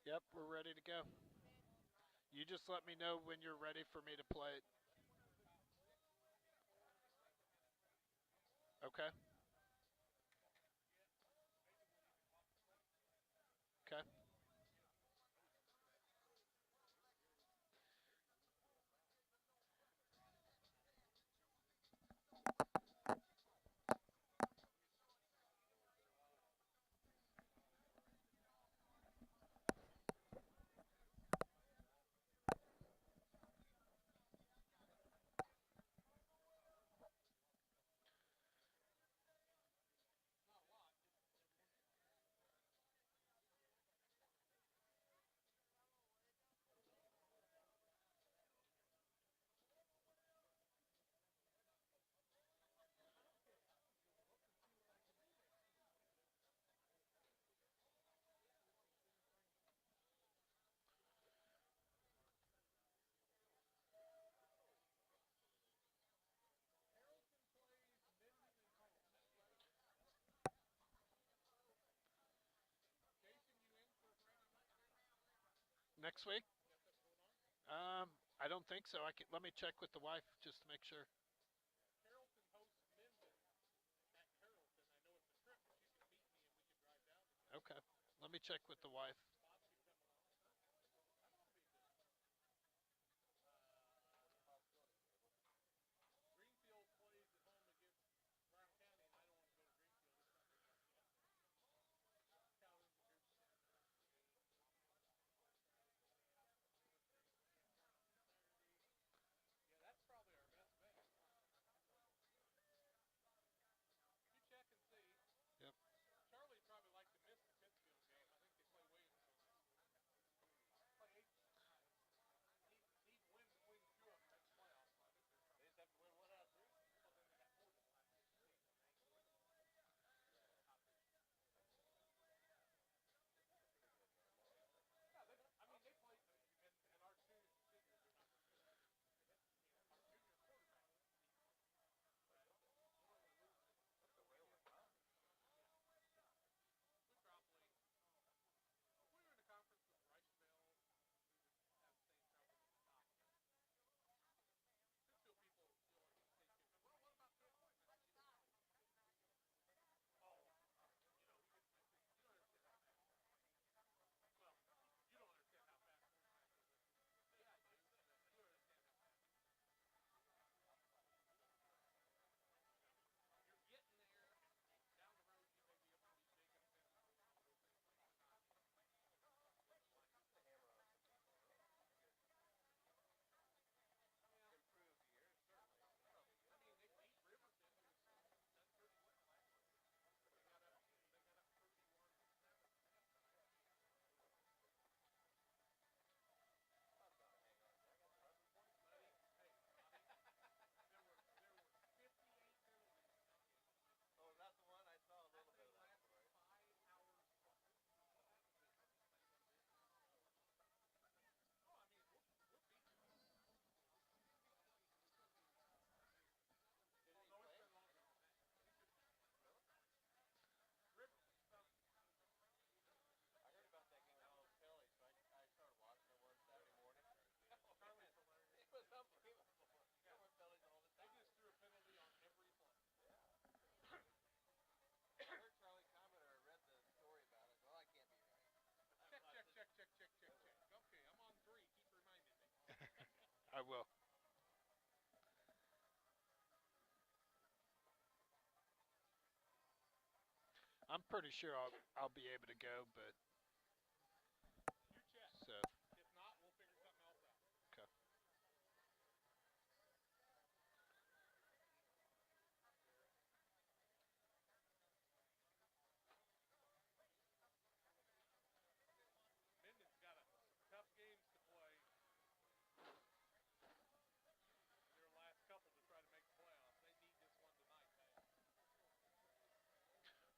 Yep, we're ready to go. You just let me know when you're ready for me to play it. Okay. Okay. Next week? I don't think so. I can let me check with the wife just to make sure. Okay. Let me check with the wife. Yep. I will. I'm pretty sure I'll be able to go, but so okay.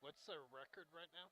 What's their record right now?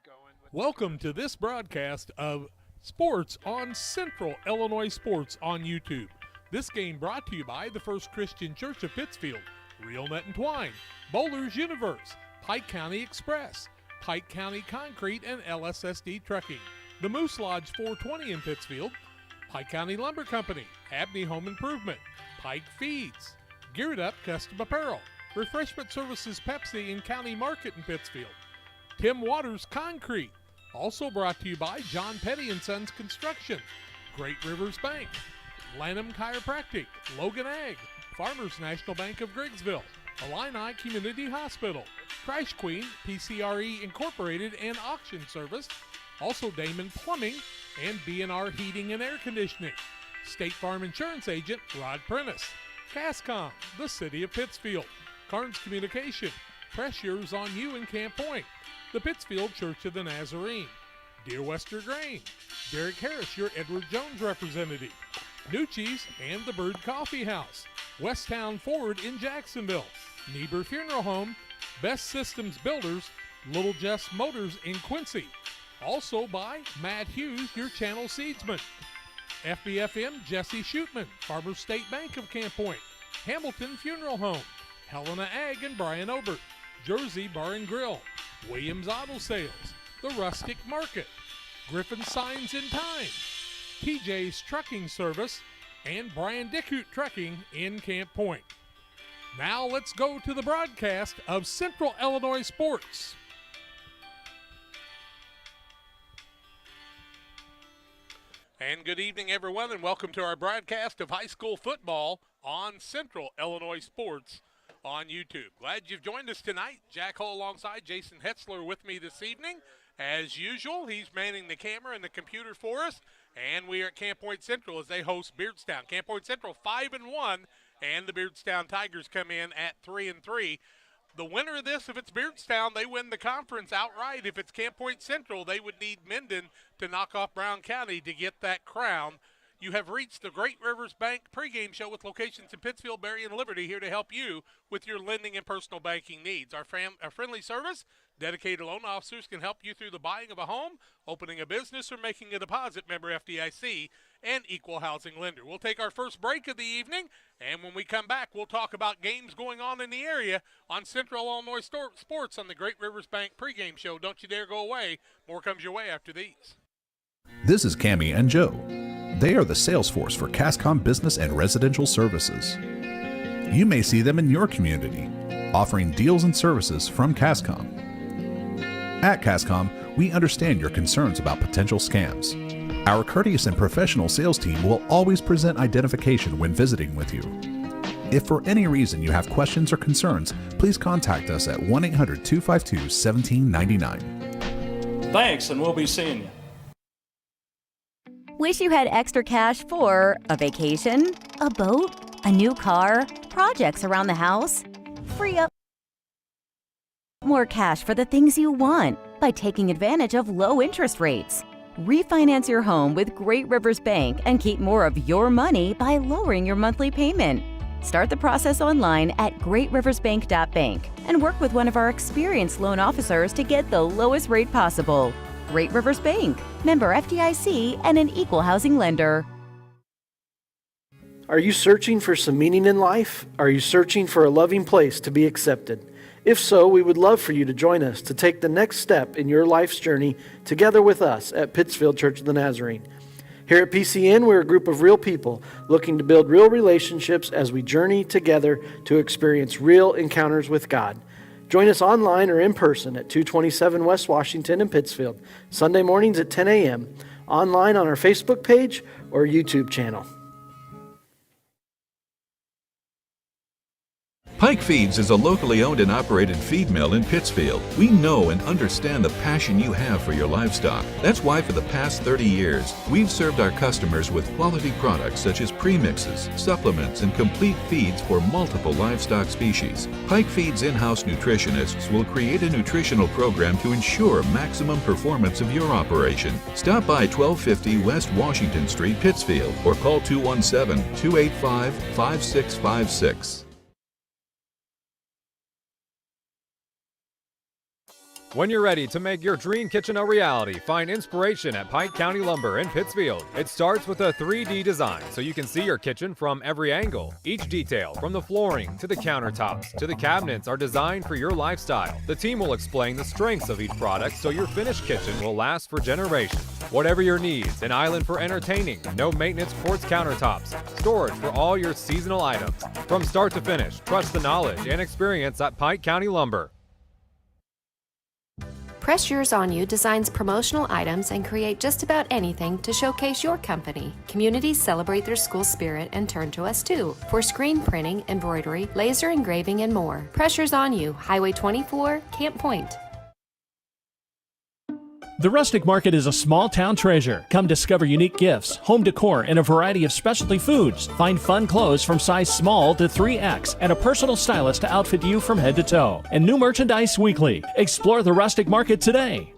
going with Welcome to this broadcast of Sports on Central Illinois Sports on YouTube. This game brought to you by the First Christian Church of Pittsfield, Real Net and Twine, Bowler's Universe, Pike County Express, Pike County Concrete and LSSD Trucking, the Moose Lodge 420 in Pittsfield, Pike County Lumber Company, Abney Home Improvement, Pike Feeds, Geared Up Custom Apparel, Refreshment Services Pepsi in County Market in Pittsfield, Tim Waters Concrete, also brought to you by John Petty & Sons Construction, Great Rivers Bank, Lanham Chiropractic, Logan Ag, Farmers National Bank of Griggsville, Illini Community Hospital, Crash Queen, PCRE Incorporated and Auction Service, also Damon Plumbing and B&R Heating and Air Conditioning, State Farm Insurance Agent Rod Prentice, Cascom, the City of Pittsfield, Carnes Communication, Pressures on You in Camp Point, the Pittsfield Church of the Nazarene, Dear Wester Grain, Derek Harris, your Edward Jones representative, Nucci's and the Bird Coffee House, Westtown Ford in Jacksonville, Niebuhr Funeral Home, Best Systems Builders, Little Jess Motors in Quincy. Also by Matt Hughes, your channel seedsman. FBFM Jesse Shootman, Farmers State Bank of Camp Point, Hamilton Funeral Home, Helena Ag and Brian Obert, Jersey Bar and Grill, Williams Auto Sales, The Rustic Market, Griffin Signs in Time, TJ's Trucking Service, and Brian Dickhoot Trucking in Camp Point. Now let's go to the broadcast of Central Illinois Sports. And good evening, everyone, and welcome to our broadcast of high school football on Central Illinois Sports on YouTube. Glad you've joined us tonight. Jack Hull alongside Jason Hetzler with me this evening. As usual, he's manning the camera and the computer for us, and we are at Camp Point Central as they host Beardstown. Camp Point Central 5-1, and the Beardstown Tigers come in at 3-3. The winner of this, if it's Beardstown, they win the conference outright. If it's Camp Point Central, they would need Minden to knock off Brown County to get that crown. You have reached the Great Rivers Bank pregame show with locations in Pittsfield, Berry, and Liberty, here to help you with your lending and personal banking needs. Our friendly service, dedicated loan officers can help you through the buying of a home, opening a business, or making a deposit. Member FDIC and equal housing lender. We'll take our first break of the evening, and when we come back, we'll talk about games going on in the area on Central Illinois Sports on the Great Rivers Bank pregame show. Don't you dare go away. More comes your way after these. This is Cammie and Joe. They are the sales force for Cascom Business and Residential Services. You may see them in your community, offering deals and services from Cascom. At Cascom, we understand your concerns about potential scams. Our courteous and professional sales team will always present identification when visiting with you. If for any reason you have questions or concerns, please contact us at 1-800-252-1799. Thanks, and we'll be seeing you. Wish you had extra cash for a vacation, a boat, a new car, projects around the house? Free up more cash for the things you want by taking advantage of low interest rates. Refinance your home with Great Rivers Bank and keep more of your money by lowering your monthly payment. Start the process online at greatriversbank.bank and work with one of our experienced loan officers to get the lowest rate possible. Great Rivers Bank, member FDIC, and an equal housing lender. Are you searching for some meaning in life? Are you searching for a loving place to be accepted? If so, we would love for you to join us to take the next step in your life's journey together with us at Pittsfield Church of the Nazarene. Here at PCN, we're a group of real people looking to build real relationships as we journey together to experience real encounters with God. Join us online or in person at 227 West Washington in Pittsfield, Sunday mornings at 10 a.m., online on our Facebook page or YouTube channel. Pike Feeds is a locally owned and operated feed mill in Pittsfield. We know and understand the passion you have for your livestock. That's why for the past 30 years, we've served our customers with quality products such as premixes, supplements, and complete feeds for multiple livestock species. Pike Feeds in-house nutritionists will create a nutritional program to ensure maximum performance of your operation. Stop by 1250 West Washington Street, Pittsfield, or call 217-285-5656. When you're ready to make your dream kitchen a reality, find inspiration at Pike County Lumber in Pittsfield. It starts with a 3D design so you can see your kitchen from every angle. Each detail, from the flooring to the countertops to the cabinets, are designed for your lifestyle. The team will explain the strengths of each product so your finished kitchen will last for generations. Whatever your needs, an island for entertaining, no maintenance quartz countertops, storage for all your seasonal items. From start to finish, trust the knowledge and experience at Pike County Lumber. Press Yours On You designs promotional items and create just about anything to showcase your company. Communities celebrate their school spirit and turn to us too for screen printing, embroidery, laser engraving, and more. Press Yours On You, Highway 24, Camp Point. The Rustic Market is a small town treasure. Come discover unique gifts, home decor, and a variety of specialty foods. Find fun clothes from size small to 3X and a personal stylist to outfit you from head to toe. And new merchandise weekly. Explore the Rustic Market today.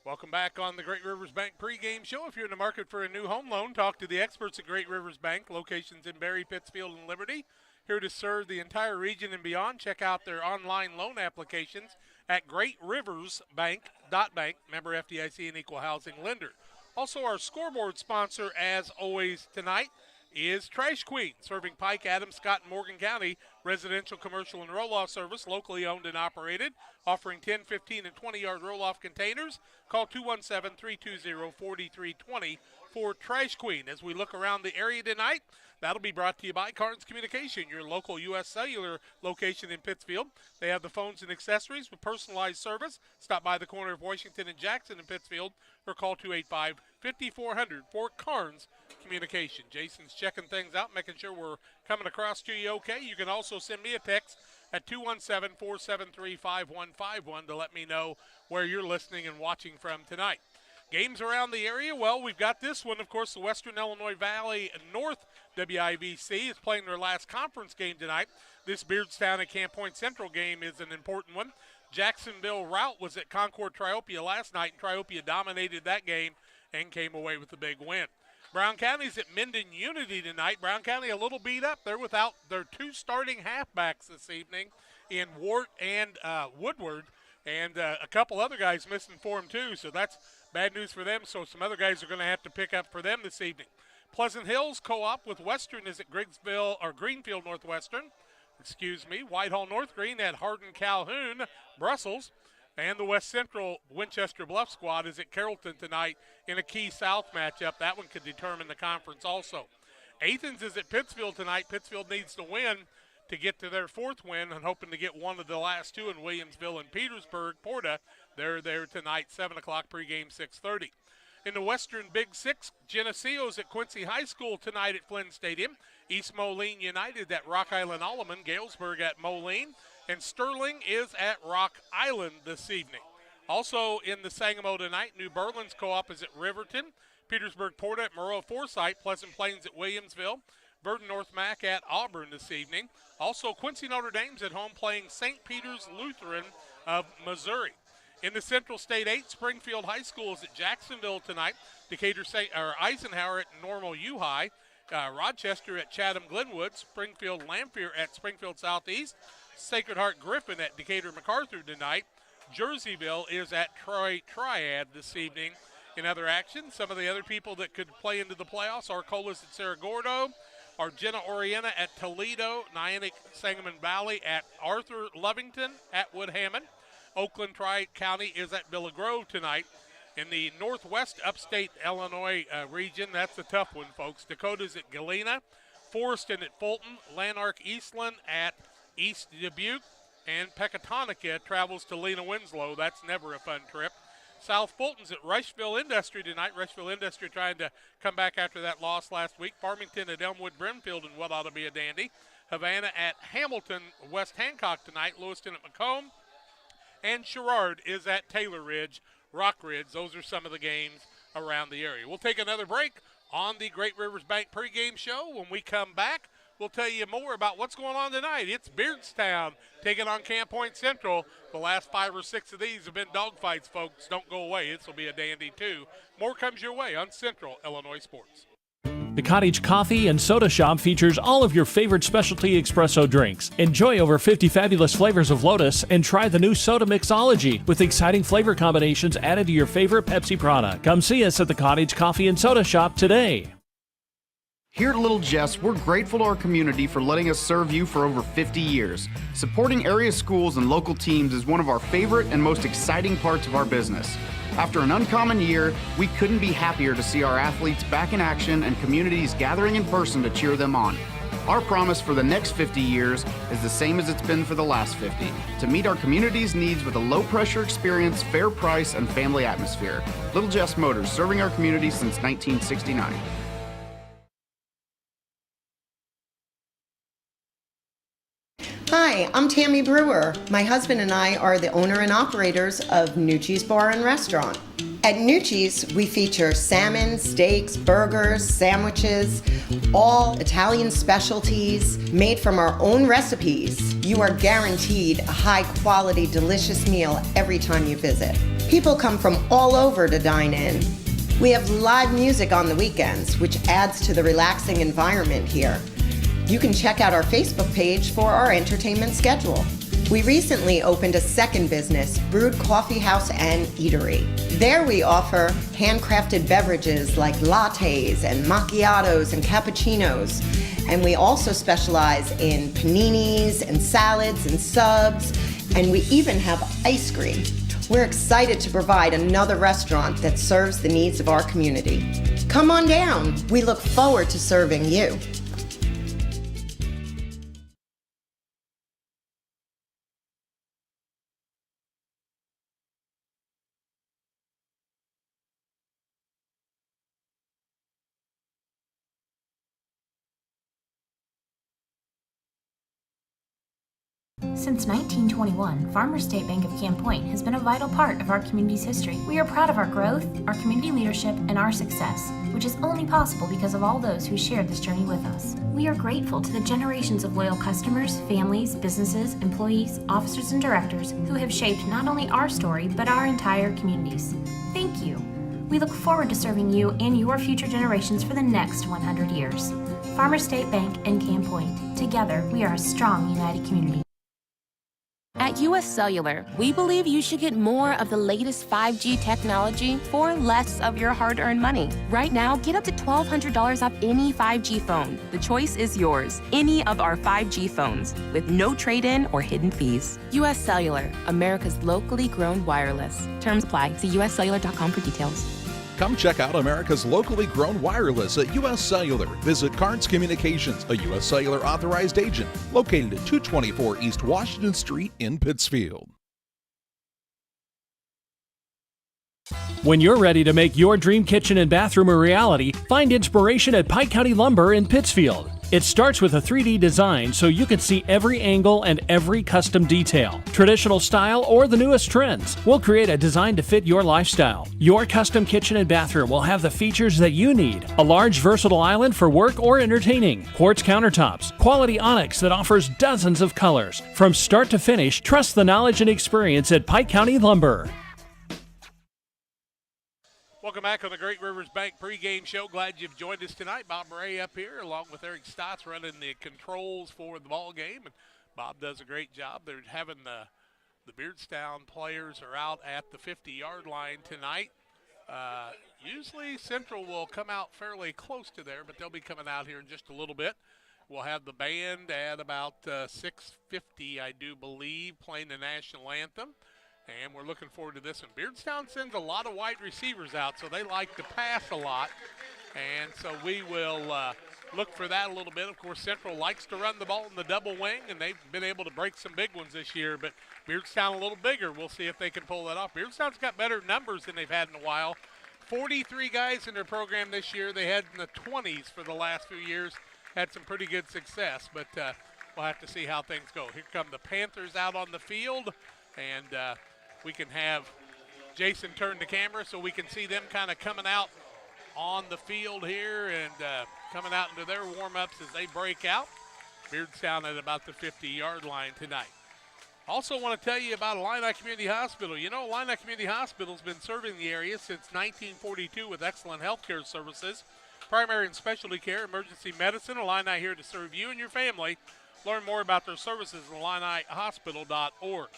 Welcome back on the Great Rivers Bank pregame show. If you're in the market for a new home loan, talk to the experts at Great Rivers Bank, locations in Barry, Pittsfield, and Liberty. Here to serve the entire region and beyond. Check out their online loan applications at greatriversbank.bank. Member FDIC and equal housing lender. Also, our scoreboard sponsor, as always tonight, is Trash Queen, serving Pike, Adams, Scott, and Morgan County residential, commercial, and roll-off service, locally owned and operated, offering 10, 15, and 20-yard roll-off containers. Call 217-320-4320 for Trash Queen. As we look around the area tonight, that'll be brought to you by Carnes Communication, your local U.S. Cellular location in Pittsfield. They have the phones and accessories with personalized service. Stop by the corner of Washington and Jackson in Pittsfield or call 285-5400 for Carnes Communication. Jason's checking things out, making sure we're coming across to you okay. You can also send me a text at 217-473-5151 to let me know where you're listening and watching from tonight. Games around the area, well, we've got this one, of course, the Western Illinois Valley North WIVC is playing their last conference game tonight. This Beardstown and Camp Point Central game is an important one. Jacksonville Rout was at Concord Triopia last night, and Triopia dominated that game and came away with the big win. Brown County's at Minden Unity tonight. Brown County a little beat up. They're without their two starting halfbacks this evening in Wart and Woodward, and a couple other guys missing for them too, so that's bad news for them. So some other guys are going to have to pick up for them this evening. Pleasant Hills co-op with Western is at Greenfield Northwestern. Whitehall North Green at Hardin Calhoun, Brussels. And the West Central Winchester Bluff squad is at Carrollton tonight in a Key South matchup. That one could determine the conference also. Athens is at Pittsfield tonight. Pittsfield needs to win to get to their fourth win and hoping to get one of the last two in Williamsville and Petersburg. Porta, they're there tonight, 7 o'clock pregame, 6:30. In the Western Big Six, Geneseo's at Quincy High School tonight at Flynn Stadium. East Moline United at Rock Island Alleman. Galesburg at Moline. And Sterling is at Rock Island this evening. Also in the Sangamo tonight, New Berlin's co-op is at Riverton. Petersburg Porta at Moreau Forsyth. Pleasant Plains at Williamsville. Burton North Mac at Auburn this evening. Also Quincy Notre Dame's at home playing St. Peter's Lutheran of Missouri. In the Central State 8, Springfield High School is at Jacksonville tonight. Decatur Eisenhower at Normal U High. Rochester at Chatham Glenwood. Springfield Lamphere at Springfield Southeast. Sacred Heart Griffin at Decatur MacArthur tonight. Jerseyville is at Troy Triad this evening. In other action, some of the other people that could play into the playoffs are Arcola's at Cerro Gordo. Argenta Orienta at Toledo. Niantic Sangamon Valley at Arthur Lovington at Wood Hammond. Oakland Tri-County is at Villa Grove tonight. In the northwest upstate Illinois region, that's a tough one, folks. Dakota's at Galena. Forreston at Fulton. Lanark Eastland at East Dubuque. And Pecatonica travels to Lena Winslow. That's never a fun trip. South Fulton's at Rushville Industry tonight. Rushville Industry trying to come back after that loss last week. Farmington at Elmwood Brimfield in what ought to be a dandy. Havana at Hamilton West Hancock tonight. Lewiston at Macomb. And Sherrard is at Taylor Ridge, Rock Ridge. Those are some of the games around the area. We'll take another break on the Great Rivers Bank pregame show. When we come back, we'll tell you more about what's going on tonight. It's Beardstown taking on Camp Point Central. The last 5 or 6 of these have been dogfights, folks. Don't go away. This will be a dandy, too. More comes your way on Central Illinois Sports. The Cottage Coffee and Soda Shop features all of your favorite specialty espresso drinks. Enjoy over 50 fabulous flavors of Lotus and try the new Soda Mixology with exciting flavor combinations added to your favorite Pepsi product. Come see us at the Cottage Coffee and Soda Shop today. Here at Little Jess, we're grateful to our community for letting us serve you for over 50 years. Supporting area schools and local teams is one of our favorite and most exciting parts of our business. After an uncommon year, we couldn't be happier to see our athletes back in action and communities gathering in person to cheer them on. Our promise for the next 50 years is the same as it's been for the last 50, to meet our community's needs with a low-pressure experience, fair price, and family atmosphere. Little Jess Motors, serving our community since 1969. Hi, I'm Tammy Brewer. My husband and I are the owner and operators of Nucci's Bar and Restaurant. At Nucci's, we feature salmon, steaks, burgers, sandwiches, all Italian specialties made from our own recipes. You are guaranteed a high-quality, delicious meal every time you visit. People come from all over to dine in. We have live music on the weekends, which adds to the relaxing environment here. You can check out our Facebook page for our entertainment schedule. We recently opened a second business, Brewed Coffee House and Eatery. There we offer handcrafted beverages like lattes and macchiatos and cappuccinos. And we also specialize in paninis and salads and subs, and we even have ice cream. We're excited to provide another restaurant that serves the needs of our community. Come on down. We look forward to serving you. Since 1921, Farmers State Bank of Camp Point has been a vital part of our community's history. We are proud of our growth, our community leadership, and our success, which is only possible because of all those who shared this journey with us. We are grateful to the generations of loyal customers, families, businesses, employees, officers, and directors who have shaped not only our story, but our entire communities. Thank you. We look forward to serving you and your future generations for the next 100 years. Farmers State Bank and Camp Point. Together, we are a strong, united community. At US Cellular, we believe you should get more of the latest 5G technology for less of your hard-earned money. Right now, get up to $1,200 off any 5G phone. The choice is yours. Any of our 5G phones, with no trade-in or hidden fees. US Cellular, America's locally grown wireless. Terms apply. See uscellular.com for details. Come check out America's locally grown wireless at U.S. Cellular. Visit Carnes Communications, a U.S. Cellular authorized agent, located at 224 East Washington Street in Pittsfield. When you're ready to make your dream kitchen and bathroom a reality, find inspiration at Pike County Lumber in Pittsfield. It starts with a 3D design so you can see every angle and every custom detail. Traditional style or the newest trends. We'll create a design to fit your lifestyle. Your custom kitchen and bathroom will have the features that you need. A large versatile island for work or entertaining. Quartz countertops. Quality onyx that offers dozens of colors. From start to finish, trust the knowledge and experience at Pike County Lumber. Welcome back on the Great Rivers Bank pregame show. Glad you've joined us tonight. Bob Ray up here along with Eric Stotts running the controls for the ball game. And Bob does a great job. They're having the Beardstown players are out at the 50-yard line tonight. Usually Central will come out fairly close to there, but they'll be coming out here in just a little bit. We'll have the band at about 6:50, I do believe, playing the national anthem. And we're looking forward to this one. Beardstown sends a lot of wide receivers out, so they like to pass a lot. And so we will look for that a little bit. Of course, Central likes to run the ball in the double wing, and they've been able to break some big ones this year. But Beardstown a little bigger. We'll see if they can pull that off. Beardstown's got better numbers than they've had in a while. 43 guys in their program this year. They had in the 20s for the last few years. Had some pretty good success, but we'll have to see how things go. Here come the Panthers out on the field, and we can have Jason turn the camera so we can see them kind of coming out on the field here and coming out into their warm-ups as they break out. Beardstown at about the 50-yard line tonight. Also want to tell you about Illini Community Hospital. You know, Illini Community Hospital has been serving the area since 1942 with excellent health care services. primary and specialty care, emergency medicine. Illini here to serve you and your family. Learn more about their services at IlliniHospital.org.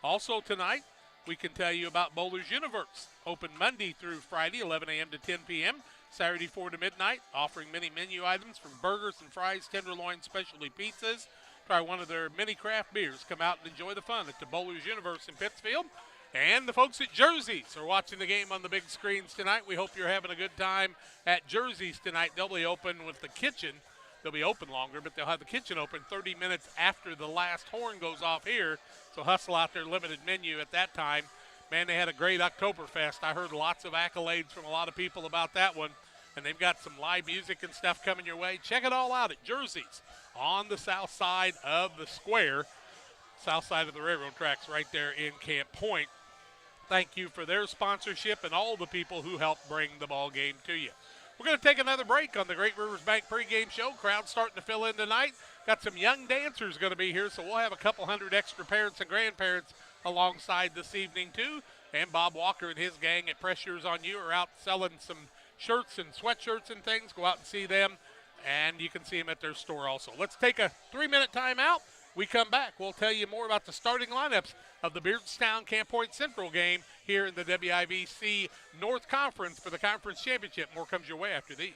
Also tonight, we can tell you about Bowler's Universe. Open Monday through Friday, 11 a.m. to 10 p.m., Saturday 4 to midnight, offering many menu items from burgers and fries, tenderloin, specialty pizzas. Try one of their many craft beers. Come out and enjoy the fun at the Bowler's Universe in Pittsfield. And the folks at Jersey's are watching the game on the big screens tonight. We hope you're having a good time at Jersey's tonight. They'll be open with the kitchen. They'll be open longer, but they'll have the kitchen open 30 minutes after the last horn goes off here. So hustle out their limited menu at that time. Man, they had a great Oktoberfest. I heard lots of accolades from a lot of people about that one. And they've got some live music and stuff coming your way. Check it all out at Jersey's on the south side of the square, south side of the railroad tracks right there in Camp Point. Thank you for their sponsorship and all the people who helped bring the ball game to you. We're going to take another break on the Great Rivers Bank pregame show. Crowd's starting to fill in tonight. Got some young dancers going to be here, so we'll have a couple hundred extra parents and grandparents alongside this evening too. And Bob Walker and his gang at Pressures on You are out selling some shirts and sweatshirts and things. Go out and see them, and you can see them at their store also. Let's take a 3-minute timeout. We come back. We'll tell you more about the starting lineups of the Beardstown Camp Point Central game here in the WIVC North Conference for the conference championship. More comes your way after these.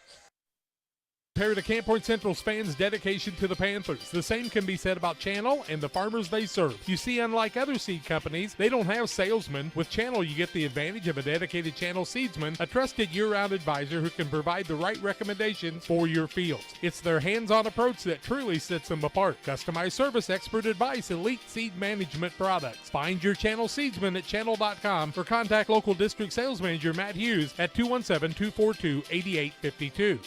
Compare to Camp Point Central's fans' dedication to the Panthers. The same can be said about Channel and the farmers they serve. You see, unlike other seed companies, they don't have salesmen. With Channel, you get the advantage of a dedicated Channel seedsman, a trusted year-round advisor who can provide the right recommendations for your fields. It's their hands-on approach that truly sets them apart. Customized service, expert advice, elite seed management products. Find your Channel seedsman at channel.com or contact local district sales manager Matt Hughes at 217-242-8852.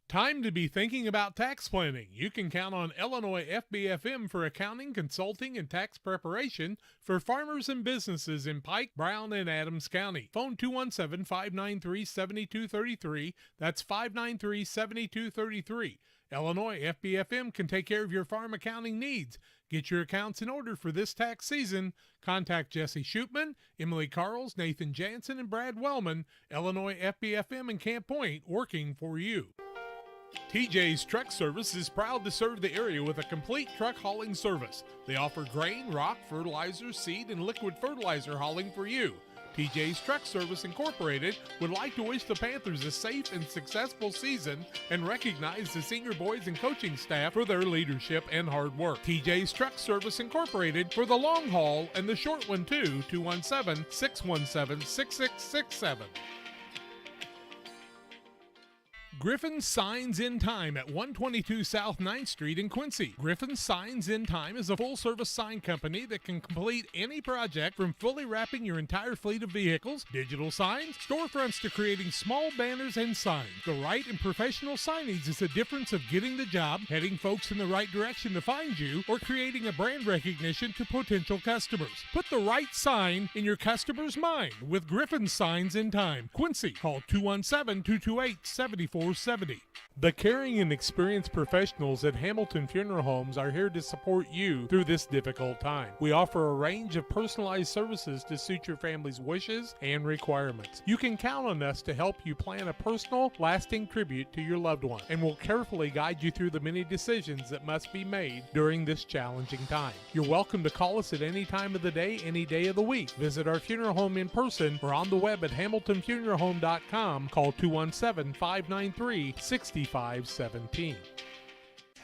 Time to be thinking about tax planning. You can count on Illinois FBFM for accounting, consulting, and tax preparation for farmers and businesses in Pike, Brown, and Adams County. Phone 217-593-7233. That's 593-7233. Illinois FBFM can take care of your farm accounting needs. Get your accounts in order for this tax season. Contact Jesse Shootman, Emily Carls, Nathan Jansen, and Brad Wellman. Illinois FBFM and Camp Point working for you. TJ's Truck Service is proud to serve the area with a complete truck hauling service. They offer grain, rock, fertilizer, seed, and liquid fertilizer hauling for you. TJ's Truck Service Incorporated would like to wish the Panthers a safe and successful season and recognize the senior boys and coaching staff for their leadership and hard work. TJ's Truck Service Incorporated for the long haul and the short one too, 217-617-6667. Griffin Signs in Time at 122 South 9th Street in Quincy. Griffin Signs in Time is a full-service sign company that can complete any project from fully wrapping your entire fleet of vehicles, digital signs, storefronts to creating small banners and signs. The right and professional signage is the difference of getting the job, heading folks in the right direction to find you, or creating a brand recognition to potential customers. Put the right sign in your customer's mind with Griffin Signs in Time. Quincy, call 217-228-7470. The caring and experienced professionals at Hamilton Funeral Homes are here to support you through this difficult time. We offer a range of personalized services to suit your family's wishes and requirements. You can count on us to help you plan a personal, lasting tribute to your loved one, and we'll carefully guide you through the many decisions that must be made during this challenging time. You're welcome to call us at any time of the day, any day of the week. Visit our funeral home in person or on the web at hamiltonfuneralhome.com. Call 217-593-6517.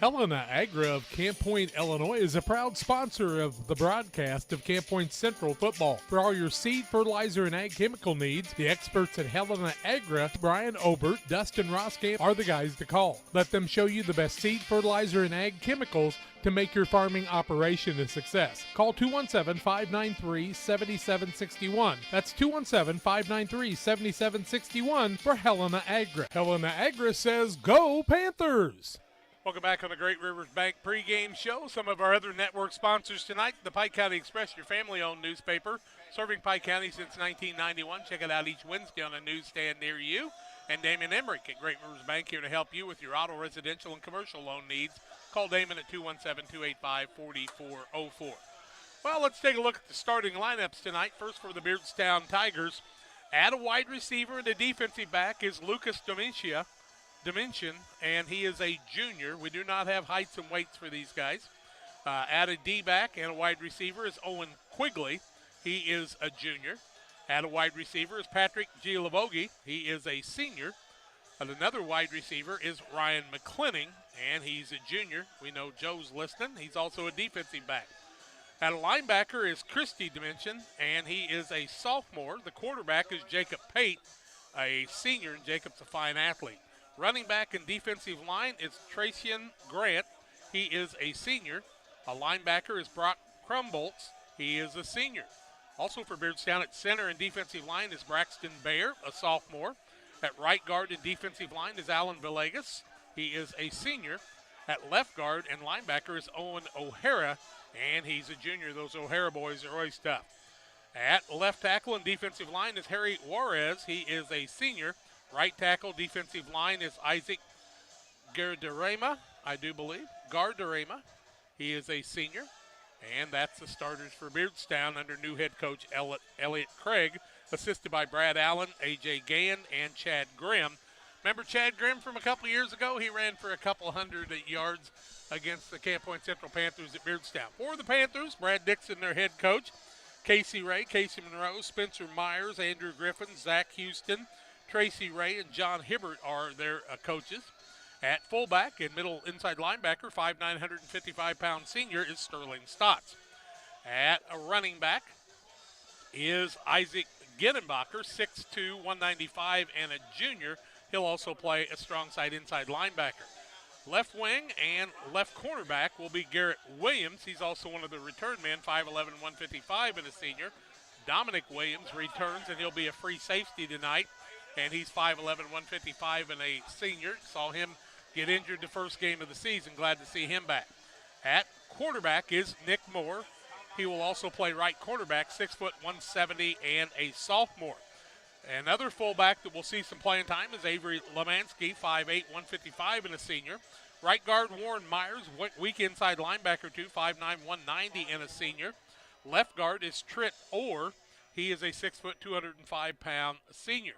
Helena Agra of Camp Point, Illinois is a proud sponsor of the broadcast of Camp Point Central football. For all your seed, fertilizer, and ag chemical needs, the experts at Helena Agra, Brian Obert, Dustin Roskamp, are the guys to call. Let them show you the best seed, fertilizer, and ag chemicals to make your farming operation a success. Call 217-593-7761. That's 217-593-7761 for Helena Agra. Helena Agra says, go Panthers! Welcome back on the Great Rivers Bank pregame show. Some of our other network sponsors tonight, the Pike County Express, your family-owned newspaper, serving Pike County since 1991. Check it out each Wednesday on a newsstand near you. And Damon Emmerich at Great Rivers Bank here to help you with your auto, residential, and commercial loan needs. Call Damon at 217-285-4404. Well, let's take a look at the starting lineups tonight. First for the Beardstown Tigers. At a wide receiver and a defensive back is Lucas Domitia. dimension, and he is a junior. We do not have heights and weights for these guys. At a D-back and a wide receiver is Owen Quigley. He is a junior. At a wide receiver is Patrick Giolavogi. He is a senior. And another wide receiver is Ryan McClinning, and he's a junior. We know Joe's listening. He's also a defensive back. At a linebacker is Christy Dimension, and he is a sophomore. The quarterback is Jacob Pate, a senior, and Jacob's a fine athlete. Running back and defensive line is Tracian Grant. He is a senior. A linebacker is Brock Crumbolts. He is a senior. Also for Beardstown at center and defensive line is Braxton Bayer, a sophomore. At right guard and defensive line is Alan Villegas. He is a senior. At left guard and linebacker is Owen O'Hara, and he's a junior. Those O'Hara boys are always tough. At left tackle and defensive line is Harry Juarez. He is a senior. Right tackle, defensive line is Isaac Gardarema, I do believe. Gardarema. He is a senior. And that's the starters for Beardstown under new head coach Elliot Craig, assisted by Brad Allen, A.J. Gann, and Chad Grimm. Remember Chad Grimm from a couple of years ago? He ran for a couple hundred yards against the Camp Point Central Panthers at Beardstown. For the Panthers, Brad Dixon, their head coach, Casey Ray, Casey Monroe, Spencer Myers, Andrew Griffin, Zach Houston, Tracy Ray, and John Hibbert are their coaches. At fullback and middle inside linebacker, 5'9", 155-pound senior is Sterling Stotts. At a running back is Isaac Gittenbacher, 6'2", 195, and a junior. He'll also play a strong side inside linebacker. Left wing and left cornerback will be Garrett Williams. He's also one of the return men, 5'11", 155, and a senior. Dominic Williams returns, and he'll be a free safety tonight. And he's 5'11", 155, and a senior. Saw him get injured the first game of the season. Glad to see him back. At quarterback is Nick Moore. He will also play right quarterback, 6', 170, and a sophomore. Another fullback that will see some playing time is Avery Lemansky, 5'8", 155, and a senior. Right guard Warren Myers, weak inside linebacker too, 5'9", 190, and a senior. Left guard is Tritt Orr. He is a 6', 205-pound senior.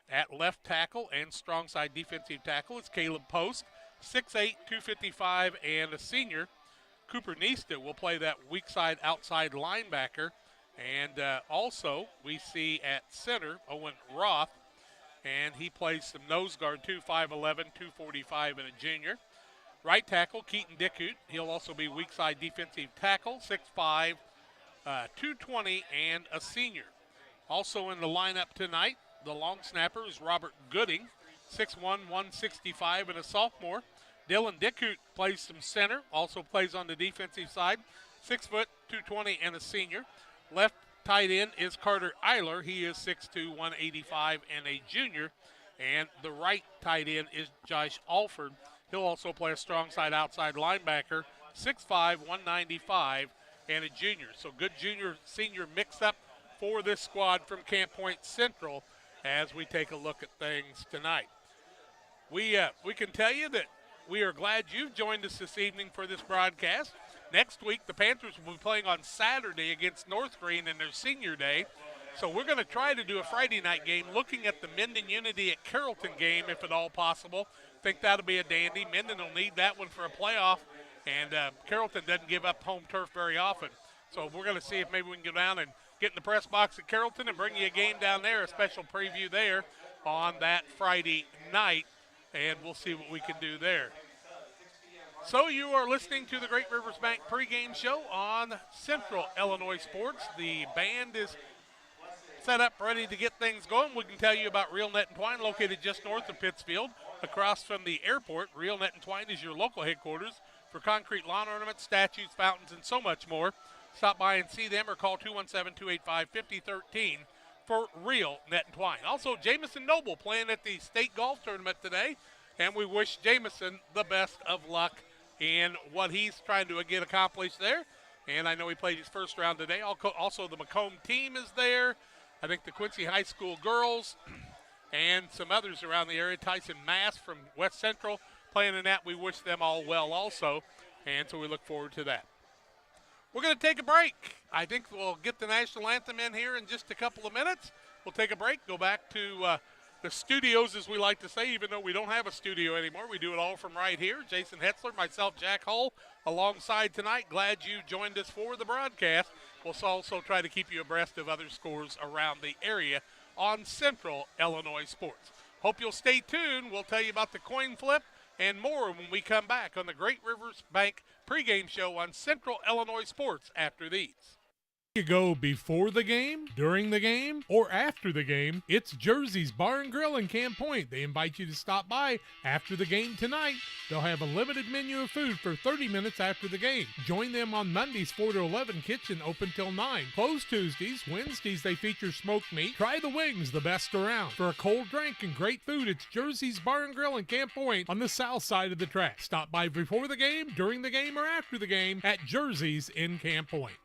At left tackle and strong side defensive tackle is Caleb Post, 6'8", 255, and a senior. Cooper Nista will play that weak side outside linebacker. And also we see at center Owen Roth, and he plays some nose guard too, 5'11", 245, and a junior. Right tackle Keaton Dickut. He'll also be weak side defensive tackle, 6'5", 220, and a senior. Also in the lineup tonight, the long snapper is Robert Gooding, 6'1", 165, and a sophomore. Dylan Dickut plays some center, also plays on the defensive side, 6', 220, and a senior. Left tight end is Carter Eiler. He is 6'2", 185, and a junior. And the right tight end is Josh Alford. He'll also play a strong side outside linebacker, 6'5", 195, and a junior. So good junior-senior mix-up for this squad from Camp Point Central as we take a look at things tonight. We can tell you that we are glad you've joined us this evening for this broadcast. Next week, the Panthers will be playing on Saturday against North Green in their senior day. So we're going to try to do a Friday night game looking at the Minden Unity at Carrollton game, if at all possible. Think that'll be a dandy. Minden will need that one for a playoff, and Carrollton doesn't give up home turf very often. So we're going to see if maybe we can go down and get in the press box at Carrollton and bring you a game down there, a special preview there on that Friday night, and we'll see what we can do there. So you are listening to the Great Rivers Bank pregame show on Central Illinois Sports. The band is set up, ready to get things going. We can tell you about Real Net and Twine, located just north of Pittsfield, across from the airport. Real Net and Twine is your local headquarters for concrete lawn ornaments, statues, fountains, and so much more. Stop by and see them or call 217-285-5013 for Real Net and Twine. Also, Jamison Noble playing at the state golf tournament today, and we wish Jamison the best of luck in what he's trying to get accomplished there. And I know he played his first round today. Also, the Macomb team is there. I think the Quincy High School girls and some others around the area. Tyson Mass from West Central playing in that. We wish them all well also, and so we look forward to that. We're going to take a break. I think we'll get the national anthem in here in just a couple of minutes. We'll take a break, go back to the studios, as we like to say, even though we don't have a studio anymore. We do it all from right here. Jason Hetzler, myself, Jack Hull, alongside tonight. Glad you joined us for the broadcast. We'll also try to keep you abreast of other scores around the area on Central Illinois Sports. Hope you'll stay tuned. We'll tell you about the coin flip and more when we come back on the Great Rivers Bank pregame show on Central Illinois Sports after these. You go before the game, during the game, or after the game, it's Jersey's Bar and Grill in Camp Point. They invite you to stop by after the game tonight. They'll have a limited menu of food for 30 minutes after the game. Join them on Mondays 4 to 11, kitchen open till 9. Closed Tuesdays, Wednesdays they feature smoked meat. Try the wings, the best around. For a cold drink and great food, it's Jersey's Bar and Grill in Camp Point on the south side of the track. Stop by before the game, during the game, or after the game at Jersey's in Camp Point.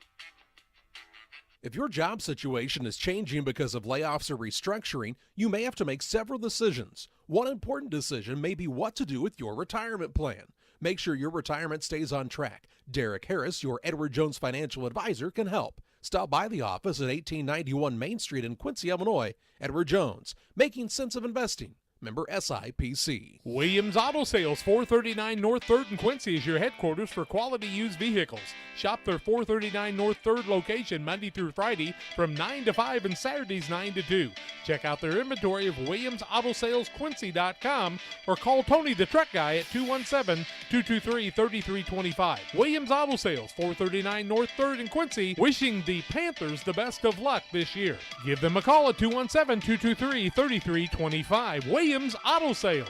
If your job situation is changing because of layoffs or restructuring, you may have to make several decisions. One important decision may be what to do with your retirement plan. Make sure your retirement stays on track. Derek Harris, your Edward Jones financial advisor, can help. Stop by the office at 1891 Main Street in Quincy, Illinois. Edward Jones, making sense of investing. Member SIPC. Williams Auto Sales, 439 North 3rd in Quincy is your headquarters for quality used vehicles. Shop their 439 North 3rd location Monday through Friday from 9 to 5 and Saturdays 9 to 2. Check out their inventory of WilliamsAutoSalesQuincy.com or call Tony the Truck Guy at 217-223-3325. Williams Auto Sales, 439 North 3rd in Quincy, wishing the Panthers the best of luck this year. Give them a call at 217-223-3325. Williams Auto Sales.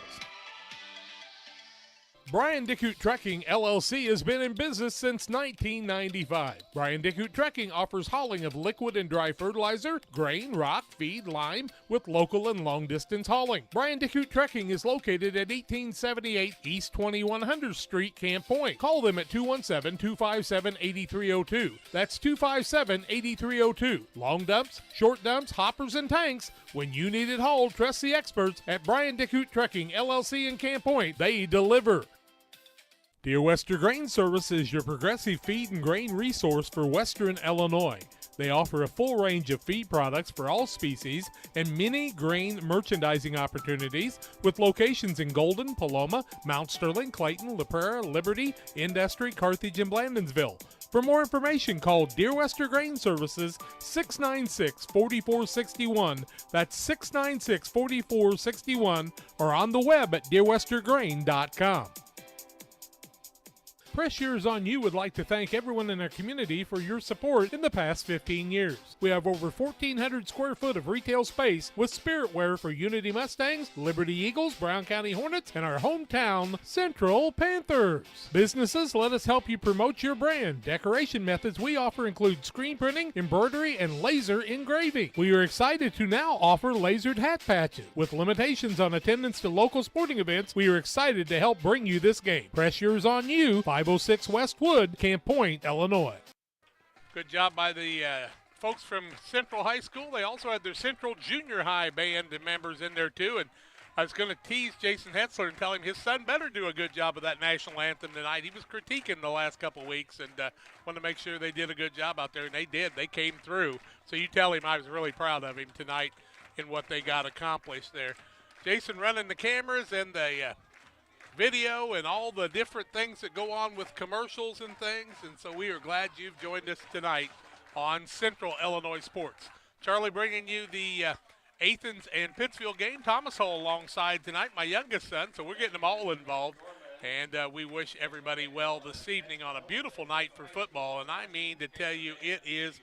Brian Dickhout Trucking, LLC has been in business since 1995. Brian Dickhout Trucking offers hauling of liquid and dry fertilizer, grain, rock, feed, lime, with local and long-distance hauling. Brian Dickhout Trucking is located at 1878 East 2100 Street, Camp Point. Call them at 217-257-8302. That's 257-8302. Long dumps, short dumps, hoppers, and tanks. When you need it hauled, trust the experts at Brian Dickhout Trucking, LLC in Camp Point. They deliver. Dear Western Grain Service is your progressive feed and grain resource for Western Illinois. They offer a full range of feed products for all species and many grain merchandising opportunities with locations in Golden, Paloma, Mount Sterling, Clayton, La Prairie, Liberty, Industry, Carthage, and Blandonsville. For more information, call Dear Western Grain Services 696-4461. That's 696-4461 or on the web at dearwesterngrain.com. Press Yours On You would like to thank everyone in our community for your support in the past 15 years. We have over 1,400 square foot of retail space with spirit wear for Unity Mustangs, Liberty Eagles, Brown County Hornets, and our hometown Central Panthers. Businesses, let us help you promote your brand. Decoration methods we offer include screen printing, embroidery, and laser engraving. We are excited to now offer lasered hat patches. With limitations on attendance to local sporting events, we are excited to help bring you this game. Press Yours On You, 506 Westwood, Camp Point, Illinois. Good job by the folks from Central High School. They also had their Central Junior High band members in there too. And I was going to tease Jason Hetzler and tell him his son better do a good job of that national anthem tonight. He was critiquing the last couple weeks and wanted to make sure they did a good job out there, and they did. They came through. So you tell him I was really proud of him tonight in what they got accomplished there. Jason running the cameras and the video and all the different things that go on with commercials and things, and so we are glad you've joined us tonight on Central Illinois Sports. Charlie bringing you the Athens and Pittsfield game. Thomas Hull alongside tonight, my youngest son, so we're getting them all involved, and we wish everybody well this evening on a beautiful night for football, and I mean to tell you it is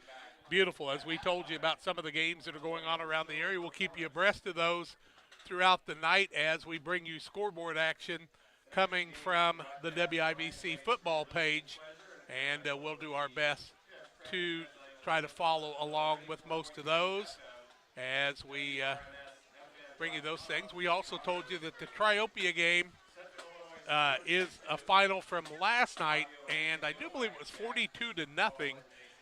beautiful. As we told you about some of the games that are going on around the area, we'll keep you abreast of those throughout the night as we bring you scoreboard action coming from the WIBC football page, and we'll do our best to try to follow along with most of those as we bring you those things. We also told you that the Triopia game is a final from last night, and I do believe it was 42-0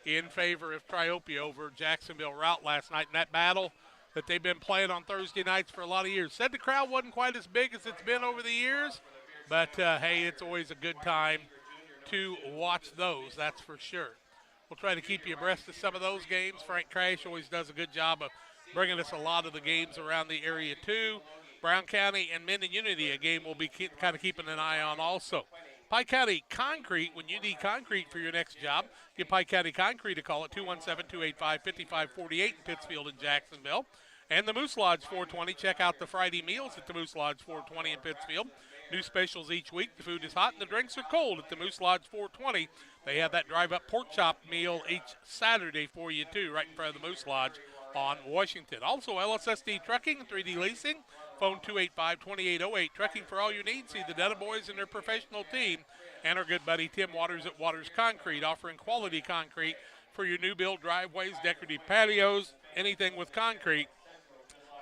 in favor of Triopia over Jacksonville Route last night in that battle that they've been playing on Thursday nights for a lot of years. Said the crowd wasn't quite as big as it's been over the years, but, hey, it's always a good time to watch those, that's for sure. We'll try to keep you abreast of some of those games. Frank Crash always does a good job of bringing us a lot of the games around the area too. Brown County and Minden Unity, a game we'll be kind of keeping an eye on also. Pike County Concrete, when you need concrete for your next job, give Pike County Concrete a call at 217-285-5548 in Pittsfield and Jacksonville. And the Moose Lodge 420, check out the Friday meals at the Moose Lodge 420 in Pittsfield. New specials each week. The food is hot and the drinks are cold at the Moose Lodge 420. They have that drive-up pork chop meal each Saturday for you too, right in front of the Moose Lodge on Washington. Also, LSSD Trucking and 3D Leasing. Phone 285-2808. Trucking for all your needs. See the Detta Boys and their professional team. And our good buddy Tim Waters at Waters Concrete, offering quality concrete for your new build driveways, decorative patios, anything with concrete.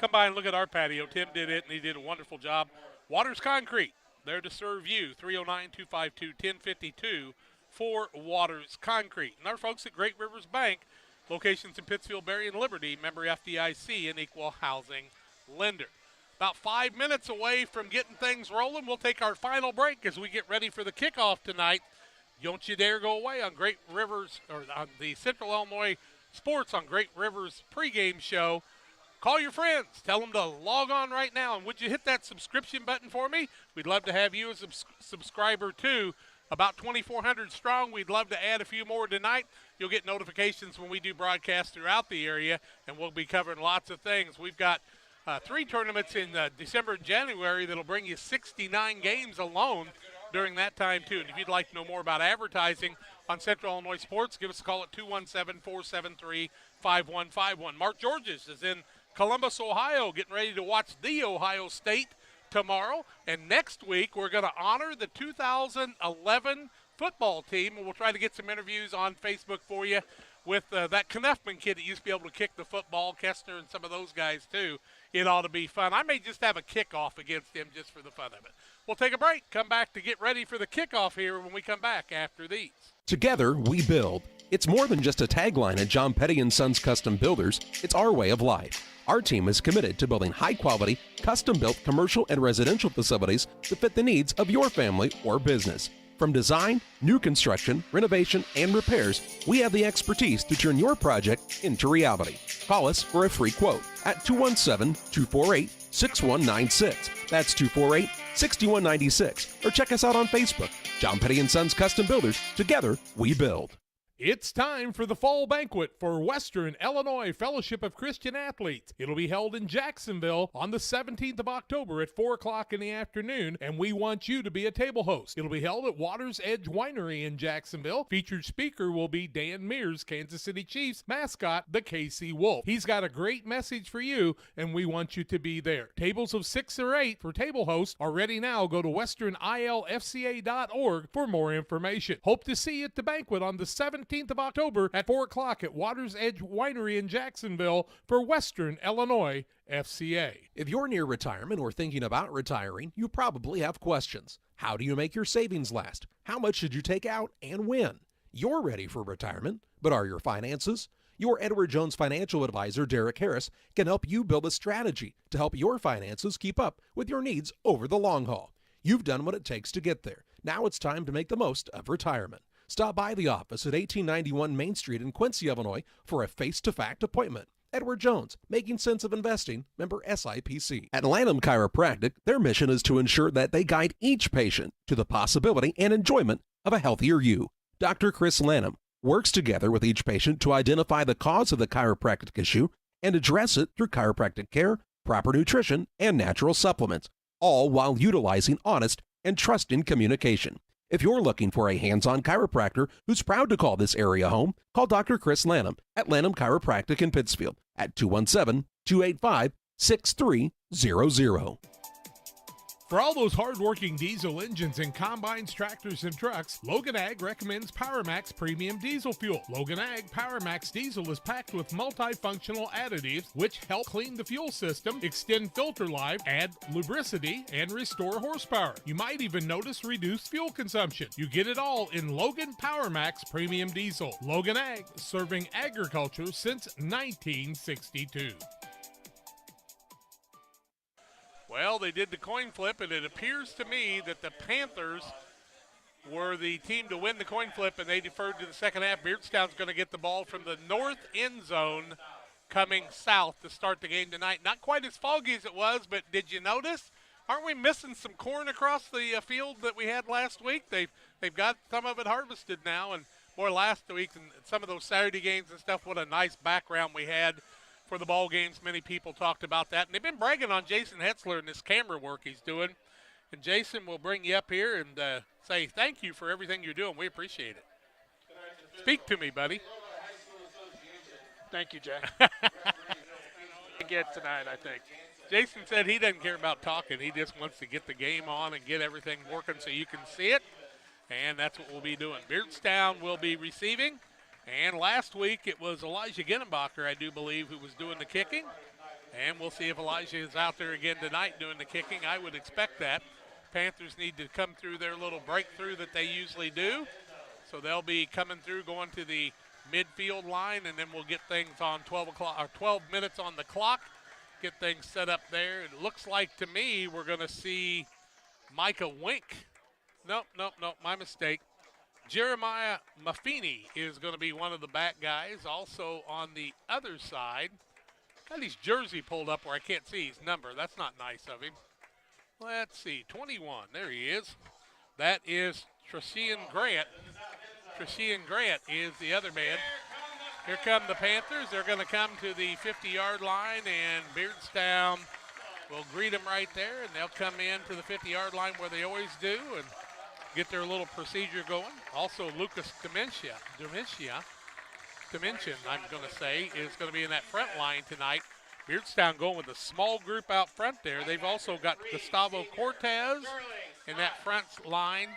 Come by and look at our patio. Tim did it, and he did a wonderful job. Waters Concrete, there to serve you. 309-252-1052 for Waters Concrete. And our folks at Great Rivers Bank, locations in Pittsfield, Berry, and Liberty, member FDIC and equal housing lender. About 5 minutes away from getting things rolling. We'll take our final break as we get ready for the kickoff tonight. Don't you dare go away on Great Rivers, or on the Central Illinois Sports on Great Rivers pregame show. Call your friends. Tell them to log on right now. And would you hit that subscription button for me? We'd love to have you as a subscriber too. About 2,400 strong. We'd love to add a few more tonight. You'll get notifications when we do broadcasts throughout the area, and we'll be covering lots of things. We've got 3 tournaments in December and January that'll bring you 69 games alone during that time too. And if you'd like to know more about advertising on Central Illinois Sports, give us a call at 217-473-5151. Mark Georges is in Columbus, Ohio, getting ready to watch the Ohio State tomorrow. And next week, we're going to honor the 2011 football team, and we'll try to get some interviews on Facebook for you with that Knuffman kid that used to be able to kick the football, Kestner and some of those guys too. It ought to be fun. I may just have a kickoff against him just for the fun of it. We'll take a break, come back to get ready for the kickoff here when we come back after these. Together, we build. It's more than just a tagline at John Petty & Sons Custom Builders. It's our way of life. Our team is committed to building high-quality, custom-built commercial and residential facilities that fit the needs of your family or business. From design, new construction, renovation, and repairs, we have the expertise to turn your project into reality. Call us for a free quote at 217-248-6196. That's 248-6196. Or check us out on Facebook. John Petty & Sons Custom Builders. Together, we build. It's time for the fall banquet for Western Illinois Fellowship of Christian Athletes. It'll be held in Jacksonville on the 17th of October at 4 o'clock in the afternoon, and we want you to be a table host. It'll be held at Waters Edge Winery in Jacksonville. Featured speaker will be Dan Mears, Kansas City Chiefs mascot, the KC Wolf. He's got a great message for you, and we want you to be there. Tables of 6 or 8 for table hosts are ready now. Go to westernilfca.org for more information. Hope to see you at the banquet on the 17th of October at 4 o'clock at Waters Edge Winery in Jacksonville for Western Illinois FCA. If you're near retirement or thinking about retiring, you probably have questions. How do you make your savings last? How much should you take out and when? You're ready for retirement, but are your finances? Your Edward Jones financial advisor, Derek Harris, can help you build a strategy to help your finances keep up with your needs over the long haul. You've done what it takes to get there. Now it's time to make the most of retirement. Stop by the office at 1891 Main Street in Quincy, Illinois for a face-to-fact appointment. Edward Jones, making sense of investing, member SIPC. At Lanham Chiropractic, their mission is to ensure that they guide each patient to the possibility and enjoyment of a healthier you. Dr. Chris Lanham works together with each patient to identify the cause of the chiropractic issue and address it through chiropractic care, proper nutrition, and natural supplements, all while utilizing honest and trusting communication. If you're looking for a hands-on chiropractor who's proud to call this area home, call Dr. Chris Lanham at Lanham Chiropractic in Pittsfield at 217-285-6300. For all those hard-working diesel engines and combines, tractors, and trucks, Logan Ag recommends PowerMax Premium Diesel Fuel. Logan Ag PowerMax Diesel is packed with multifunctional additives which help clean the fuel system, extend filter life, add lubricity, and restore horsepower. You might even notice reduced fuel consumption. You get it all in Logan PowerMax Premium Diesel. Logan Ag, serving agriculture since 1962. Well, they did the coin flip, and it appears to me that the Panthers were the team to win the coin flip, and they deferred to the second half. Beardstown's going to get the ball from the north end zone coming south to start the game tonight. Not quite as foggy as it was, but did you notice? Aren't we missing some corn across the field that we had last week? They've got some of it harvested now, and more last week and some of those Saturday games and stuff. What a nice background we had for the ball games. Many people talked about that, and they've been bragging on Jason Hetzler and this camera work he's doing. And Jason will bring you up here and say thank you for everything you're doing. We appreciate it. Speak to me, buddy. Thank you, Jay. Get tonight, I think. Jason said he doesn't care about talking. He just wants to get the game on and get everything working so you can see it. And that's what we'll be doing. Beardstown will be receiving. And last week it was Elijah Ginnenbacher, I do believe, who was doing the kicking. And we'll see if Elijah is out there again tonight doing the kicking. I would expect that. Panthers need to come through their little breakthrough that they usually do. So they'll be coming through, going to the midfield line, and then we'll get things on 12 o'clock or 12 minutes on the clock. Get things set up there. It looks like to me we're going to see Micah Wink. Nope, my mistake. Jeremiah Maffini is going to be one of the back guys. Also on the other side, got his jersey pulled up where I can't see his number. That's not nice of him. Let's see, 21. There he is. That is Trecian Grant. Trecian Grant is the other man. Here come the Panthers. They're going to come to the 50-yard line, and Beardstown will greet them right there, and they'll come in to the 50-yard line where they always do and get their little procedure going. Also, Lucas Dimension, I'm going to say, is going to be in that front line tonight. Beardstown going with a small group out front there. They've also got Gustavo Cortez in that front line.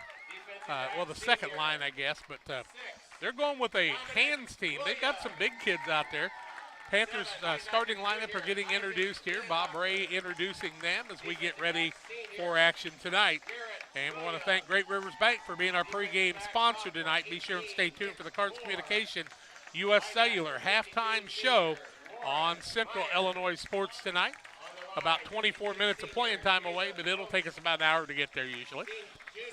Well, the second line, I guess, but they're going with a hands team. They've got some big kids out there. Panthers starting lineup are getting introduced here. Bob Ray introducing them as we get ready for action tonight. And we want to thank Great Rivers Bank for being our pregame sponsor tonight. Be sure and stay tuned for the Cards Communication U.S. Cellular halftime show on Central Illinois Sports tonight. About 24 minutes of playing time away, but it'll take us about an hour to get there usually.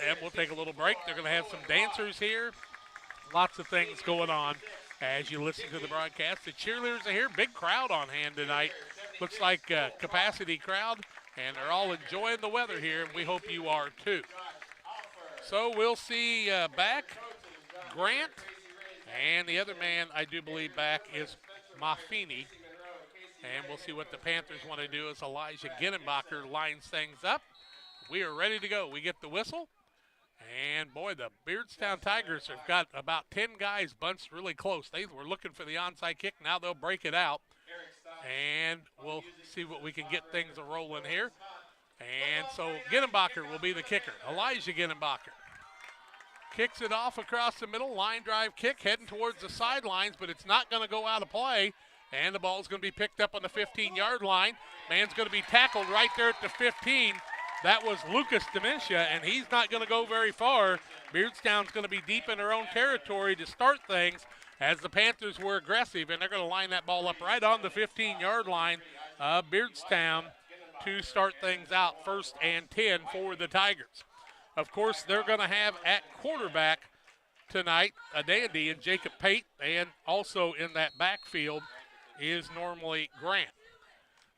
And we'll take a little break. They're going to have some dancers here. Lots of things going on as you listen to the broadcast. The cheerleaders are here. Big crowd on hand tonight. Looks like a capacity crowd, and they're all enjoying the weather here, and we hope you are too. So we'll see back Grant, and the other man I do believe back is Maffini. And we'll see what the Panthers want to do as Elijah Ginnenbacher lines things up. We are ready to go. We get the whistle. And, boy, the Beardstown Tigers have got about 10 guys bunched really close. They were looking for the onside kick. Now they'll break it out. And we'll see what we can get things rolling here. And so Ginnenbacher will be the kicker. Elijah Ginnenbacher kicks it off across the middle. Line drive kick heading towards the sidelines, but it's not going to go out of play. And the ball's going to be picked up on the 15-yard line. Man's going to be tackled right there at the 15. That was Lucas Dementia, and he's not going to go very far. Beardstown's going to be deep in their own territory to start things as the Panthers were aggressive, and they're going to line that ball up right on the 15-yard line of Beardstown to start things out. 1st and 10 for the Tigers. Of course, they're going to have at quarterback tonight a dandy in Jacob Pate, and also in that backfield is normally Grant.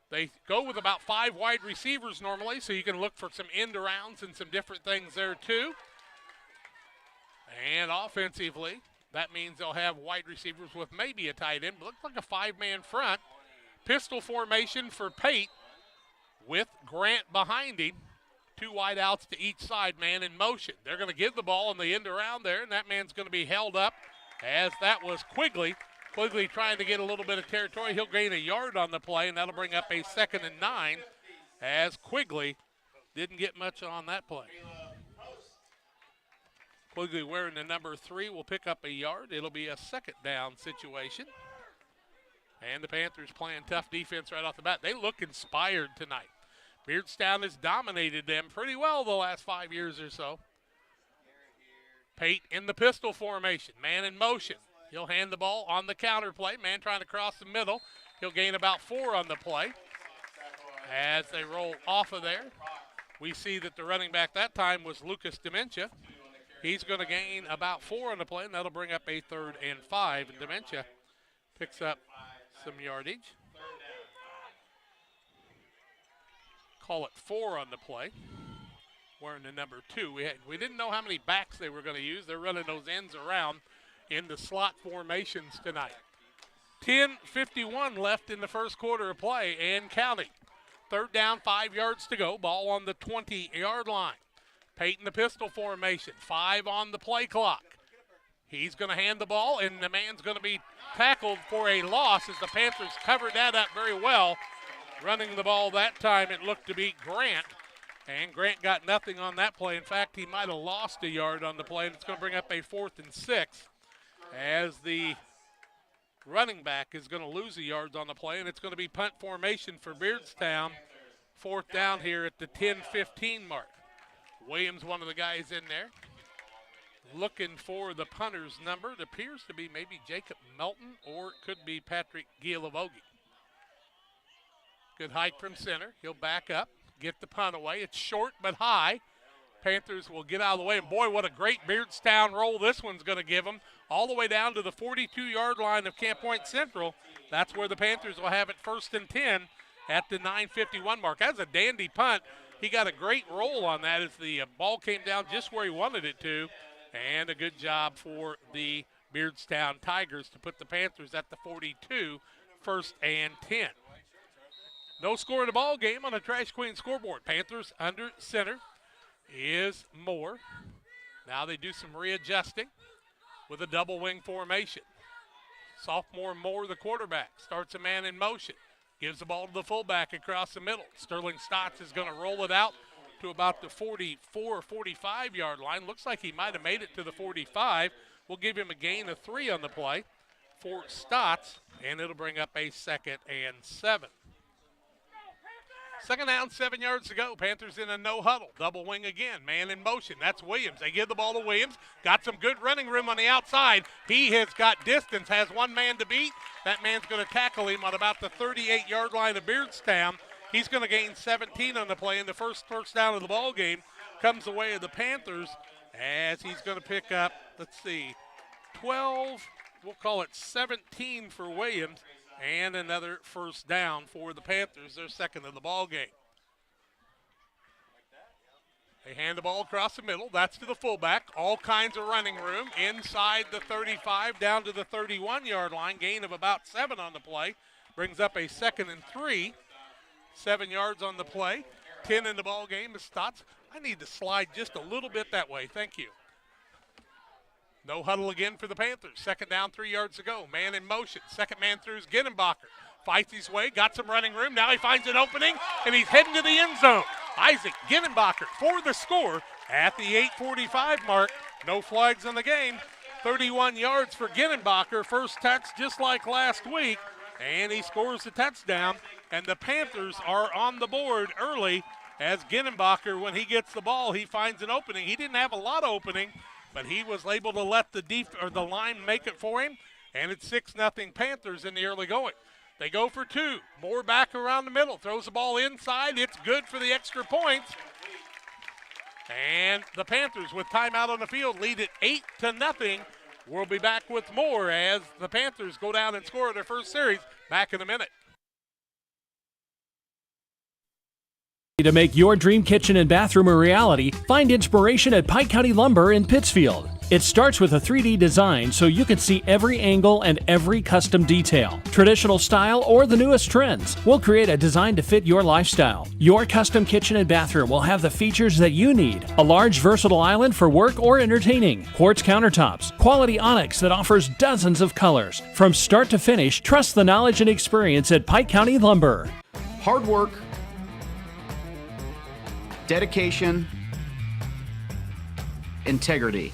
They go with about 5 wide receivers normally, so you can look for some end arounds and some different things there too. And offensively, that means they'll have wide receivers with maybe a tight end. Looks like a 5-man front. Pistol formation for Pate with Grant behind him. 2 wide outs to each side, man in motion. They're going to give the ball in the end around there, and that man's going to be held up as that was Quigley. Quigley trying to get a little bit of territory. He'll gain a yard on the play, and that'll bring up a 2nd and 9 as Quigley didn't get much on that play. Quigley wearing the number 3 will pick up a yard. It'll be a 2nd down situation. And the Panthers playing tough defense right off the bat. They look inspired tonight. Beardstown has dominated them pretty well the last 5 years or so. Pate in the pistol formation, man in motion. He'll hand the ball on the counter play. Man trying to cross the middle. He'll gain about 4 on the play. As they roll off of there, we see that the running back that time was Lucas Dementia. He's going to gain about 4 on the play, and that'll bring up a 3rd and 5. And Dementia picks up some yardage. Call it 4 on the play. Wearing the number 2. We didn't know how many backs they were going to use. They're running those ends around in the slot formations tonight. 10:51 left in the first quarter of play and counting. Third down, 5 yards to go. Ball on the 20-yard line. Peyton the pistol formation. 5 on the play clock. He's going to hand the ball, and the man's going to be tackled for a loss as the Panthers covered that up very well. Running the ball that time, it looked to be Grant. And Grant got nothing on that play. In fact, he might have lost a yard on the play, and it's going to bring up a 4th and 6 as the running back is going to lose a yard on the play, and it's going to be punt formation for Beardstown. 4th down here at the 10:15 mark. Williams, one of the guys in there, looking for the punter's number. It appears to be maybe Jacob Melton, or it could be Patrick Gielavogi. Good hike from center. He'll back up. Get the punt away. It's short but high. Panthers will get out of the way. And boy, what a great Beardstown roll this one's going to give them. All the way down to the 42-yard line of Camp Point Central. That's where the Panthers will have it 1st and 10 at the 9:51 mark. That's a dandy punt. He got a great roll on that as the ball came down just where he wanted it to. And a good job for the Beardstown Tigers to put the Panthers at the 42, 1st and 10. No score in the ball game on the Trash Queen scoreboard. Panthers under center is Moore. Now they do some readjusting with a double wing formation. Sophomore Moore, the quarterback, starts a man in motion. Gives the ball to the fullback across the middle. Sterling Stotts is going to roll it out to about the 44 or 45-yard line. Looks like he might have made it to the 45. We'll give him a gain of 3 on the play for Stotts, and it'll bring up a 2nd and 7. Second down, 7 yards to go. Panthers in a no huddle. Double wing again. Man in motion. That's Williams. They give the ball to Williams. Got some good running room on the outside. He has got distance, has one man to beat. That man's going to tackle him on about the 38-yard line of Beardstown. He's going to gain 17 on the play, and the first down of the ball game comes the way of the Panthers as he's going to pick up, 12, we'll call it 17 for Williams. And another first down for the Panthers, their 2nd of the ball game. They hand the ball across the middle. That's to the fullback. All kinds of running room inside the 35 down to the 31-yard line. Gain of about 7 on the play. Brings up a 2nd and 3. 7 yards on the play. 10 in the ball game is Stotts. I need to slide just a little bit that way. Thank you. No huddle again for the Panthers. 2nd down, 3 yards to go. Man in motion. Second man through is Ginenbacher. Fights his way, got some running room. Now he finds an opening, and he's heading to the end zone. Isaac Ginenbacher for the score at the 8:45 mark. No flags in the game. 31 yards for Ginenbacher. First touch just like last week, and he scores the touchdown. And the Panthers are on the board early as Ginenbacher, when he gets the ball, he finds an opening. He didn't have a lot of opening, but he was able to let the line make it for him, and it's 6-0 Panthers in the early going. They go for 2. Moore back around the middle, throws the ball inside. It's good for the extra points. And the Panthers, with timeout on the field, lead it 8-0. We'll be back with more as the Panthers go down and score their first series. Back in a minute. To make your dream kitchen and bathroom a reality, find inspiration at Pike County Lumber in Pittsfield. It starts with a 3D design so you can see every angle and every custom detail. Traditional style or the newest trends. We'll create a design to fit your lifestyle. Your custom kitchen and bathroom will have the features that you need. A large versatile island for work or entertaining. Quartz countertops. Quality onyx that offers dozens of colors. From start to finish, trust the knowledge and experience at Pike County Lumber. Hard work, dedication, integrity.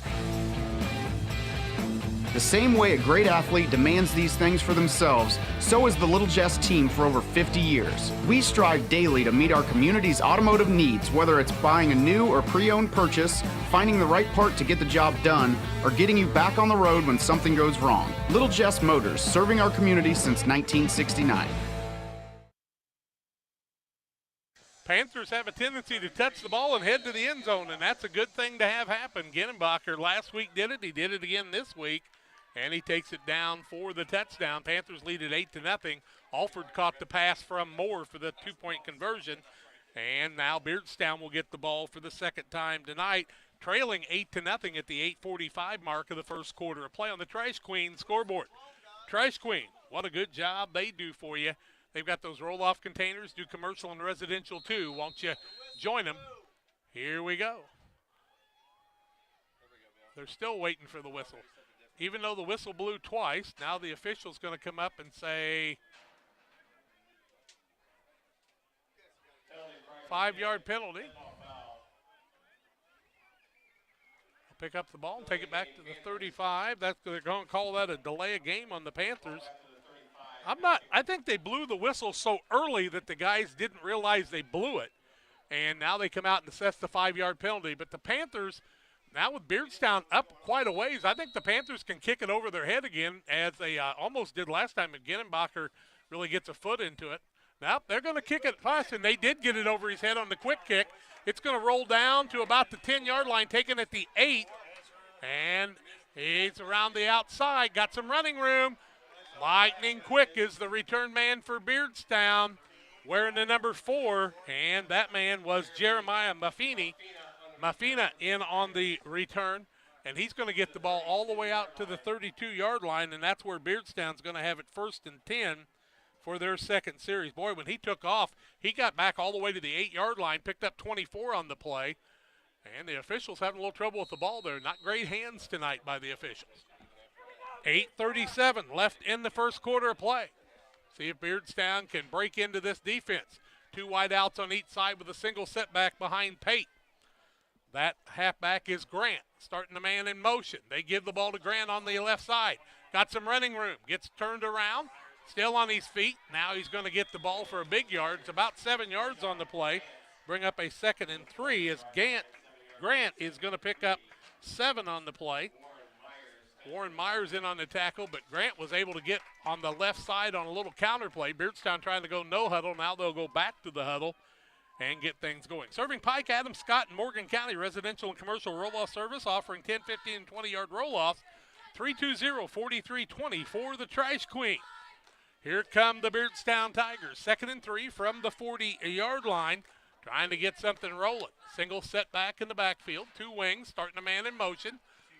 The same way a great athlete demands these things for themselves, so is the Little Jess team for over 50 years. We strive daily to meet our community's automotive needs, whether it's buying a new or pre-owned purchase, finding the right part to get the job done, or getting you back on the road when something goes wrong. Little Jess Motors, serving our community since 1969. Panthers have a tendency to touch the ball and head to the end zone, and that's a good thing to have happen. Ginenbacher last week did it. He did it again this week. and he takes it down for the touchdown. Panthers lead it 8-0. Alford caught the pass from Moore for the two-point conversion, and now Beardstown will get the ball for the second time tonight, trailing 8-0 at the 8:45 mark of the first quarter of play on the Trash Queen scoreboard. Trash Queen, what a good job they do for you. They've got those roll-off containers, do commercial and residential too. Won't you join them? Here we go. They're still waiting for the whistle. Even though the whistle blew twice, now the official's going to come up and say 5-yard penalty. Pick up the ball and take it back to the 35. They're going to call that a delay of game on the Panthers. I think they blew the whistle so early that the guys didn't realize they blew it. And now they come out and assess the 5-yard penalty. But the Panthers, now with Beardstown up quite a ways, I think the Panthers can kick it over their head again, as they almost did last time. And Ginnenbacher really gets a foot into it. Now they're going to kick it fast, and they did get it over his head on the quick kick. It's going to roll down to about the 10-yard line, taken at the 8. And he's around the outside, got some running room. Lightning quick is the return man for Beardstown, wearing the number 4, and that man was Jeremiah Mafina in on the return, and he's going to get the ball all the way out to the 32-yard line, and that's where Beardstown's going to have it 1st and 10 for their second series. Boy, when he took off, he got back all the way to the 8-yard line, picked up 24 on the play, and the officials having a little trouble with the ball there. Not great hands tonight by the officials. 8:37 left in the first quarter of play. See if Beardstown can break into this defense. 2 wide outs on each side with a single setback behind Pate. That halfback is Grant, starting the man in motion. They give the ball to Grant on the left side. Got some running room, gets turned around. Still on his feet. Now he's going to get the ball for a big yard. It's about 7 yards on the play. Bring up a 2nd and 3 as Grant is going to pick up 7 on the play. Warren Myers in on the tackle, but Grant was able to get on the left side on a little counter play. Beardstown trying to go no huddle. Now they'll go back to the huddle and get things going. Serving Pike, Adams, Scott, and Morgan County residential and commercial roll-off service, offering 10, 15, and 20-yard roll-offs. 320-4320 for the Trash Queen. Here come the Beardstown Tigers. 2nd and 3 from the 40-yard line, trying to get something rolling. Single setback in the backfield. 2 wings, starting a man in motion.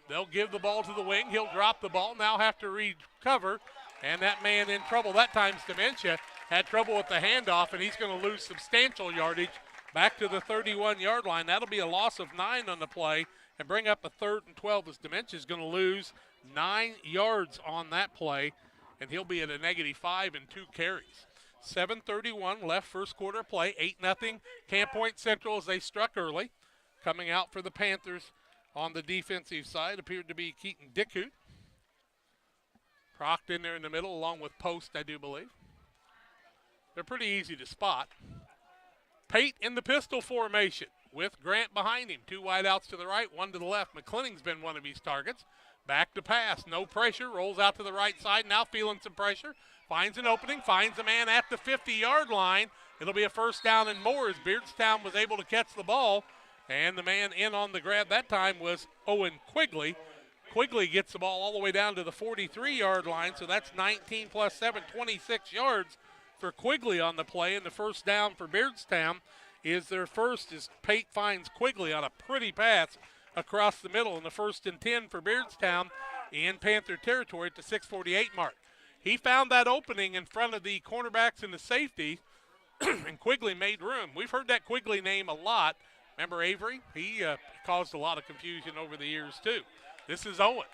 They'll give the ball to the wing. He'll drop the ball, now have to recover, and that man in trouble. That time's Dementia. Had trouble with the handoff, and he's going to lose substantial yardage back to the 31-yard line. That'll be a loss of 9 on the play and bring up a 3rd and 12 as Dementia is going to lose 9 yards on that play, and he'll be at a -5 and 2 carries. 7:31 left first quarter play, 8-0 Camp Point Central as they struck early. Coming out for the Panthers on the defensive side appeared to be Keaton Dickhout. Proct in there in the middle along with Post, I do believe. They're pretty easy to spot. Pate in the pistol formation with Grant behind him. 2 wide outs to the right, 1 to the left. McClenning's been one of his targets. Back to pass, no pressure, rolls out to the right side, now feeling some pressure. Finds an opening, finds a man at the 50-yard line. It'll be a 1st down and more as Beardstown was able to catch the ball. And the man in on the grab that time was Owen Quigley. Quigley gets the ball all the way down to the 43-yard line, so that's 19 plus 7, 26 yards for Quigley on the play. And the 1st down for Beardstown is their first as Pate finds Quigley on a pretty pass across the middle. And the 1st and 10 for Beardstown in Panther territory at the 6:48 mark. He found that opening in front of the cornerbacks and the safety, and Quigley made room. We've heard that Quigley name a lot. Remember Avery? He caused a lot of confusion over the years too. This is Owen.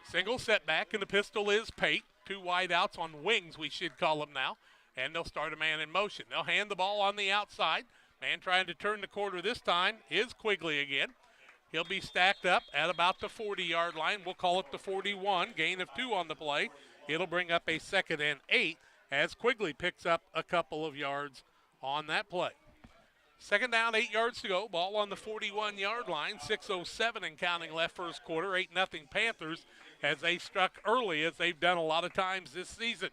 Single setback, and the pistol is Pate. 2 wide outs on wings, we should call them now. And they'll start a man in motion. They'll hand the ball on the outside. Man trying to turn the quarter this time is Quigley again. He'll be stacked up at about the 40-yard line. We'll call it the 41. Gain of 2 on the play. It'll bring up a 2nd and 8 as Quigley picks up a couple of yards on that play. 2nd down, 8 yards to go. Ball on the 41-yard line. 6:07 and counting left first quarter. 8-0 Panthers as they struck early, as they've done a lot of times this season.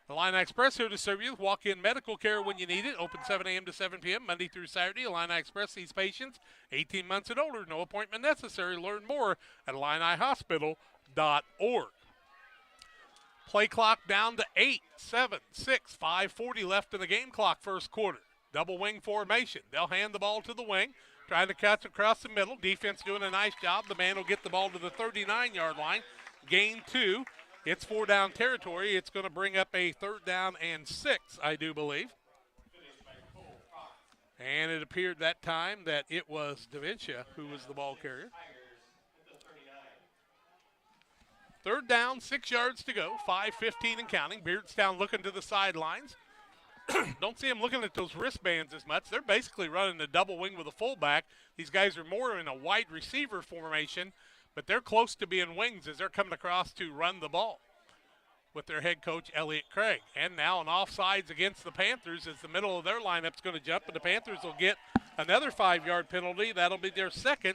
The Illini Express here to serve you with walk-in medical care when you need it. Open 7 a.m. to 7 p.m. Monday through Saturday. Illini Express sees patients 18 months and older. No appointment necessary. Learn more at IlliniHospital.org. Play clock down to 8, 7, 6, 5:40 left in the game clock, first quarter. Double wing formation. They'll hand the ball to the wing, trying to cut across the middle. Defense doing a nice job. The man will get the ball to the 39-yard line. Gain 2. It's 4-down territory. It's going to bring up a 3rd down and 6, I do believe. And it appeared that time that it was Dementia who was the ball carrier. 3rd down, 6 yards to go, 5:15 and counting. Beardstown looking to the sidelines. Don't see them looking at those wristbands as much. They're basically running a double wing with a fullback. These guys are more in a wide receiver formation, but they're close to being wings as they're coming across to run the ball with their head coach, Elliott Craig. And now an offsides against the Panthers as the middle of their lineup's going to jump, and the Panthers will get another 5-yard penalty. That'll be their second,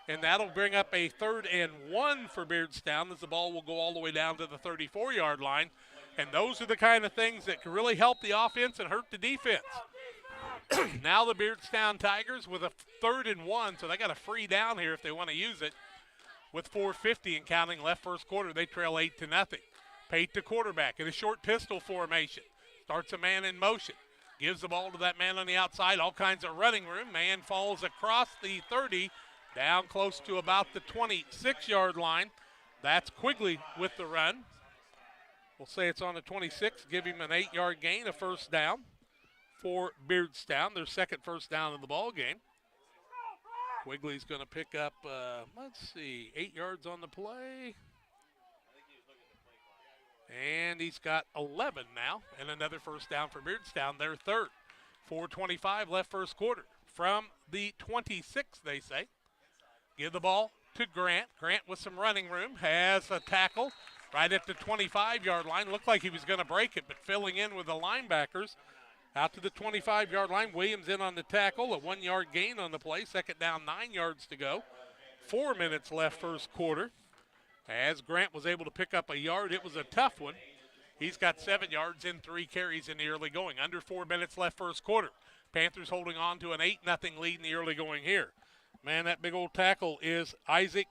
and that'll bring up a 3rd and 1 for Beardstown as the ball will go all the way down to the 34-yard line. And those are the kind of things that can really help the offense and hurt the defense. Now the Beardstown Tigers with a 3rd and 1, so they got a free down here if they want to use it. With 4:50 and counting left first quarter, they trail 8-0. Pate to quarterback in a short pistol formation. Starts a man in motion. Gives the ball to that man on the outside. All kinds of running room. Man falls across the 30, down close to about the 26-yard line. That's Quigley with the run. We'll say it's on the 26, give him an 8-yard gain, a 1st down for Beardstown, their second 1st down of the ball game. Quigley's going to pick up, 8 yards on the play. And he's got 11 now, and another 1st down for Beardstown, their 3rd. 4:25 left first quarter. From the 26, they say. Give the ball to Grant. Grant with some running room, has a tackle right at the 25-yard line. Looked like he was going to break it, but filling in with the linebackers. Out to the 25-yard line. Williams in on the tackle. A 1-yard gain on the play. 2nd down, 9 yards to go. 4 minutes left first quarter. As Grant was able to pick up a yard, it was a tough one. He's got 7 yards in 3 carries in the early going. Under 4 minutes left first quarter. Panthers holding on to an 8-0 lead in the early going here. Man, that big old tackle is Isaac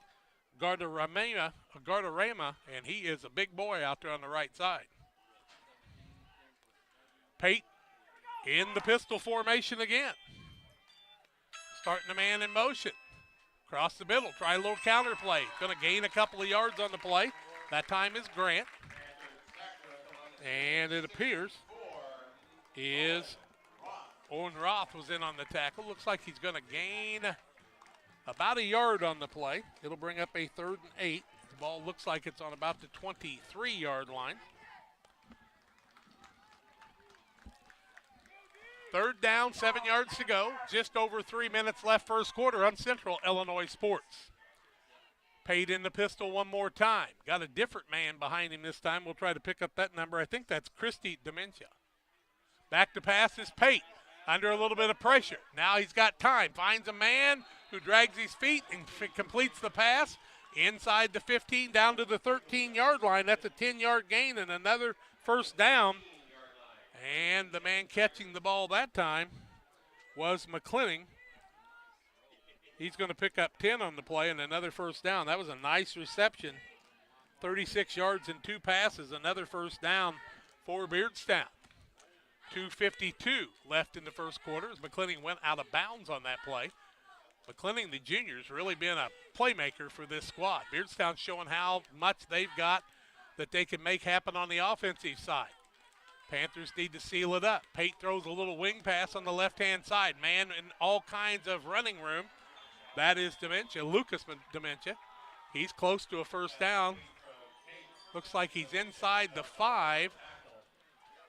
Gardarama, and he is a big boy out there on the right side. Pate in the pistol formation again. Starting the man in motion. Across the middle, try a little counter play. Going to gain a couple of yards on the play. That time is Grant. And it appears is Owen Roth was in on the tackle. Looks like he's going to gain about a yard on the play. It'll bring up a 3rd and 8. The ball looks like it's on about the 23-yard line. 3rd down, 7 yards to go. Just over 3 minutes left first quarter on Central Illinois Sports. Paid in the pistol one more time. Got a different man behind him this time. We'll try to pick up that number. I think that's Christy Dementia. Back to pass is Pate. Under a little bit of pressure. Now he's got time. Finds a man who drags his feet and completes the pass inside the 15 down to the 13-yard line. That's a 10-yard gain and another 1st down. And the man catching the ball that time was McClinning. He's going to pick up 10 on the play and another 1st down. That was a nice reception. 36 yards and 2 passes, another 1st down for Beardstown. 2:52 left in the first quarter as McClinning went out of bounds on that play. McClinning, the junior, has really been a playmaker for this squad. Beardstown showing how much they've got that they can make happen on the offensive side. Panthers need to seal it up. Pate throws a little wing pass on the left-hand side. Man in all kinds of running room. That is Dementia, Lucas Dementia. He's close to a 1st down. Looks like he's inside the 5,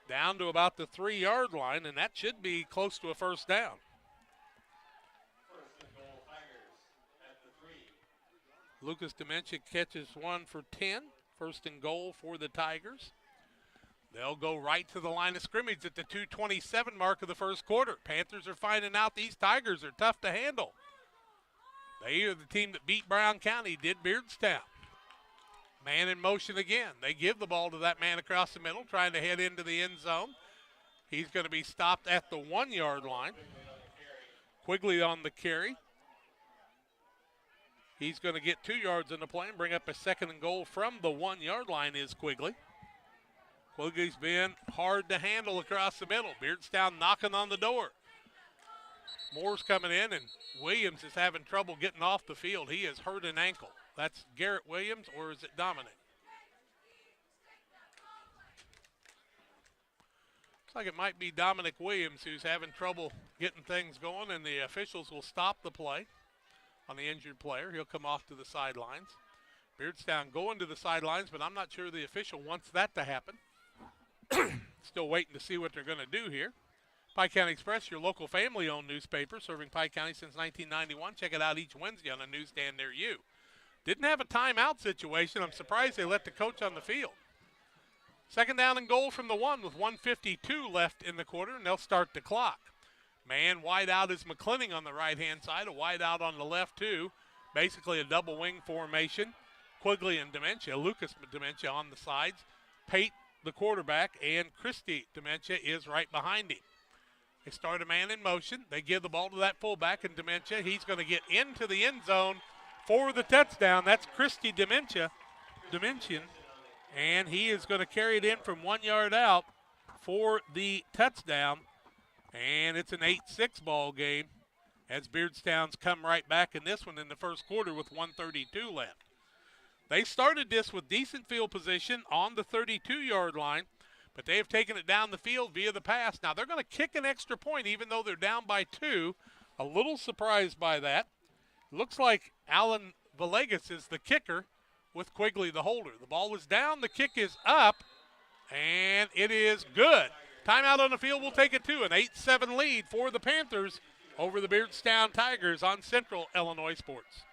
down to about the 3-yard line, and that should be close to a 1st down. Lucas Dementia catches one for 10. 1st and goal for the Tigers. They'll go right to the line of scrimmage at the 2:27 mark of the first quarter. Panthers are finding out these Tigers are tough to handle. They are the team that beat Brown County, did Beardstown. Man in motion again. They give the ball to that man across the middle, trying to head into the end zone. He's going to be stopped at the 1-yard line. Quigley on the carry. He's going to get 2 yards in the play and bring up a 2nd and goal from the 1-yard line is Quigley. Quigley's been hard to handle across the middle. Beardstown knocking on the door. Moore's coming in, and Williams is having trouble getting off the field. He has hurt an ankle. That's Garrett Williams, or is it Dominic? Looks like it might be Dominic Williams who's having trouble getting things going, and the officials will stop the play on the injured player. He'll come off to the sidelines. Beardstown going to the sidelines, but I'm not sure the official wants that to happen. Still waiting to see what they're going to do here. Pike County Express, your local family-owned newspaper, serving Pike County since 1991. Check it out each Wednesday on a newsstand near you. Didn't have a timeout situation. I'm surprised they let the coach on the field. Second down and goal from the 1 with 1:52 left in the quarter, and they'll start the clock. Man wide out is McClenning on the right-hand side, a wide out on the left too. Basically a double wing formation. Quigley and Dementia, Lucas Dementia on the sides. Pate, the quarterback, and Christie Dementia is right behind him. They start a man in motion. They give the ball to that fullback, and Dementia, he's going to get into the end zone for the touchdown. That's Christie Dimension, and he is going to carry it in from 1 yard out for the touchdown, and it's an 8-6 ball game as Beardstown's come right back in this one in the first quarter with 1:32 left. They started this with decent field position on the 32-yard line, but they have taken it down the field via the pass. Now they're going to kick an extra point even though they're down by 2. A little surprised by that. Looks like Alan Villegas is the kicker with Quigley the holder. The ball was down, the kick is up, and it is good. Timeout on the field will take it to an 8-7 lead for the Panthers over the Beardstown Tigers on Central Illinois Sports.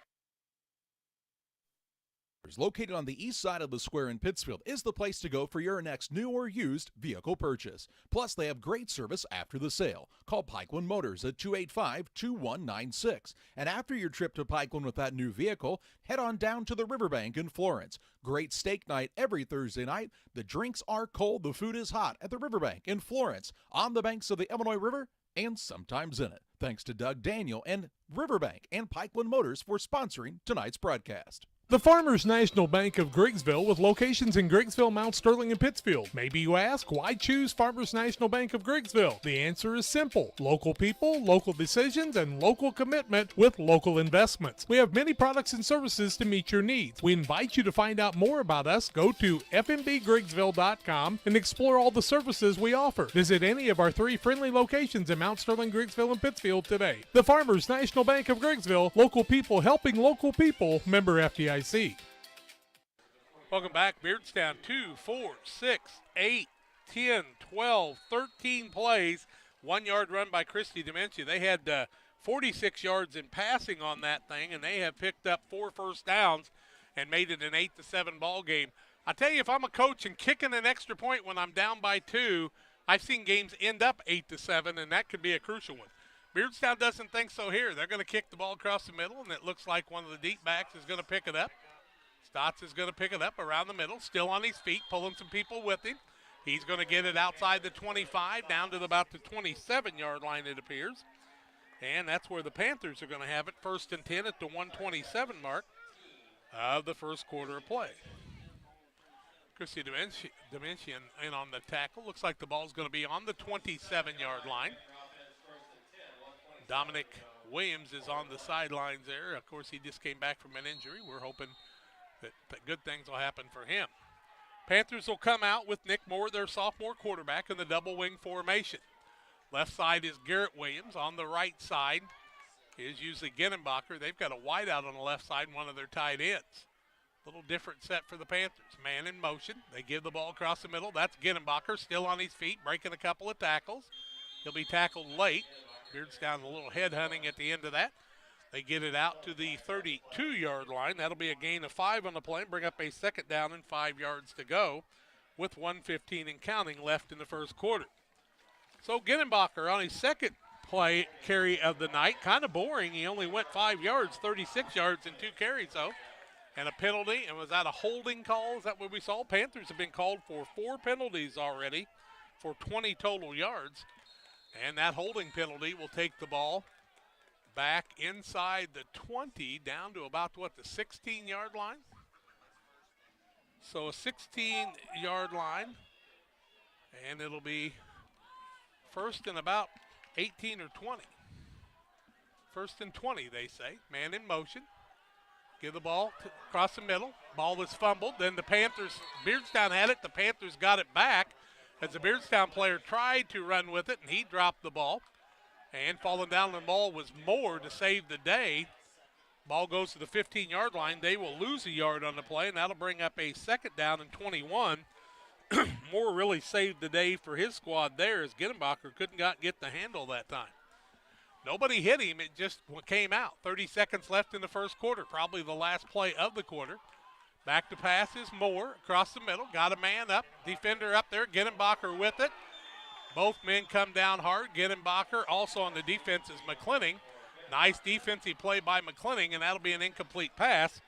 Located on the east side of the square in Pittsfield is the place to go for your next new or used vehicle purchase. Plus, they have great service after the sale. Call Pikeland Motors at 285-2196. And after your trip to Pikeland with that new vehicle, head on down to the Riverbank in Florence. Great steak night every Thursday night. The drinks are cold, the food is hot at the Riverbank in Florence, on the banks of the Illinois River and sometimes in it. Thanks to Doug Daniel and Riverbank and Pikeland Motors for sponsoring tonight's broadcast. The Farmers National Bank of Griggsville with locations in Griggsville, Mount Sterling, and Pittsfield. Maybe you ask, why choose Farmers National Bank of Griggsville? The answer is simple. Local people, local decisions, and local commitment with local investments. We have many products and services to meet your needs. We invite you to find out more about us. Go to fmbgriggsville.com and explore all the services we offer. Visit any of our 3 friendly locations in Mount Sterling, Griggsville, and Pittsfield today. The Farmers National Bank of Griggsville, local people helping local people, member FDIC. Welcome back. Beardstown 2, 4, 6, 8, 10, 12, 13 plays. 1 yard run by Christie Dementia. They had 46 yards in passing on that thing, and they have picked up 4 first downs and made it an 8-7 ball game. I tell you, if I'm a coach and kicking an extra point when I'm down by 2, I've seen games end up 8-7, and that could be a crucial one. Beardstown doesn't think so here. They're going to kick the ball across the middle, and it looks like one of the deep backs is going to pick it up. Stotts is going to pick it up around the middle, still on his feet, pulling some people with him. He's going to get it outside the 25, down to about the 27-yard line, it appears. And that's where the Panthers are going to have it, 1st and 10 at the 127 mark of the first quarter of play. Christie Dimension in on the tackle. Looks like the ball's going to be on the 27-yard line. Dominic Williams is on the sidelines there. Of course, he just came back from an injury. We're hoping that good things will happen for him. Panthers will come out with Nick Moore, their sophomore quarterback, in the double wing formation. Left side is Garrett Williams. On the right side is usually Ginnenbacher. They've got a wideout on the left side, one of their tight ends. A little different set for the Panthers. Man in motion. They give the ball across the middle. That's Ginnenbacher, still on his feet, breaking a couple of tackles. He'll be tackled late. Beardstown a little head hunting at the end of that. They get it out to the 32-yard line. That'll be a gain of 5 on the play and bring up a second down and 5 yards to go with 1:15 and counting left in the first quarter. So Ginnenbacher on his second play carry of the night. Kind of boring. He only went 5 yards, 36 yards in 2 carries though. And a penalty. And was that a holding call? Is that what we saw? Panthers have been called for 4 penalties already for 20 total yards. And that holding penalty will take the ball back inside the 20 down to about, the 16-yard line? So a 16-yard line. And it'll be first and about 18 or 20. First and 20, they say. Man in motion. Give the ball across the middle. Ball is fumbled. Then the Panthers, Beardstown had it. The Panthers got it back as the Beardstown player tried to run with it, and he dropped the ball. And falling down on the ball was Moore to save the day. Ball goes to the 15-yard line. They will lose a yard on the play, and that'll bring up a second down and 21. Moore really saved the day for his squad there as Gittenbacher couldn't get the handle that time. Nobody hit him. It just came out. 30 seconds left in the first quarter, probably the last play of the quarter. Back to pass is Moore across the middle. Got a man up, defender up there. Gittenbacher with it. Both men come down hard. Gittenbacher also on the defense is McClinning. Nice defensive play by McClinning, and that'll be an incomplete pass.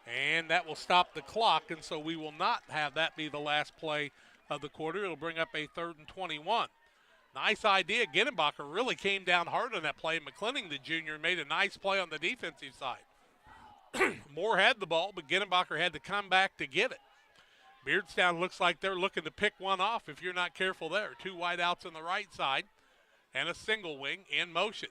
And that will stop the clock, and so we will not have that be the last play of the quarter. It'll bring up a 3rd and 21. Nice idea. Gittenbacher really came down hard on that play. McClinning, the junior, made a nice play on the defensive side. Moore had the ball, but Gittenbacher had to come back to get it. Beardstown looks like they're looking to pick one off if you're not careful there. 2 wideouts on the right side and a single wing in motion.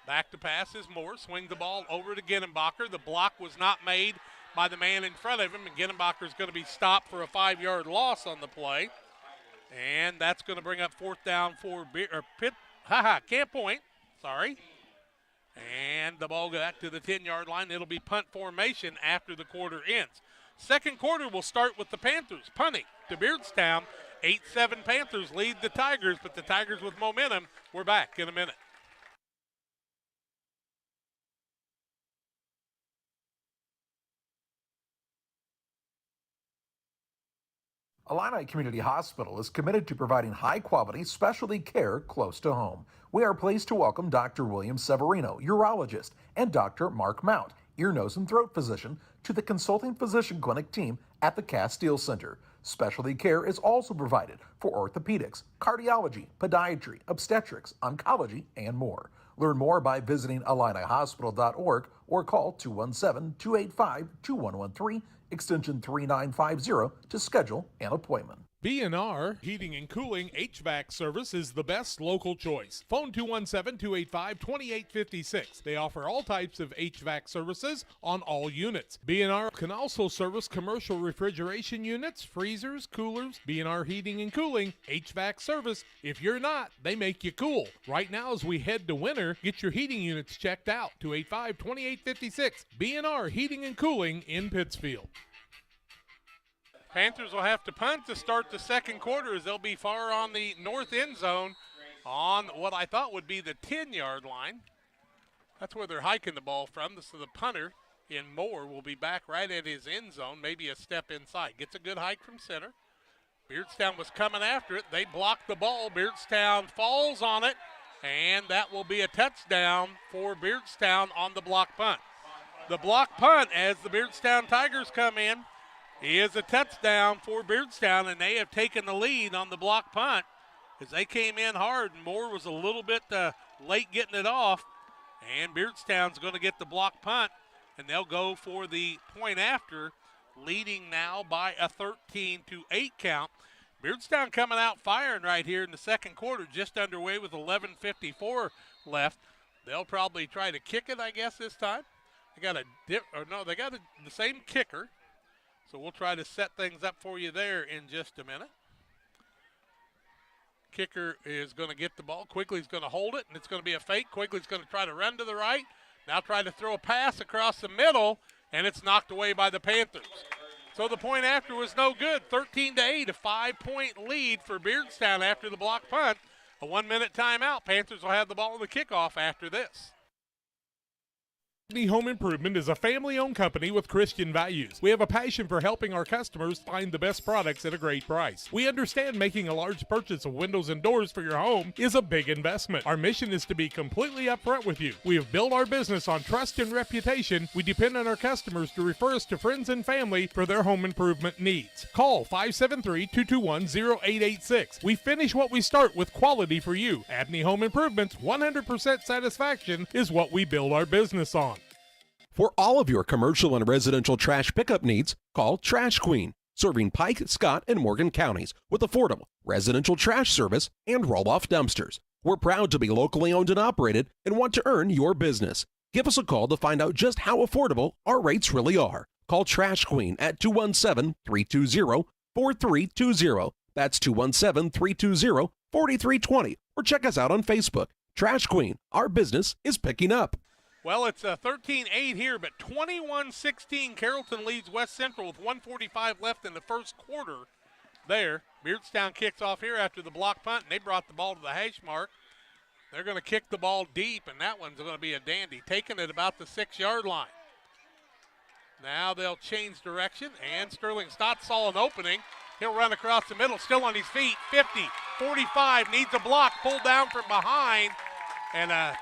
Back to pass is Moore. Swing the ball over to Gittenbacher. The block was not made by the man in front of him, and Gittenbacher is going to be stopped for a 5-yard loss on the play. And that's going to bring up 4th down for Camp Point. Sorry. And the ball back to the 10-yard line. It'll be punt formation after the quarter ends. Second quarter will start with the Panthers punting to Beardstown. 8-7 Panthers lead the Tigers, but the Tigers with momentum. We're back in a minute. Illini Community Hospital is committed to providing high-quality specialty care close to home. We are pleased to welcome Dr. William Severino, urologist, and Dr. Mark Mount, ear, nose, and throat physician, to the consulting physician clinic team at the Castile Center. Specialty care is also provided for orthopedics, cardiology, podiatry, obstetrics, oncology, and more. Learn more by visiting IlliniHospital.org or call 217-285-2113, extension 3950 to schedule an appointment. B&R Heating and Cooling HVAC service is the best local choice. Phone 217-285-2856. They offer all types of HVAC services on all units. B&R can also service commercial refrigeration units, freezers, coolers. B&R Heating and Cooling HVAC service. If you're not, they make you cool. Right now as we head to winter, get your heating units checked out. 285-2856. B&R Heating and Cooling in Pittsfield. Panthers will have to punt to start the second quarter as they'll be far on the north end zone on what I thought would be the 10-yard line. That's where they're hiking the ball from. So the punter in Moore will be back right at his end zone, maybe a step inside. Gets a good hike from center. Beardstown was coming after it. They blocked the ball. Beardstown falls on it, and that will be a touchdown for Beardstown on the block punt. The block punt as the Beardstown Tigers come in is a touchdown for Beardstown, and they have taken the lead on the block punt as they came in hard, and Moore was a little bit late getting it off, and Beardstown's going to get the block punt, and they'll go for the point after, leading now by a 13-8 count. Beardstown coming out firing right here in the second quarter, just underway with 11:54 left. They'll probably try to kick it, I guess, this time. They got the same kicker. So we'll try to set things up for you there in just a minute. Kicker is going to get the ball. Quigley's going to hold it, and it's going to be a fake. Quigley's going to try to run to the right. Now try to throw a pass across the middle, and it's knocked away by the Panthers. So the point after was no good. 13-8, a 5-point lead for Beardstown after the block punt. A 1-minute timeout. Panthers will have the ball in the kickoff after this. Home Improvement is a family-owned company with Christian values. We have a passion for helping our customers find the best products at a great price. We understand making a large purchase of windows and doors for your home is a big investment. Our mission is to be completely upfront with you. We have built our business on trust and reputation. We depend on our customers to refer us to friends and family for their home improvement needs. Call 573-221-0886. We finish what we start with quality for you. Abney Home Improvements, 100% satisfaction is what we build our business on. For all of your commercial and residential trash pickup needs, call Trash Queen. serving Pike, Scott, and Morgan counties with affordable residential trash service and roll-off dumpsters. We're proud to be locally owned and operated and want to earn your business. Give us a call to find out just how affordable our rates really are. Call Trash Queen at 217-320-4320. That's 217-320-4320. Or check us out on Facebook. Trash Queen, our business is picking up. Well, it's 13-8 here, but 21-16. Carrollton leads West Central with 1:45 left in the first quarter there. Beardstown kicks off here after the block punt, and they brought the ball to the hash mark. They're going to kick the ball deep, and that one's going to be a dandy, taking it about the 6-yard line. Now they'll change direction, and Sterling Stott saw an opening. He'll run across the middle, still on his feet. 50, 45, needs a block, pulled down from behind, and I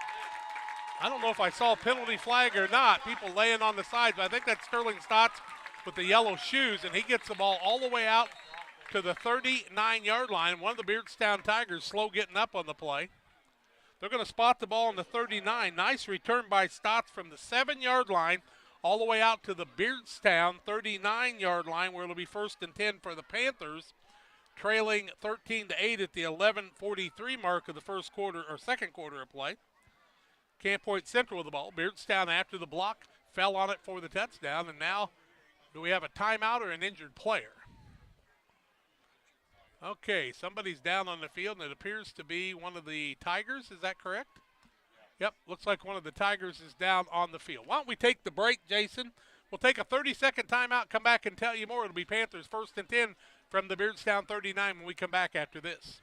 don't know if I saw a penalty flag or not. People laying on the sides, but I think that's Sterling Stotts with the yellow shoes, and he gets the ball all the way out to the 39-yard line. One of the Beardstown Tigers slow getting up on the play. They're going to spot the ball on the 39. Nice return by Stotts from the 7-yard line all the way out to the Beardstown 39-yard line, where it'll be 1st and 10 for the Panthers, trailing 13-8 at the 11:43 mark of the first quarter or second quarter of play. Camp Point Central with the ball. Beardstown after the block fell on it for the touchdown, and now do we have a timeout or an injured player? Okay, somebody's down on the field, and it appears to be one of the Tigers. Is that correct? Yep, looks like one of the Tigers is down on the field. Why don't we take the break, Jason? We'll take a 30-second timeout, come back and tell you more. It'll be Panthers 1st and 10 from the Beardstown 39 when we come back after this.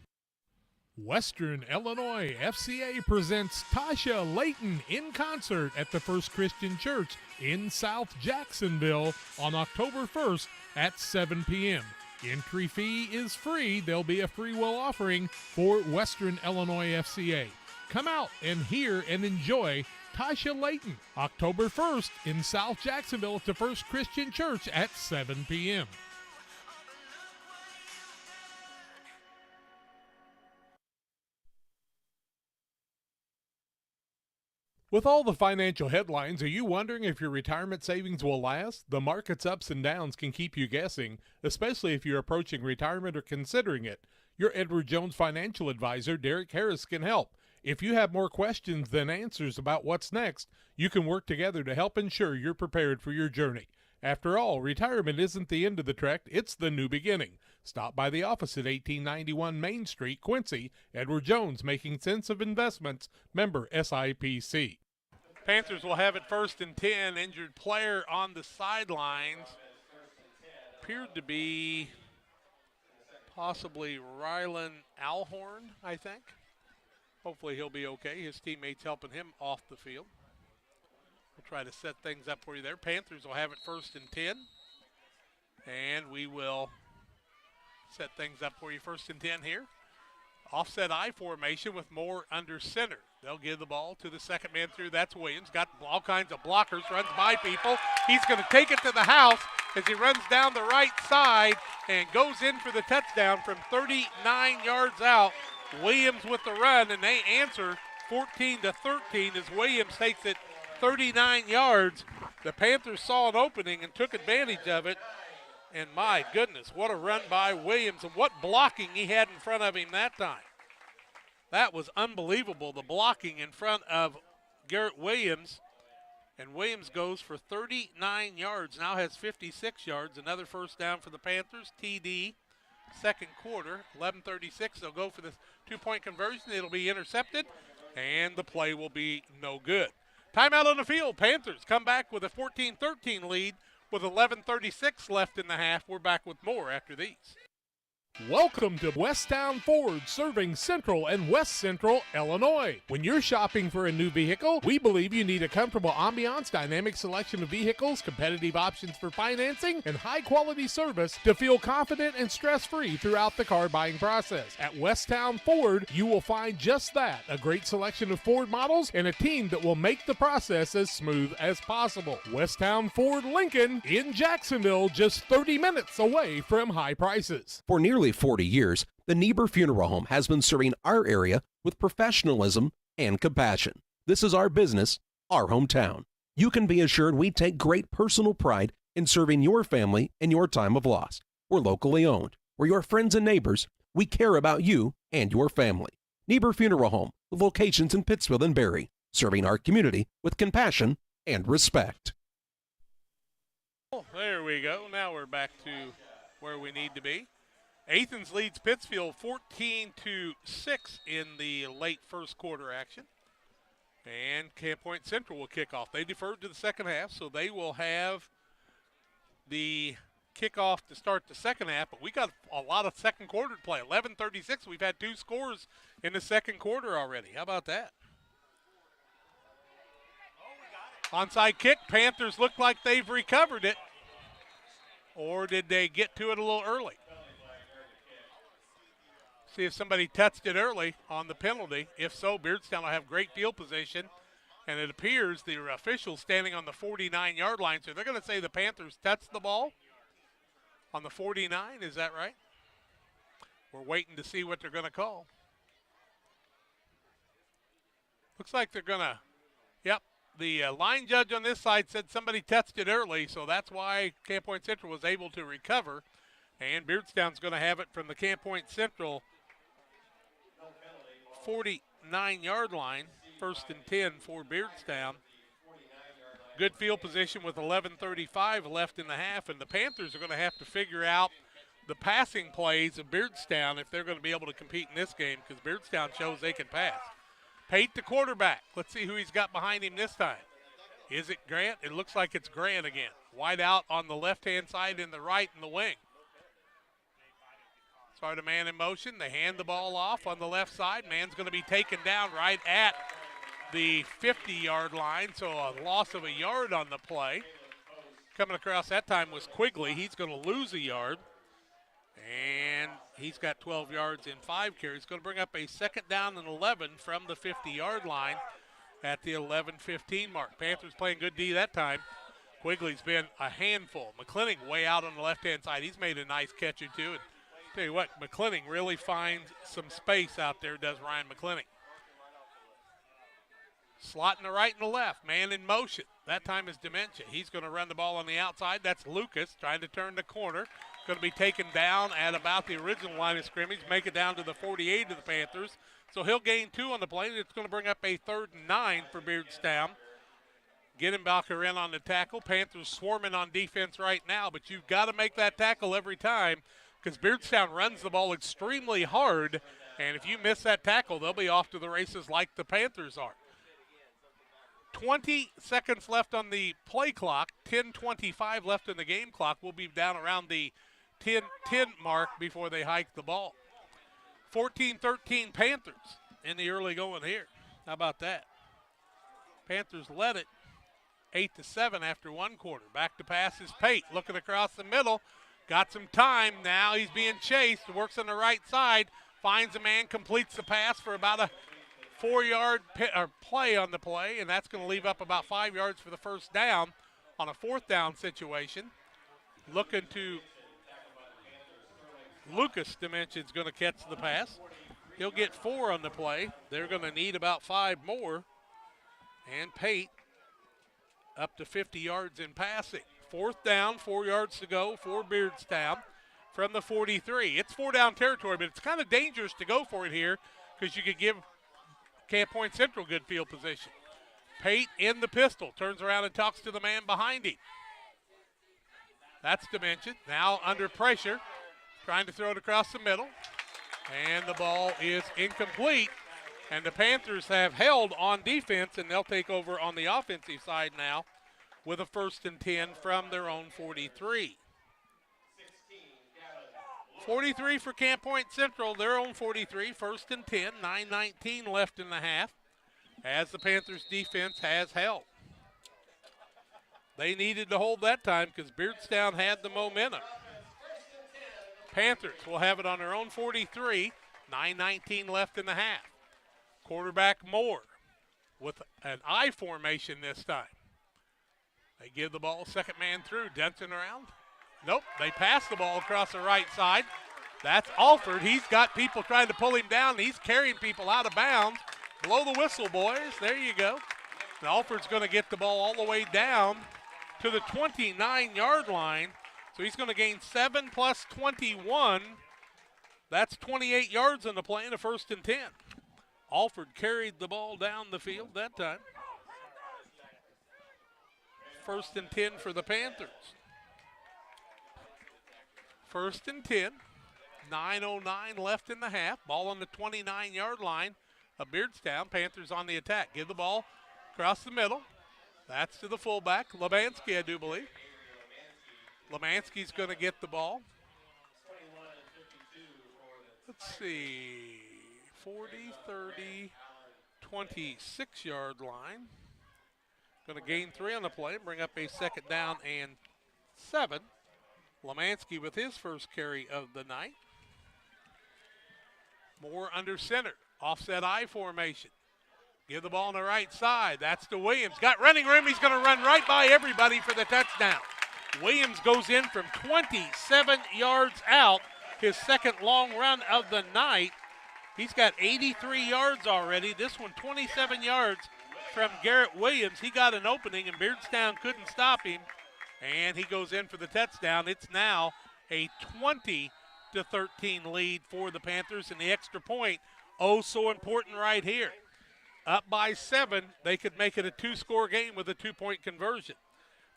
Western Illinois FCA presents Tasha Layton in concert at the First Christian Church in South Jacksonville on October 1st at 7 p.m. Entry fee is free. There'll be a free will offering for Western Illinois FCA. Come out and hear and enjoy Tasha Layton October 1st in South Jacksonville at the First Christian Church at 7 p.m. With all the financial headlines, are you wondering if your retirement savings will last? The market's ups and downs can keep you guessing, especially if you're approaching retirement or considering it. Your Edward Jones financial advisor, Derek Harris, can help. If you have more questions than answers about what's next, you can work together to help ensure you're prepared for your journey. After all, retirement isn't the end of the trek, it's the new beginning. Stop by the office at 1891 Main Street, Quincy. Edward Jones, making sense of investments, member SIPC. Panthers will have it 1st and 10. Injured player on the sidelines. Appeared to be possibly Rylan Alhorn, I think. Hopefully he'll be okay. His teammates helping him off the field. We'll try to set things up for you there. Panthers will have it 1st and 10. And we will set things up for you 1st and 10 here. Offset I formation with Moore under center. They'll give the ball to the second man through. That's Williams. Got all kinds of blockers. Runs by people. He's going to take it to the house as he runs down the right side and goes in for the touchdown from 39 yards out. Williams with the run, and they answer 14-13 as Williams takes it 39 yards. The Panthers saw an opening and took advantage of it. And my goodness, what a run by Williams, and what blocking he had in front of him that time. That was unbelievable, the blocking in front of Garrett Williams. And Williams goes for 39 yards, now has 56 yards. Another first down for the Panthers. TD, second quarter, 11:36. They'll go for the two-point conversion. It'll be intercepted, and the play will be no good. Timeout on the field. Panthers come back with a 14-13 lead with 11:36 left in the half. We're back with more after these. Welcome to Westtown Ford, serving Central and West Central Illinois. When you're shopping for a new vehicle, we believe you need a comfortable ambiance, dynamic selection of vehicles, competitive options for financing, and high-quality service to feel confident and stress-free throughout the car buying process. At Westtown Ford, you will find just that, a great selection of Ford models and a team that will make the process as smooth as possible. Westtown Ford Lincoln in Jacksonville, just 30 minutes away from high prices. For nearly 40 years, the Niebuhr Funeral Home has been serving our area with professionalism and compassion. This is our business, our hometown. You can be assured we take great personal pride in serving your family in your time of loss. We're locally owned. We're your friends and neighbors. We care about you and your family. Niebuhr Funeral Home, with locations in Pittsfield and Barry, serving our community with compassion and respect. There we go. Now we're back to where we need to be. Athens leads Pittsfield 14-6 in the late first quarter action. And Camp Point Central will kick off. They deferred to the second half, so they will have the kickoff to start the second half. But we got a lot of second quarter to play. 11:36. We've had 2 scores in the second quarter already. How about that? Onside kick. Panthers look like they've recovered it. Or did they get to it a little early? See if somebody touched it early on the penalty. If so, Beardstown will have great field position. And it appears the official's standing on the 49-yard line. So they're going to say the Panthers touched the ball on the 49. Is that right? We're waiting to see what they're going to call. Looks like they're going to, yep. The line judge on this side said somebody touched it early, so that's why Camp Point Central was able to recover. And Beardstown's going to have it from the Camp Point Central 49-yard line, 1st and 10 for Beardstown. Good field position with 11:35 left in the half, and the Panthers are going to have to figure out the passing plays of Beardstown if they're going to be able to compete in this game, because Beardstown shows they can pass. Pate the quarterback. Let's see who he's got behind him this time. Is it Grant? It looks like it's Grant again. Wide out on the left-hand side and the right in the wing. Start a man in motion. They hand the ball off on the left side. Man's going to be taken down right at the 50-yard line, so a loss of a yard on the play. Coming across that time was Quigley. He's going to lose a yard. And he's got 12 yards in 5 carries. Going to bring up a 2nd down and 11 from the 50-yard line at the 11:15 mark. Panthers playing good D that time. Quigley's been a handful. McClinning way out on the left-hand side. He's made a nice catch or two. And tell you what, McClinning really finds some space out there, does Ryan McClinning. Slot in the right and the left. Man in motion. That time is Dementia. He's going to run the ball on the outside. That's Lucas trying to turn the corner. Going to be taken down at about the original line of scrimmage, make it down to the 48 of the Panthers. So he'll gain 2 on the play. It's going to bring up a 3rd and 9 for Beardstown. Gittenbacher in on the tackle. Panthers swarming on defense right now, but you've got to make that tackle every time because Beardstown runs the ball extremely hard, and if you miss that tackle, they'll be off to the races like the Panthers are. 20 seconds left on the play clock, 10:25 left in the game clock. We'll be down around the 10 mark before they hike the ball. 14-13 Panthers in the early going here. How about that? Panthers led it 8-7 after 1 quarter. Back to pass is Pate, looking across the middle. Got some time. Now he's being chased. Works on the right side. Finds a man, completes the pass for about a 4-yard play on the play, and that's going to leave up about 5 yards for the 1st down on a 4th down situation. Looking to Lucas Dimension's going to catch the pass. He'll get 4 on the play. They're going to need about 5 more. And Pate up to 50 yards in passing. 4th down, 4 yards to go for Beardstown from the 43. It's 4-down territory, but it's kind of dangerous to go for it here because you could give Camp Point Central good field position. Pate in the pistol, turns around and talks to the man behind him. That's Dimension, now under pressure, trying to throw it across the middle, and the ball is incomplete. And the Panthers have held on defense, and they'll take over on the offensive side now with a 1st and 10 from their own 43. 43 for Camp Point Central, their own 43, 1st and 10, 9:19 left in the half, as the Panthers defense has held. They needed to hold that time because Beardstown had the momentum. Panthers will have it on their own 43, 9:19 left in the half. Quarterback Moore with an I formation this time. They give the ball, 2nd man through, dancing around. Nope, they pass the ball across the right side. That's Alford. He's got people trying to pull him down. He's carrying people out of bounds. Blow the whistle, boys. There you go. And Alford's going to get the ball all the way down to the 29-yard line. So he's going to gain 7 plus 21. That's 28 yards on the play and a 1st and 10. Alford carried the ball down the field that time. 1st and 10 for the Panthers. 1st and 10. 9:09 left in the half. Ball on the 29-yard line of Beardstown. Panthers on the attack. Give the ball across the middle. That's to the fullback, Lebansky, I do believe. Lebansky's going to get the ball. Let's see, 40, 30, 26-yard line. Going to gain 3 on the play, bring up a 2nd down and 7. Lebansky with his first carry of the night. Moore under center, offset I formation. Give the ball on the right side. That's to Williams. Got running room. He's going to run right by everybody for the touchdown. Williams goes in from 27 yards out. His 2nd long run of the night. He's got 83 yards already. This one 27 yards from Garrett Williams. He got an opening and Beardstown couldn't stop him. And he goes in for the touchdown. It's now a 20-13 lead for the Panthers, and the extra point, oh so important right here. Up by 7, they could make it a 2-score game with a 2-point conversion.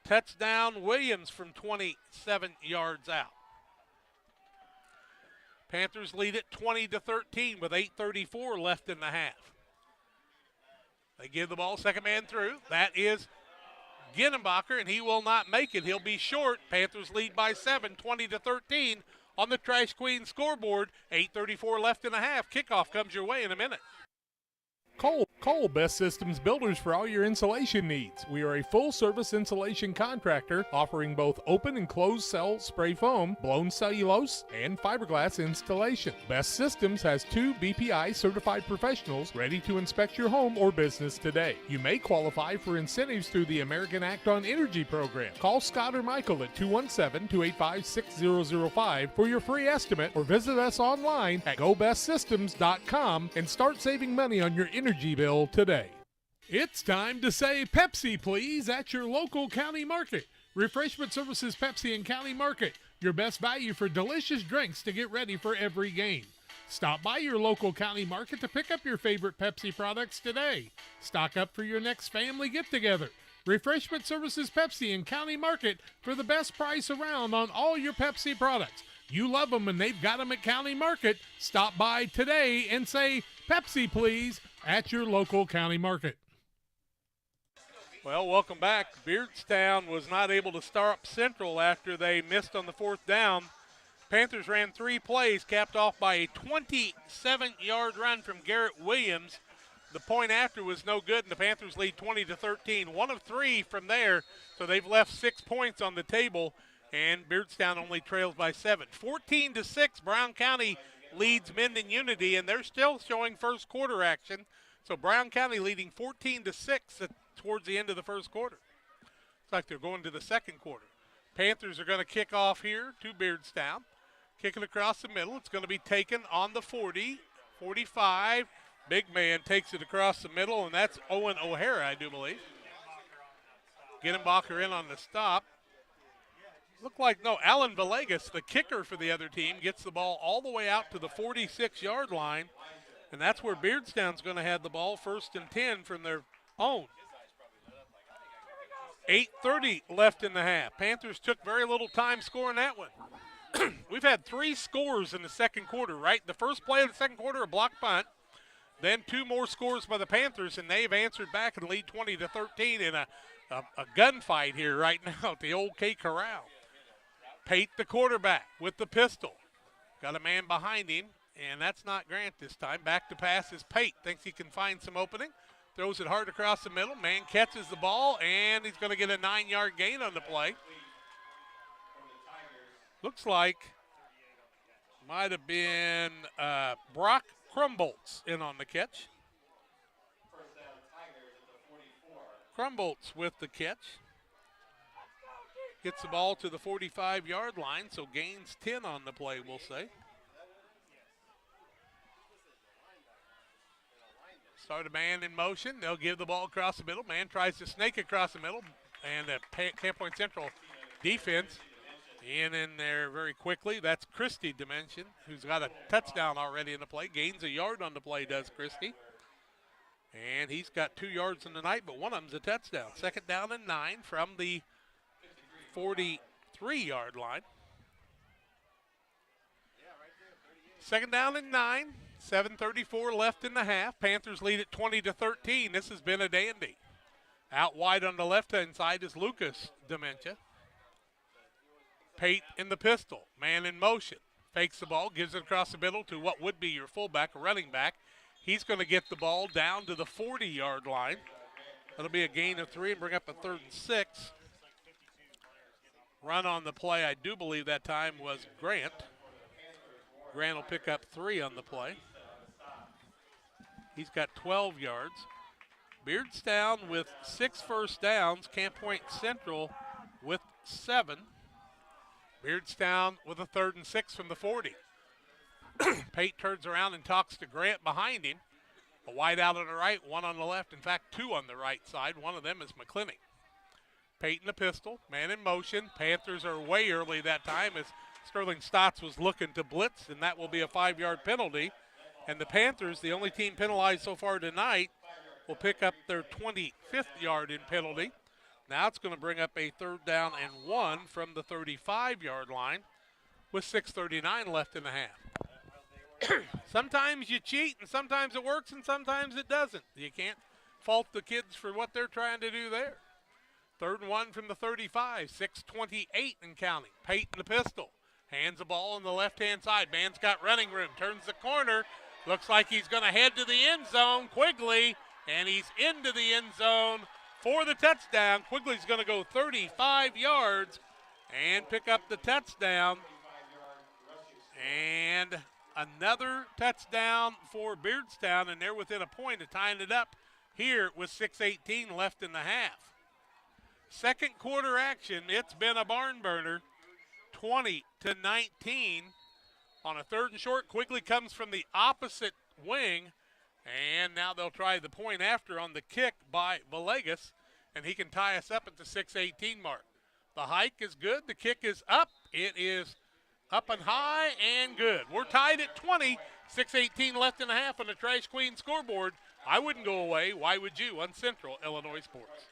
Touchdown Williams from 27 yards out. Panthers lead it 20-13 with 8:34 left in the half. They give the ball, 2nd man through. That is Ginnenbacher, and he will not make it. He'll be short. Panthers lead by 7, 20-13 on the Trash Queen scoreboard. 8:34 left in the half. Kickoff comes your way in a minute. Cole Best Systems Builders for all your insulation needs. We are a full-service insulation contractor offering both open and closed cell spray foam, blown cellulose, and fiberglass installation. Best Systems has 2 BPI certified professionals ready to inspect your home or business today. You may qualify for incentives through the American Act on Energy program. Call Scott or Michael at 217-285-6005 for your free estimate, or visit us online at gobestsystems.com and start saving money on your energy bill today. It's time to say Pepsi, please, at your local county market. Refreshment Services Pepsi and County Market, your best value for delicious drinks to get ready for every game. Stop by your local county market to pick up your favorite Pepsi products today. Stock up for your next family get-together. Refreshment Services Pepsi and County Market for the best price around on all your Pepsi products. You love them and they've got them at County Market. Stop by today and say Pepsi, please, at your local county market. Well, welcome back. Beardstown was not able to stop Central after they missed on the 4th down. Panthers ran 3 plays, capped off by a 27-yard run from Garrett Williams. The point after was no good, and the Panthers lead 20-13. 1 of 3 from there, so they've left 6 points on the table, and Beardstown only trails by 7. 14-6, Brown County leads Minden Unity, and they're still showing first quarter action. So Brown County leading 14-6 towards the end of the first quarter. It's like they're going to the second quarter. Panthers are going to kick off here to Beardstown. Kicking across the middle. It's going to be taken on the 40, 45. Big man takes it across the middle, and that's Owen O'Hara, I do believe. Ginnenbacher in on the stop. Look like, no, Alan Villegas, the kicker for the other team, gets the ball all the way out to the 46-yard line, and that's where Beardstown's going to have the ball, 1st and 10 from their own. 8:30 left in the half. Panthers took very little time scoring that one. We've had 3 scores in the second quarter, right? The first play of the second quarter, a block punt. Then 2 more scores by the Panthers, and they've answered back and lead 20-13 in a gunfight here right now at the old K Corral. Pate, the quarterback, with the pistol. Got a man behind him, and that's not Grant this time. Back to pass is Pate. Thinks he can find some opening. Throws it hard across the middle. Man catches the ball, and he's going to get a 9-yard gain on the play. Looks like might have been Brock Crumbolts in on the catch. Crumbolts with the catch. Gets the ball to the 45-yard line, so gains 10 on the play, we'll say. Start a man in motion. They'll give the ball across the middle. Man tries to snake across the middle, and the Camp Point Central defense In there very quickly. That's Christie Dimension, who's got a touchdown already in the play. Gains a yard on the play, does Christie. And he's got 2 yards in the night, but one of them's a touchdown. 2nd down and 9 from the 43-yard line. 2nd down and 9. 7:34 left in the half. Panthers lead at 20-13. This has been a dandy. Out wide on the left-hand side is Lucas Dementia. Pate in the pistol. Man in motion. Fakes the ball, gives it across the middle to what would be your fullback, a running back. He's going to get the ball down to the 40-yard line. That'll be a gain of 3 and bring up a 3rd and 6. Run on the play, I do believe that time was Grant. Grant will pick up 3 on the play. He's got 12 yards. Beardstown with 6 first downs. Camp Point Central with 7. Beardstown with a 3rd and 6 from the 40. Pate turns around and talks to Grant behind him. A wide out on the right, 1 on the left. In fact, 2 on the right side. One of them is McClintock. Pate in the pistol, man in motion. Panthers are way early that time as Sterling Stotts was looking to blitz, and that will be a 5-yard penalty. And the Panthers, the only team penalized so far tonight, will pick up their 25th yard in penalty. Now it's going to bring up a 3rd down and 1 from the 35-yard line with 6:39 left in the half. Sometimes you cheat, and sometimes it works, and sometimes it doesn't. You can't fault the kids for what they're trying to do there. 3rd and 1 from the 35, 6:28 and counting. Pate in the pistol. Hands the ball on the left-hand side. Man's got running room. Turns the corner. Looks like he's going to head to the end zone. Quigley, and he's into the end zone for the touchdown. Quigley's going to go 35 yards and pick up the touchdown. And another touchdown for Beardstown, and they're within a point of tying it up here with 6:18 left in the half. 2nd quarter action, it's been a barn burner. 20-19 on a 3rd and short. Quigley comes from the opposite wing, and now they'll try the point after on the kick by Villegas, and he can tie us up at the 6:18 mark. The hike is good. The kick is up. It is up and high and good. We're tied at 20. 6:18 left in the half on the Trash Queen scoreboard. I wouldn't go away. Why would you on Central Illinois Sports?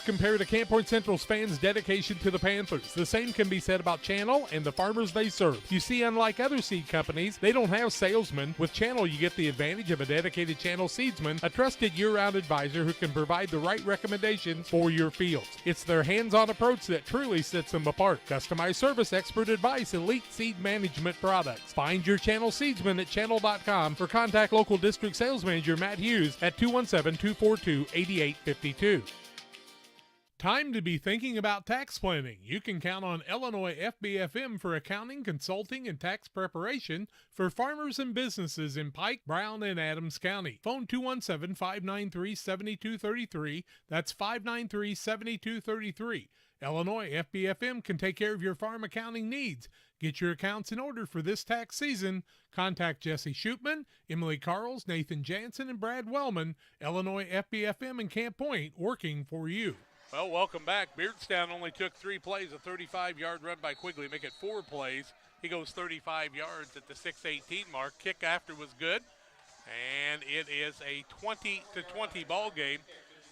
Compare to Camp Point Central's fans' dedication to the Panthers. The same can be said about Channel and the farmers they serve. You see, unlike other seed companies, they don't have salesmen. With Channel, you get the advantage of a dedicated Channel seedsman, a trusted year-round advisor who can provide the right recommendations for your fields. It's their hands-on approach that truly sets them apart. Customized service, expert advice, elite seed management products. Find your Channel seedsman at channel.com or contact local district sales manager Matt Hughes at 217-242-8852. Time to be thinking about tax planning. You can count on Illinois FBFM for accounting, consulting, and tax preparation for farmers and businesses in Pike, Brown, and Adams County. Phone 217-593-7233. That's 593-7233. Illinois FBFM can take care of your farm accounting needs. Get your accounts in order for this tax season. Contact Jesse Shootman, Emily Carls, Nathan Jansen, and Brad Wellman. Illinois FBFM and Camp Point working for you. Well, welcome back. Beardstown only took 3 plays, a 35-yard run by Quigley, make it 4 plays. He goes 35 yards at the 6:18 mark. Kick after was good, and it is a 20-20 ball game.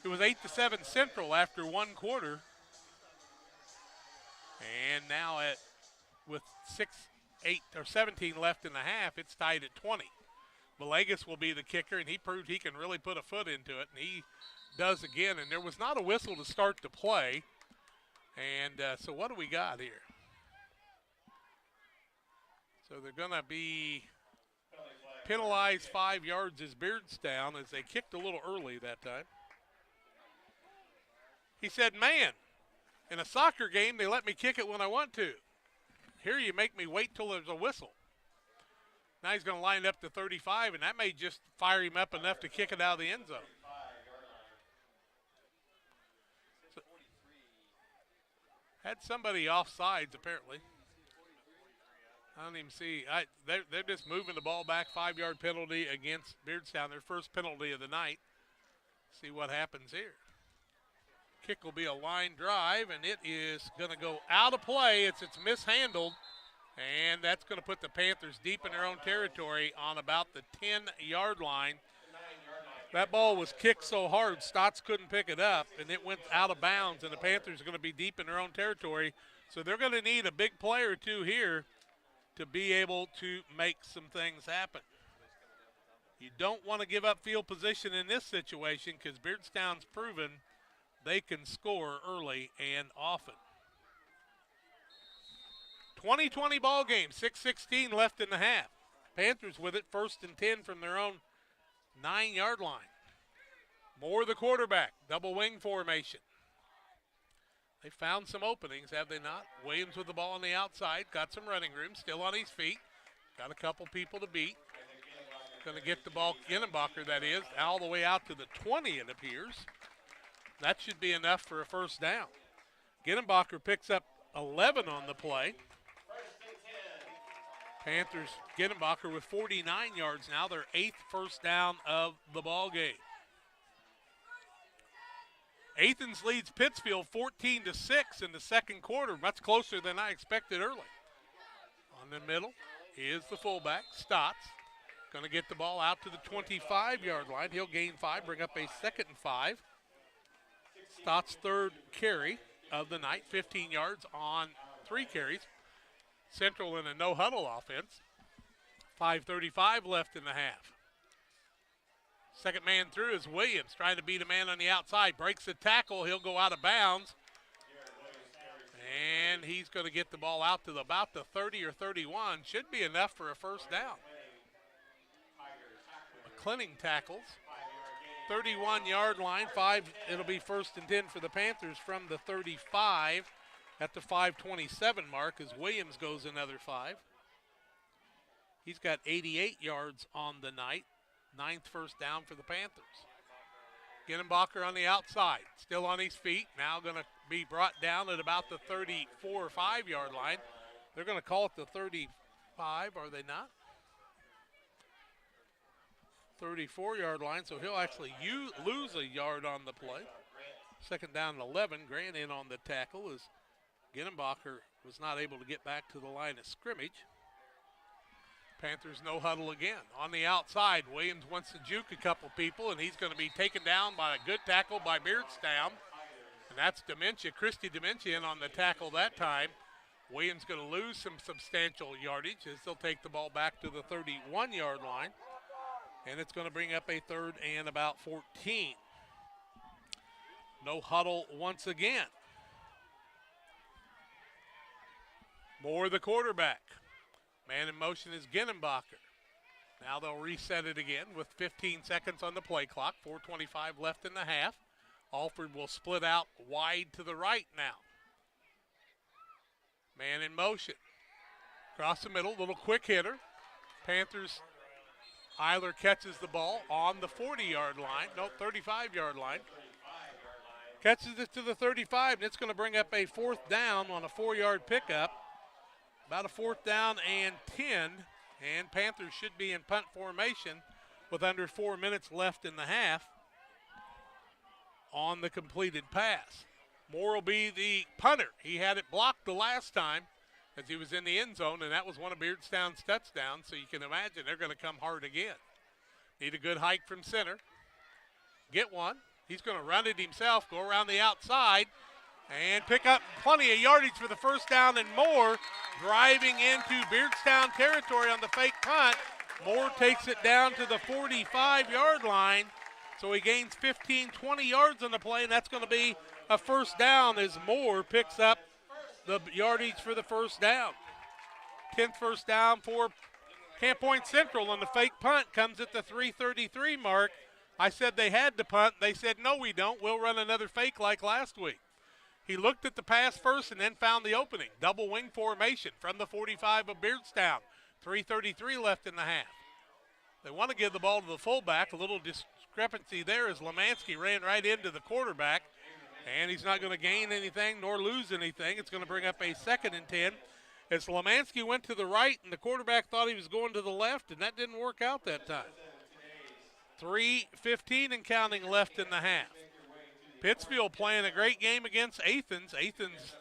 It was 8-7 Central after 1 quarter, and now with 17 left in the half, it's tied at 20. Villegas will be the kicker, and he proved he can really put a foot into it, and he does again, and there was not a whistle to start the play. And so what do we got here? So they're going to be penalized 5 yards as Beardstown, as they kicked a little early that time. He said, man, in a soccer game, they let me kick it when I want to. Here you make me wait till there's a whistle. Now he's going to line up to 35, and that may just fire him up enough to kick it out of the end zone. Had somebody offsides, apparently. I don't even see. They're just moving the ball back. 5-yard penalty against Beardstown, their first penalty of the night. See what happens here. Kick will be a line drive, and it is going to go out of play. It's mishandled, and that's going to put the Panthers deep in their own territory on about the 10-yard line. That ball was kicked so hard, Stotts couldn't pick it up, and it went out of bounds, and the Panthers are going to be deep in their own territory. So they're going to need a big play or two here to be able to make some things happen. You don't want to give up field position in this situation because Beardstown's proven they can score early and often. 20-20 ball game, 6:16 left in the half. Panthers with it, 1st and 10 from their own 9-yard line. Moore the quarterback, double wing formation. They found some openings, have they not? Williams with the ball on the outside, got some running room, still on his feet. Got a couple people to beat. Going to get the ball, Ginnenbacher that is, all the way out to the 20 it appears. That should be enough for a first down. Ginnenbacher picks up 11 on the play. Panthers, Ginnenbacher with 49 yards now, their 8th first down of the ball game. Athens leads Pittsfield 14-6 in the second quarter, much closer than I expected early. On the middle is the fullback, Stotts. Going to get the ball out to the 25-yard line. He'll gain 5, bring up a 2nd and 5. Stotts' 3rd carry of the night, 15 yards on 3 carries. Central in a no-huddle offense. 5:35 left in the half. Second man through is Williams, trying to beat a man on the outside. Breaks the tackle. He'll go out of bounds. And he's going to get the ball out to about the 30 or 31. Should be enough for a first down. McClenning tackles. 31-yard line. 5, it'll be 1st and 10 for the Panthers from the 35 at the 5:27 mark as Williams goes another 5. He's got 88 yards on the night. 9th first down for the Panthers. Ginnenbacher on the outside, still on his feet. Now going to be brought down at about the 34 or 5-yard line. They're going to call it the 35, are they not? 34-yard line, so he'll actually lose a yard on the play. 2nd down and 11. Grant in on the tackle as Ginnenbacher was not able to get back to the line of scrimmage. Panthers no huddle again. On the outside, Williams wants to juke a couple people, and he's going to be taken down by a good tackle by Beardstown. And that's Dementia, Christy Dementia in on the tackle that time. Williams going to lose some substantial yardage as they'll take the ball back to the 31-yard line. And it's going to bring up a 3rd and about 14. No huddle once again. Moore the quarterback. Man in motion is Ginnenbacher. Now they'll reset it again with 15 seconds on the play clock. 4:25 left in the half. Alford will split out wide to the right now. Man in motion. Across the middle, little quick hitter. Panthers, Eiler catches the ball on the 40-yard line. No, 35-yard line. Catches it to the 35, and it's going to bring up a 4th down on a 4-yard pickup. About a 4th down and 10, and Panthers should be in punt formation with under 4 minutes left in the half on the completed pass. Moore will be the punter. He had it blocked the last time as he was in the end zone, and that was one of Beardstown's touchdowns, so you can imagine they're going to come hard again. Need a good hike from center. Get one. He's going to run it himself, go around the outside, and pick up plenty of yardage for the first down, and Moore driving into Beardstown territory on the fake punt. Moore takes it down to the 45-yard line, so he gains 15, 20 yards on the play, and that's going to be a first down as Moore picks up the yardage for the first down. 10th first down for Camp Point Central, and the fake punt comes at the 3:33 mark. I said they had to punt. They said, no, we don't. We'll run another fake like last week. He looked at the pass first and then found the opening. Double wing formation from the 45 of Beardstown. 3:33 left in the half. They want to give the ball to the fullback. A little discrepancy there as Lemansky ran right into the quarterback, and he's not going to gain anything nor lose anything. It's going to bring up a 2nd and 10 as Lemansky went to the right and the quarterback thought he was going to the left, and that didn't work out that time. 3:15 and counting left in the half. Pittsfield playing a great game against Athens. Athens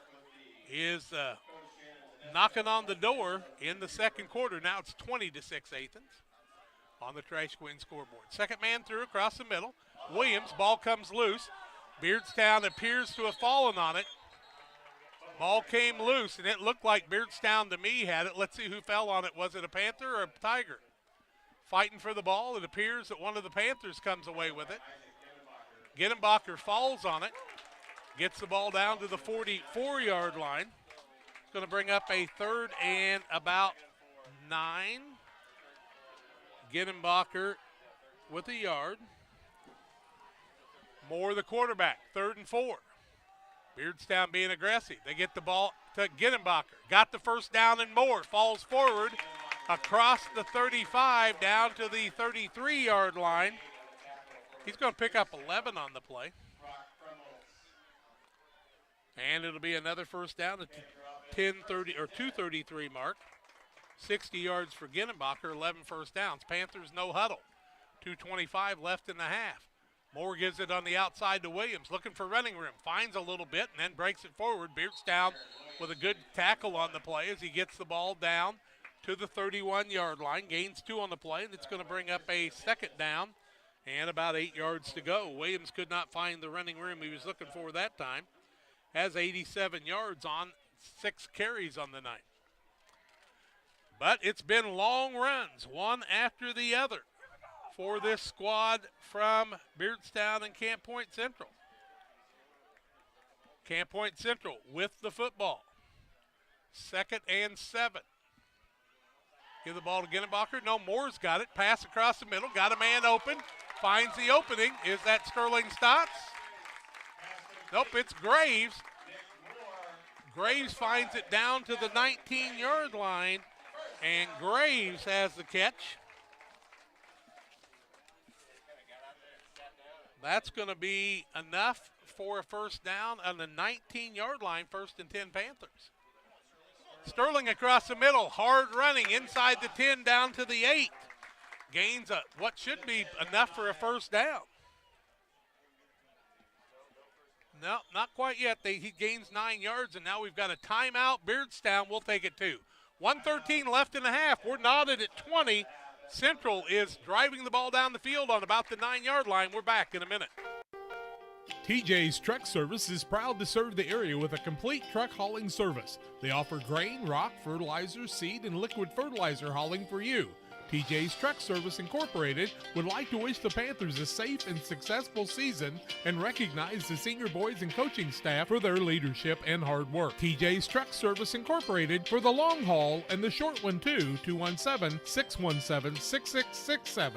is knocking on the door in the second quarter. Now it's 20-6 Athens on the Trash Queen scoreboard. Second man through across the middle. Williams, ball comes loose. Beardstown appears to have fallen on it. Ball came loose, and it looked like Beardstown to me had it. Let's see who fell on it. Was it a Panther or a Tiger? Fighting for the ball. It appears that one of the Panthers comes away with it. Gittenbacher falls on it. Gets the ball down to the 44-yard line. It's going to bring up a 3rd and about 9. Gittenbacher with a yard. Moore the quarterback, 3rd and 4. Beardstown being aggressive. They get the ball to Gittenbacher. Got the first down and Moore falls forward across the 35 down to the 33-yard line. He's going to pick up 11 on the play. And it'll be another first down at the 10:30 or 2:33 mark. 60 yards for Gittenbacher, 11 first downs. Panthers no huddle. 2:25 left in the half. Moore gives it on the outside to Williams, looking for running room. Finds a little bit and then breaks it forward. Beardstown with a good tackle on the play as he gets the ball down to the 31-yard line. Gains 2 on the play, and it's going to bring up a second down and about 8 yards to go. Williams could not find the running room he was looking for that time. Has 87 yards on 6 carries on the night. But it's been long runs, one after the other, for this squad from Beardstown and Camp Point Central. Camp Point Central with the football. 2nd and 7. Give the ball to Gittenbacher. No, Moore's got it. Pass across the middle. Got a man open. Finds the opening. Is that Sterling Stotts? Nope, it's Graves. Graves finds it down to the 19-yard line, and Graves has the catch. That's going to be enough for a first down on the 19-yard line, 1st and 10 Panthers. Sterling across the middle, hard running inside the 10 down to the 8. Gains what should be enough for a first down. No, not quite yet. He gains 9 yards, and now we've got a timeout. Beardstown will take it too. 1:13 left in the half. We're knotted at 20. Central is driving the ball down the field on about the 9-yard line. We're back in a minute. TJ's Truck Service is proud to serve the area with a complete truck hauling service. They offer grain, rock, fertilizer, seed, and liquid fertilizer hauling for you. TJ's Truck Service Incorporated would like to wish the Panthers a safe and successful season and recognize the senior boys and coaching staff for their leadership and hard work. TJ's Truck Service Incorporated for the long haul and the short one too, 217-617-6667.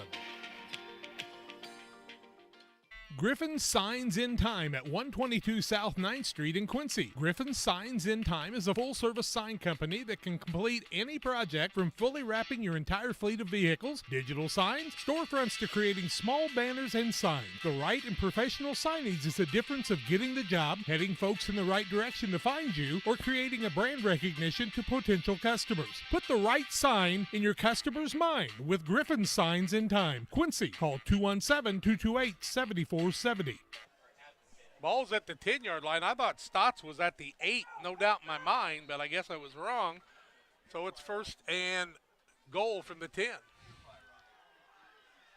Griffin Signs in Time at 122 South 9th Street in Quincy. Griffin Signs in Time is a full-service sign company that can complete any project from fully wrapping your entire fleet of vehicles, digital signs, storefronts to creating small banners and signs. The right and professional signage is the difference of getting the job, heading folks in the right direction to find you, or creating a brand recognition to potential customers. Put the right sign in your customer's mind with Griffin Signs in Time. Quincy, call 217-228-7470. Ball's at the 10-yard line. I thought Stotts was at the 8, no doubt in my mind, but I guess I was wrong. So it's 1st and goal from the 10.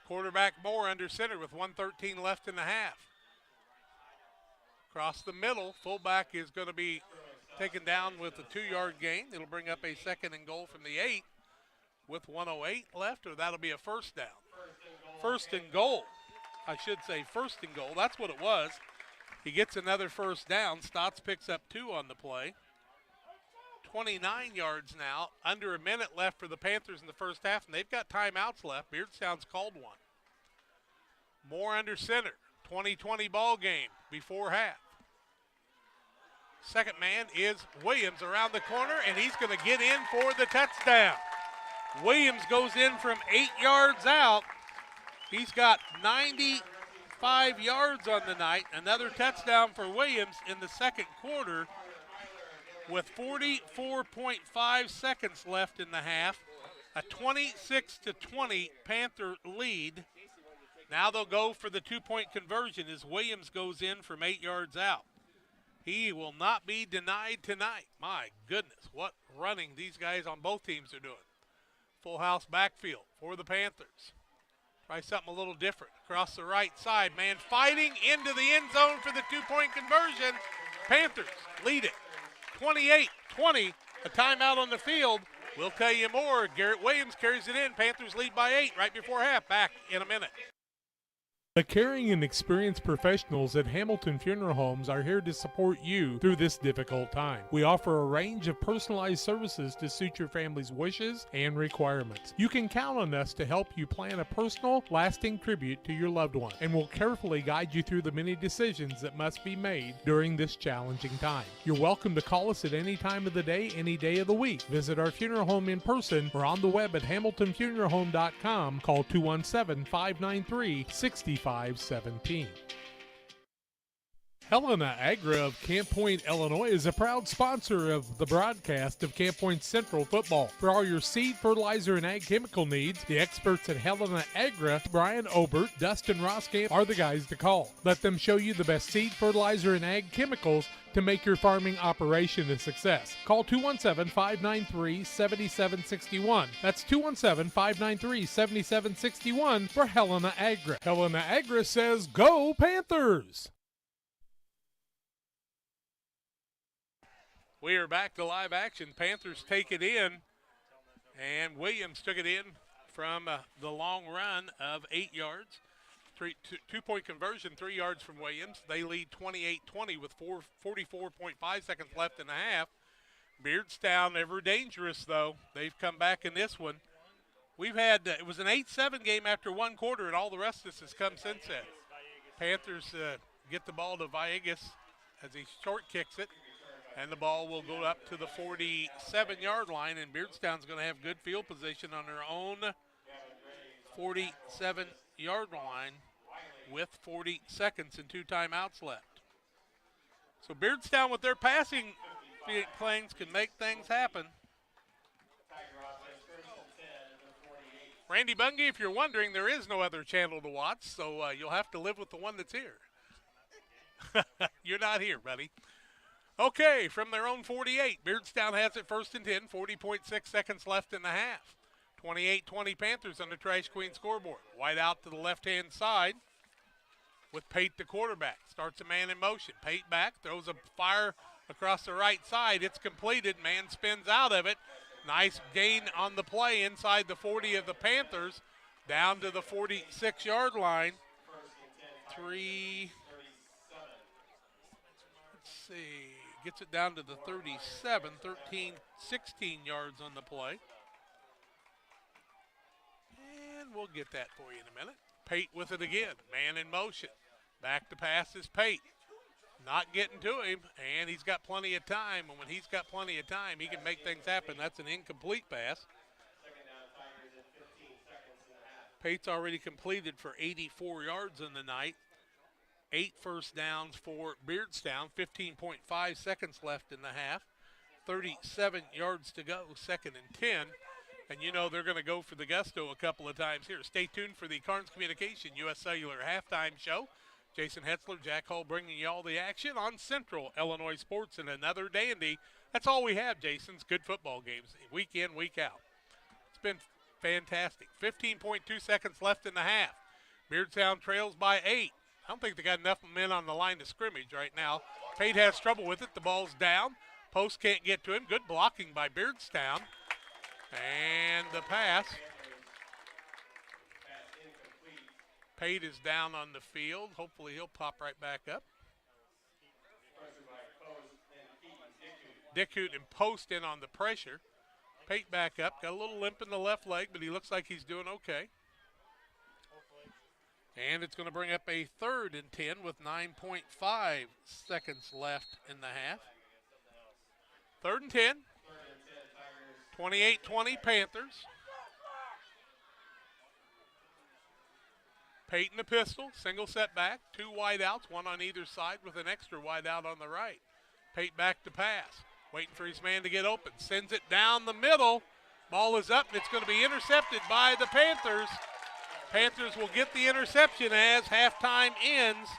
Quarterback Moore under center with 1:13 left in the half. Across the middle, fullback is going to be taken down with a 2-yard gain. It'll bring up a 2nd and goal from the 8 with 1:08 left, or that'll be a first down. 1st and goal. I should say 1st and goal. That's what it was. He gets another first down. Stotts picks up 2 on the play. 29 yards now. Under a minute left for the Panthers in the first half, and they've got timeouts left. Beardstown's called one. Moore under center. 20-20 ball game before half. Second man is Williams around the corner, and he's going to get in for the touchdown. Williams goes in from 8 yards out. He's got 95 yards on the night. Another touchdown for Williams in the second quarter with 44.5 seconds left in the half. A 26-20 Panther lead. Now they'll go for the two-point conversion as Williams goes in from 8 yards out. He will not be denied tonight. My goodness, what running these guys on both teams are doing. Full house backfield for the Panthers. Try something a little different. Across the right side, man fighting into the end zone for the two-point conversion. Panthers lead it 28-20. A timeout on the field. We'll tell you more. Garrett Williams carries it in. Panthers lead by 8 right before half. Back in a minute. The caring and experienced professionals at Hamilton Funeral Homes are here to support you through this difficult time. We offer a range of personalized services to suit your family's wishes and requirements. You can count on us to help you plan a personal, lasting tribute to your loved one, and we'll carefully guide you through the many decisions that must be made during this challenging time. You're welcome to call us at any time of the day, any day of the week. Visit our funeral home in person or on the web at hamiltonfuneralhome.com. Call 217-593-6517. Helena Agra of Camp Point, Illinois is a proud sponsor of the broadcast of Camp Point Central football. For all your seed, fertilizer, and ag chemical needs, the experts at Helena Agra, Brian Obert, Dustin Roskamp, are the guys to call. Let them show you the best seed, fertilizer, and ag chemicals to make your farming operation a success. Call 217-593-7761. That's 217-593-7761 for Helena Agra. Helena Agra says, go Panthers! We are back to live action. Panthers take it in, and Williams took it in from the long run of 8 yards. Two-point conversion, 3 yards from Williams. They lead 28-20 with 44.5 seconds left in the half. Beardstown, ever dangerous, though. They've come back in this one. We've had, it was an 8-7 game after one quarter, and all the rest of this has come since then. Panthers get the ball to Villegas as he short kicks it, and the ball will go up to the 47-yard line, and Beardstown's going to have good field position on their own 47-yard line with 40 seconds and 2 timeouts left. So Beardstown with their passing planes can make things happen. Randy Bungie, if you're wondering, there is no other channel to watch, so you'll have to live with the one that's here. You're not here, buddy. Okay, from their own 48, Beardstown has it 1st and 10, 40.6 seconds left in the half. 28-20 Panthers on the Trash Queen scoreboard. Wide out to the left-hand side with Pate the quarterback. Starts a man in motion. Pate back, throws a fire across the right side. It's completed. Man spins out of it. Nice gain on the play inside the 40 of the Panthers, down to the 46-yard line. Gets it down to the 37, 16 yards on the play. And we'll get that for you in a minute. Pate with it again. Man in motion. Back to pass is Pate. Not getting to him, and he's got plenty of time. And when he's got plenty of time, he can make things happen. That's an incomplete pass. Pate's already completed for 84 yards in the night. 8 first downs for Beardstown, 15.5 seconds left in the half. 37 yards to go, 2nd and 10. And you know they're going to go for the gusto a couple of times here. Stay tuned for the Carnes Communication U.S. Cellular halftime show. Jason Hetzler, Jack Hall bringing you all the action on Central Illinois Sports and another dandy. That's all we have, Jason's good football games, week in, week out. It's been fantastic. 15.2 seconds left in the half. Beardstown trails by 8. I don't think they got enough men on the line of scrimmage right now. Pate has trouble with it. The ball's down. Post can't get to him. Good blocking by Beardstown. And the pass. Pate is down on the field. Hopefully he'll pop right back up. Dickhout and Post in on the pressure. Pate back up. Got a little limp in the left leg, but he looks like he's doing okay. And it's going to bring up a 3rd and 10 with 9.5 seconds left in the half. 3rd and 10. 28-20 Panthers. Peyton the pistol, single setback, 2 wide outs, 1 on either side with an extra wide out on the right. Pate back to pass, waiting for his man to get open, sends it down the middle. Ball is up, and it's going to be intercepted by the Panthers. Panthers will get the interception as halftime ends.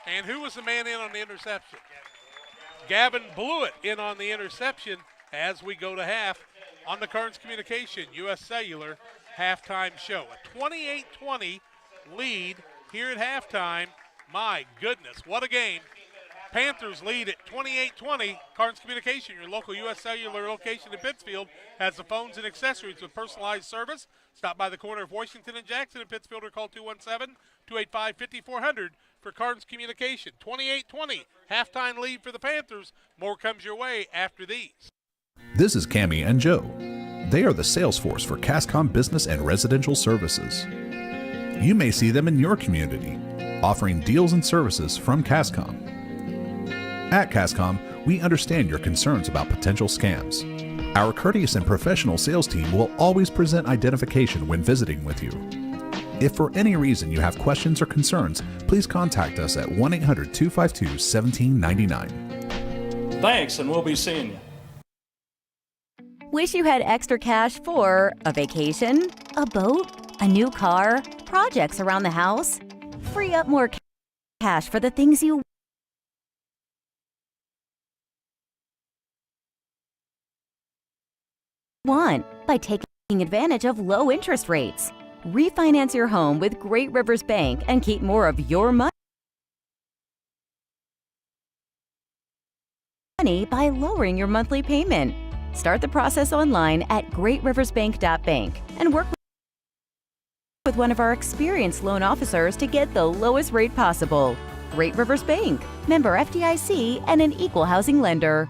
And who was the man in on the interception? Gavin Blewett in on the interception as we go to half on the Carnes Communication U.S. Cellular halftime show. A 28-20 lead here at halftime. My goodness, what a game. Panthers lead at 28-20. Carnes Communication, your local U.S. Cellular location in Pittsfield, has the phones and accessories with personalized service. Stop by the corner of Washington and Jackson in Pittsfield or call 217-285-5400 for Carnes Communication. 28-20, halftime lead for the Panthers. More comes your way after these. This is Cammie and Joe. They are the sales force for Cascom Business and Residential Services. You may see them in your community, offering deals and services from Cascom. At Cascom, we understand your concerns about potential scams. Our courteous and professional sales team will always present identification when visiting with you. If for any reason you have questions or concerns, please contact us at 1-800-252-1799. Thanks, and we'll be seeing you. Wish you had extra cash for a vacation, a boat, a new car, projects around the house? Free up more cash for the things you want by taking advantage of low interest rates. Refinance your home with Great Rivers Bank and keep more of your money by lowering your monthly payment. Start the process online at greatriversbank.bank and work with one of our experienced loan officers to get the lowest rate possible. Great Rivers Bank, member FDIC, and an equal housing lender.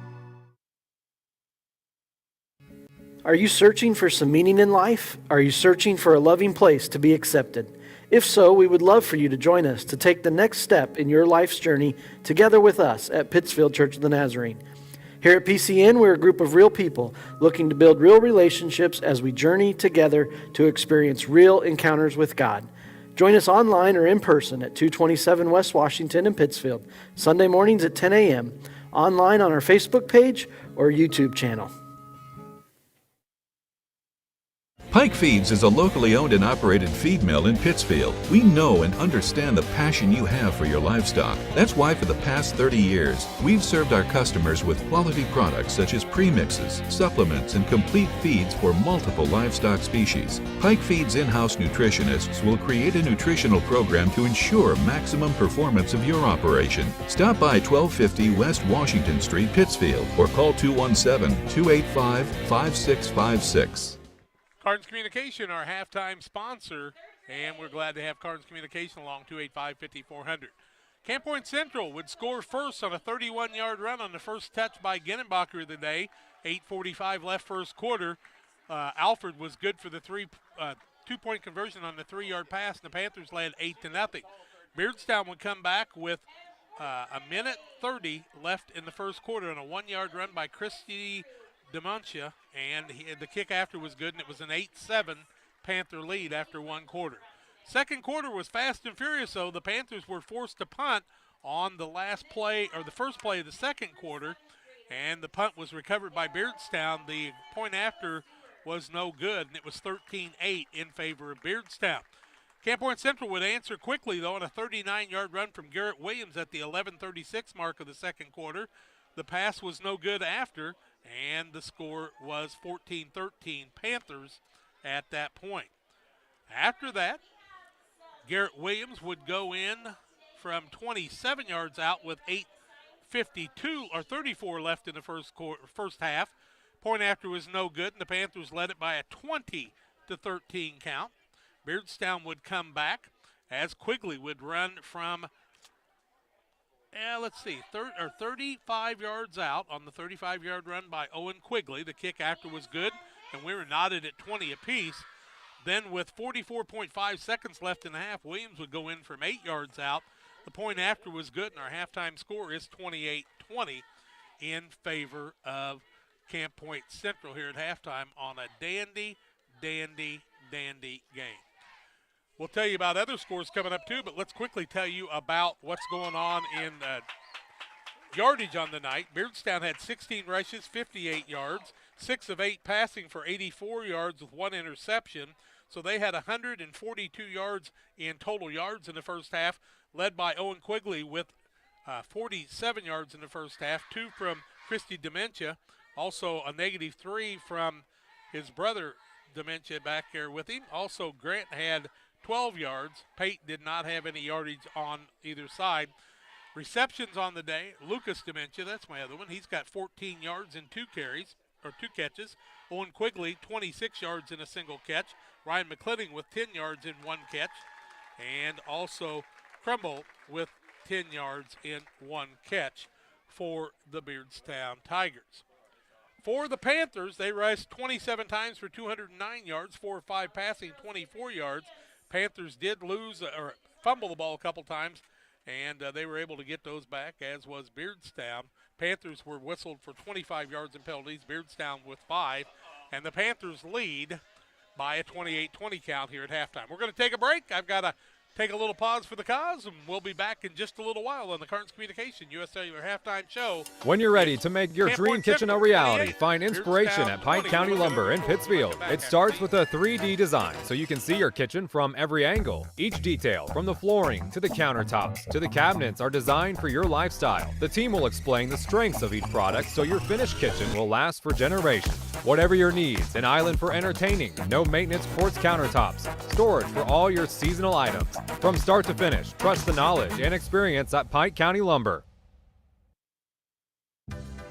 Are you searching for some meaning in life? Are you searching for a loving place to be accepted? If so, we would love for you to join us to take the next step in your life's journey together with us at Pittsfield Church of the Nazarene. Here at PCN, we're a group of real people looking to build real relationships as we journey together to experience real encounters with God. Join us online or in person at 227 West Washington in Pittsfield, Sunday mornings at 10 a.m., online on our Facebook page or YouTube channel. Pike Feeds is a locally owned and operated feed mill in Pittsfield. We know and understand the passion you have for your livestock. That's why for the past 30 years, we've served our customers with quality products such as premixes, supplements, and complete feeds for multiple livestock species. Pike Feeds in-house nutritionists will create a nutritional program to ensure maximum performance of your operation. Stop by 1250 West Washington Street, Pittsfield, or call 217-285-5656. Carnes Communication, our halftime sponsor, and we're glad to have Carnes Communication along 285-5400. Camp Point Central would score first on a 31-yard run on the first touch by Genenbacher of the day. 8:45 left first quarter. Alfred was good for the two-point conversion on the 3-yard pass, and the Panthers led 8-0. Beardstown would come back with a minute 30 left in the first quarter on a 1-yard run by Christy Demontia, and the kick after was good, and it was an 8-7 Panther lead after one quarter. Second quarter was fast and furious, though. The Panthers were forced to punt on the last play, or the first play of the second quarter, and the punt was recovered by Beardstown. The point after was no good, and it was 13-8 in favor of Beardstown. Camp Point Central would answer quickly, though, on a 39-yard run from Garrett Williams at the 11:36 mark of the second quarter. The pass was no good after, and the score was 14-13 Panthers at that point. After that, Garrett Williams would go in from 27 yards out with 8:52 or 34 left in the first half. Point after was no good, and the Panthers led it by a 20-13 count. Beardstown would come back as Quigley would run from 35 yards out on the 35-yard run by Owen Quigley. The kick after was good, and we were knotted at 20 apiece. Then with 44.5 seconds left in the half, Williams would go in from 8 yards out. The point after was good, and our halftime score is 28-20 in favor of Camp Point Central here at halftime on a dandy game. We'll tell you about other scores coming up too, but let's quickly tell you about what's going on in yardage on the night. Beardstown had 16 rushes, 58 yards, 6 of 8 passing for 84 yards with 1 interception. So they had 142 yards in total yards in the first half, led by Owen Quigley with 47 yards in the first half, 2 from Christy Dementia, also a -3 from his brother Dementia back there with him. Also, Grant had 12 yards. Pate did not have any yardage on either side. Receptions on the day, Lucas Dementia, that's my other one. He's got 14 yards and 2 catches. Owen Quigley, 26 yards in a single catch. Ryan McClendon with 10 yards in 1 catch. And also Crumble with 10 yards in 1 catch for the Beardstown Tigers. For the Panthers, they rushed 27 times for 209 yards, 4 or 5 passing, 24 yards. Panthers did lose or fumble the ball a couple times, and they were able to get those back, as was Beardstown. Panthers were whistled for 25 yards in penalties, Beardstown with 5, and the Panthers lead by a 28-20 count here at halftime. We're going to take a break. I've got to take a little pause for the cause, and we'll be back in just a little while on the Carnes Communication US Cellular Halftime Show. When you're ready to make your dream kitchen a reality, find inspiration at Pike County Lumber in Pittsfield. It starts with a 3D design so you can see your kitchen from every angle. Each detail, from the flooring to the countertops to the cabinets, are designed for your lifestyle. The team will explain the strengths of each product so your finished kitchen will last for generations. Whatever your needs, an island for entertaining, no maintenance quartz countertops, storage for all your seasonal items. From start to finish, trust the knowledge and experience at Pike County Lumber.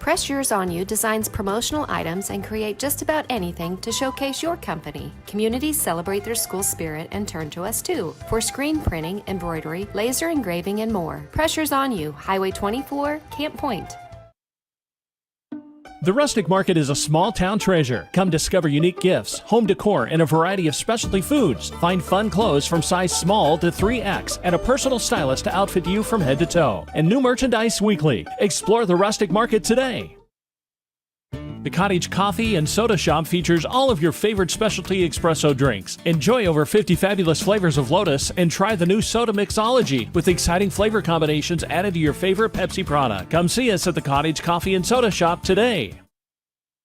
Press Yours On You designs promotional items and create just about anything to showcase your company. Communities celebrate their school spirit and turn to us too for screen printing, embroidery, laser engraving, and more. Press Yours On You, Highway 24, Camp Point. The Rustic Market is a small town treasure. Come discover unique gifts, home decor, and a variety of specialty foods. Find fun clothes from size small to 3X and a personal stylist to outfit you from head to toe. And new merchandise weekly. Explore the Rustic Market today. The Cottage Coffee and Soda Shop features all of your favorite specialty espresso drinks. Enjoy over 50 fabulous flavors of Lotus and try the new Soda Mixology with exciting flavor combinations added to your favorite Pepsi product. Come see us at the Cottage Coffee and Soda Shop today.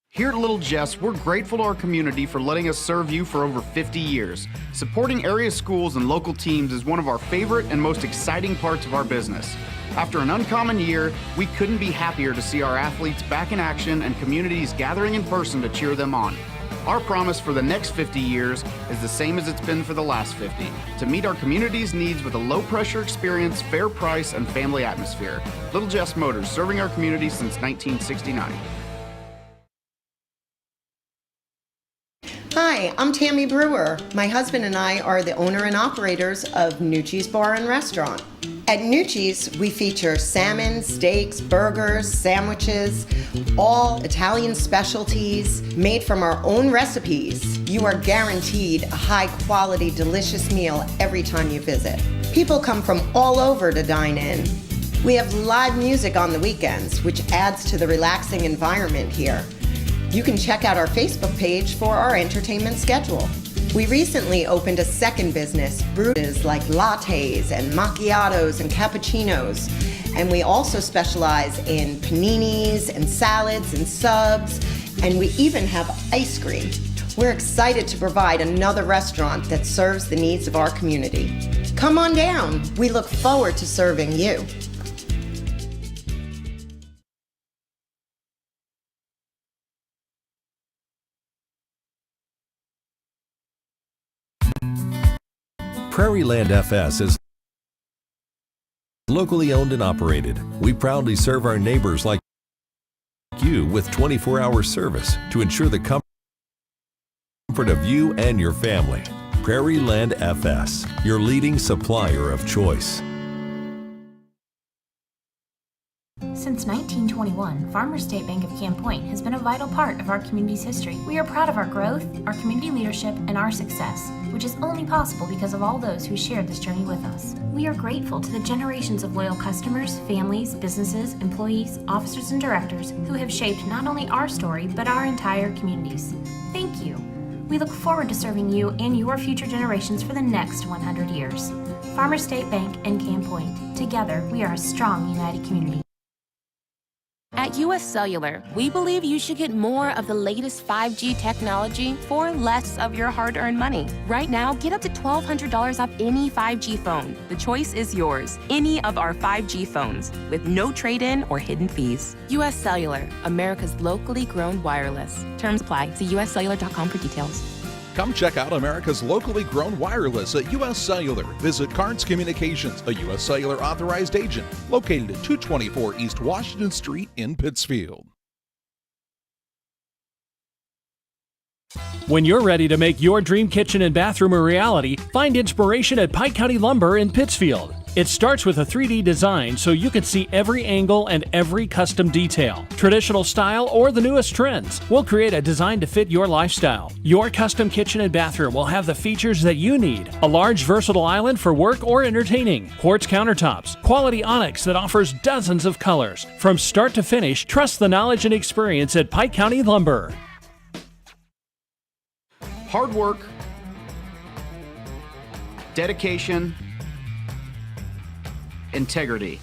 Here at Little Jess, we're grateful to our community for letting us serve you for over 50 years. Supporting area schools and local teams is one of our favorite and most exciting parts of our business. After an uncommon year, we couldn't be happier to see our athletes back in action and communities gathering in person to cheer them on. Our promise for the next 50 years is the same as it's been for the last 50, to meet our community's needs with a low-pressure experience, fair price, and family atmosphere. Little Jess Motors, serving our community since 1969. Hi, I'm Tammy Brewer. My husband and I are the owner and operators of Nucci's Bar and Restaurant. At Nucci's, we feature salmon, steaks, burgers, sandwiches, all Italian specialties made from our own recipes. You are guaranteed a high-quality, delicious meal every time you visit. People come from all over to dine in. We have live music on the weekends, which adds to the relaxing environment here. You can check out our Facebook page for our entertainment schedule. We recently opened a second business, brews like lattes and macchiatos and cappuccinos. And we also specialize in paninis and salads and subs, and we even have ice cream. We're excited to provide another restaurant that serves the needs of our community. Come on down. We look forward to serving you. Prairie Land FS is locally owned and operated. We proudly serve our neighbors like you with 24-hour service to ensure the comfort of you and your family. Prairie Land FS, your leading supplier of choice. Since 1921, Farmers State Bank of Camp Point has been a vital part of our community's history. We are proud of our growth, our community leadership, and our success, which is only possible because of all those who shared this journey with us. We are grateful to the generations of loyal customers, families, businesses, employees, officers, and directors who have shaped not only our story, but our entire communities. Thank you. We look forward to serving you and your future generations for the next 100 years. Farmers State Bank and Camp Point. Together, we are a strong, united community. At US Cellular, we believe you should get more of the latest 5G technology for less of your hard-earned money. Right now, get up to $1,200 off any 5G phone. The choice is yours. Any of our 5G phones with no trade-in or hidden fees. US Cellular, America's locally grown wireless. Terms apply. See uscellular.com for details. Come check out America's locally grown wireless at U.S. Cellular. Visit Carnes Communications, a U.S. Cellular authorized agent, located at 224 East Washington Street in Pittsfield. When you're ready to make your dream kitchen and bathroom a reality, find inspiration at Pike County Lumber in Pittsfield. It starts with a 3D design so you can see every angle and every custom detail. Traditional style or the newest trends. We'll create a design to fit your lifestyle. Your custom kitchen and bathroom will have the features that you need. A large versatile island for work or entertaining. Quartz countertops. Quality onyx that offers dozens of colors. From start to finish, trust the knowledge and experience at Pike County Lumber. Hard work, dedication, integrity.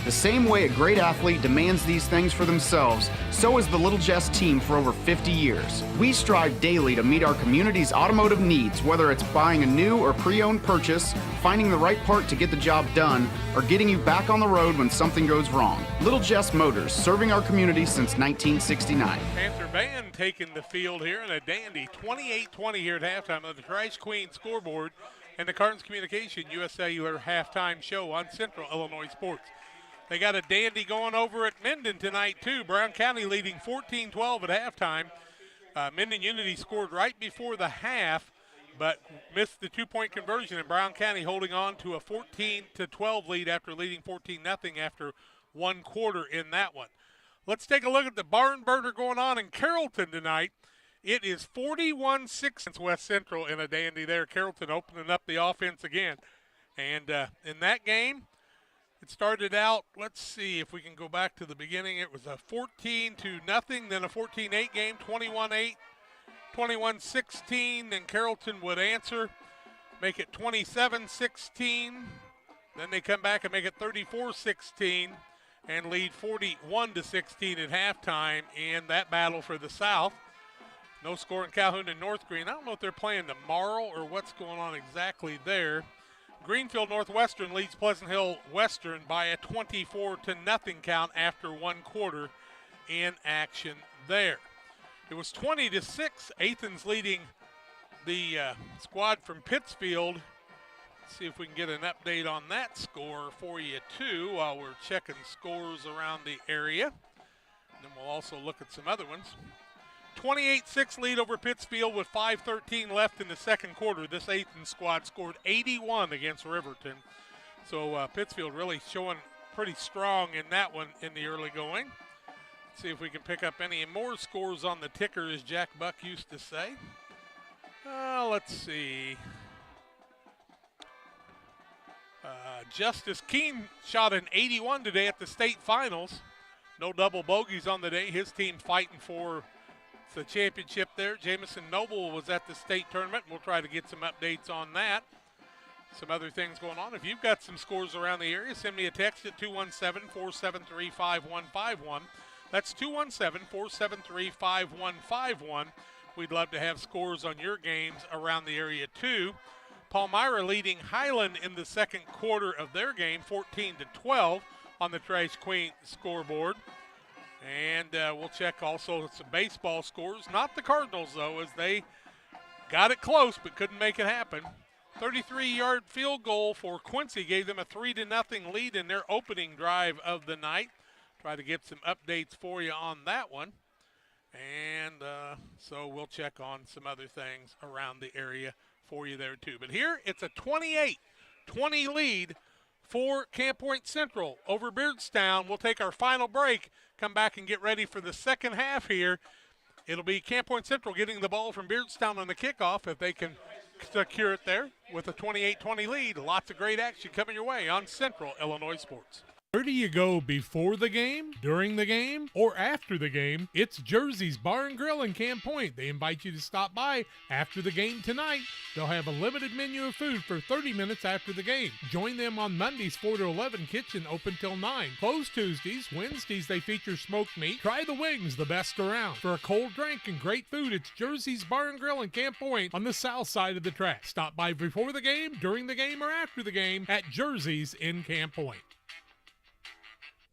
The same way a great athlete demands these things for themselves, so is the Little Jess team for over 50 years. We strive daily to meet our community's automotive needs, whether it's buying a new or pre-owned purchase, finding the right part to get the job done, or getting you back on the road when something goes wrong. Little Jess Motors, serving our community since 1969. Panther band taking the field here in a dandy 28-20 here at halftime of the Trash Queen scoreboard and the Carnes Communication US Cellular halftime show on Central Illinois Sports. They got a dandy going over at Minden tonight, too. Brown County leading 14-12 at halftime. Minden Unity scored right before the half, but missed the two-point conversion, and Brown County holding on to a 14-12 lead after leading 14-0 after one quarter in that one. Let's take a look at the barn burner going on in Carrollton tonight. It is 41-6 West Central in a dandy there. Carrollton opening up the offense again. And in that game, it started out, let's see if we can go back to the beginning. It was a 14-0, then a 14-8 game, 21-8, 21-16. Then Carrollton would answer, make it 27-16. Then they come back and make it 34-16 and lead 41-16 at halftime in that battle for the South. No score in Calhoun and North Green. I don't know if they're playing tomorrow or what's going on exactly there. Greenfield Northwestern leads Pleasant Hill Western by a 24-0 count after one quarter in action there. It was 20-6. Athens leading the squad from Pittsfield. Let's see if we can get an update on that score for you too while we're checking scores around the area. And then we'll also look at some other ones. 28-6 lead over Pittsfield with 5:13 left in the second quarter. This Athens squad scored 81 against Riverton. So Pittsfield really showing pretty strong in that one in the early going. Let's see if we can pick up any more scores on the ticker, as Jack Buck used to say. Let's see. Justice Keene shot an 81 today at the state finals. No double bogeys on the day. His team fighting for the championship there. Jamison Noble was at the state tournament. We'll try to get some updates on that. Some other things going on. If you've got some scores around the area, send me a text at 217-473-5151. That's 217-473-5151. We'd love to have scores on your games around the area too. Palmyra leading Highland in the second quarter of their game, 14-12 on the Trash Queen scoreboard. And we'll check also some baseball scores. Not the Cardinals, though, as they got it close but couldn't make it happen. 33-yard field goal for Quincy gave them a 3-0 lead in their opening drive of the night. Try to get some updates for you on that one. And so we'll check on some other things around the area for you there, too. But here, it's a 28-20 lead for Camp Point Central over Beardstown. We'll take our final break, come back and get ready for the second half here. It'll be Camp Point Central getting the ball from Beardstown on the kickoff if they can secure it there with a 28-20 lead. Lots of great action coming your way on Central Illinois Sports. Where do you go before the game, during the game, or after the game? It's Jersey's Bar and Grill in Camp Point. They invite you to stop by after the game tonight. They'll have a limited menu of food for 30 minutes after the game. Join them on Mondays 4 to 11, kitchen open till 9. Closed Tuesdays. Wednesdays they feature smoked meat. Try the wings, the best around. For a cold drink and great food, it's Jersey's Bar and Grill in Camp Point on the south side of the track. Stop by before the game, during the game, or after the game at Jersey's in Camp Point.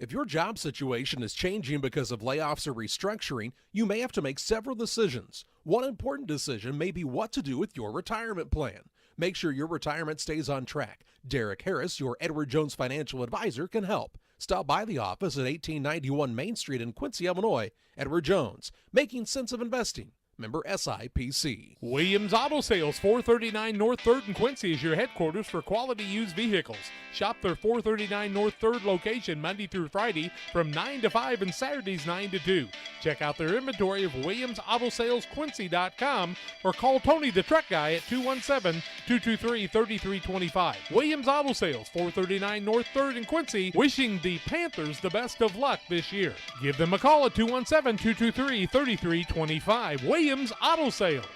If your job situation is changing because of layoffs or restructuring, you may have to make several decisions. One important decision may be what to do with your retirement plan. Make sure your retirement stays on track. Derek Harris, your Edward Jones financial advisor, can help. Stop by the office at 1891 Main Street in Quincy, Illinois. Edward Jones, making sense of investing. Member SIPC. Williams Auto Sales, 439 North 3rd in Quincy is your headquarters for quality used vehicles. Shop their 439 North 3rd location Monday through Friday from 9 to 5 and Saturdays 9 to 2. Check out their inventory of WilliamsAutoSalesQuincy.com or call Tony the Truck Guy at 217-223-3325. Williams Auto Sales, 439 North 3rd in Quincy, wishing the Panthers the best of luck this year. Give them a call at 217-223-3325. Williams Auto Sales.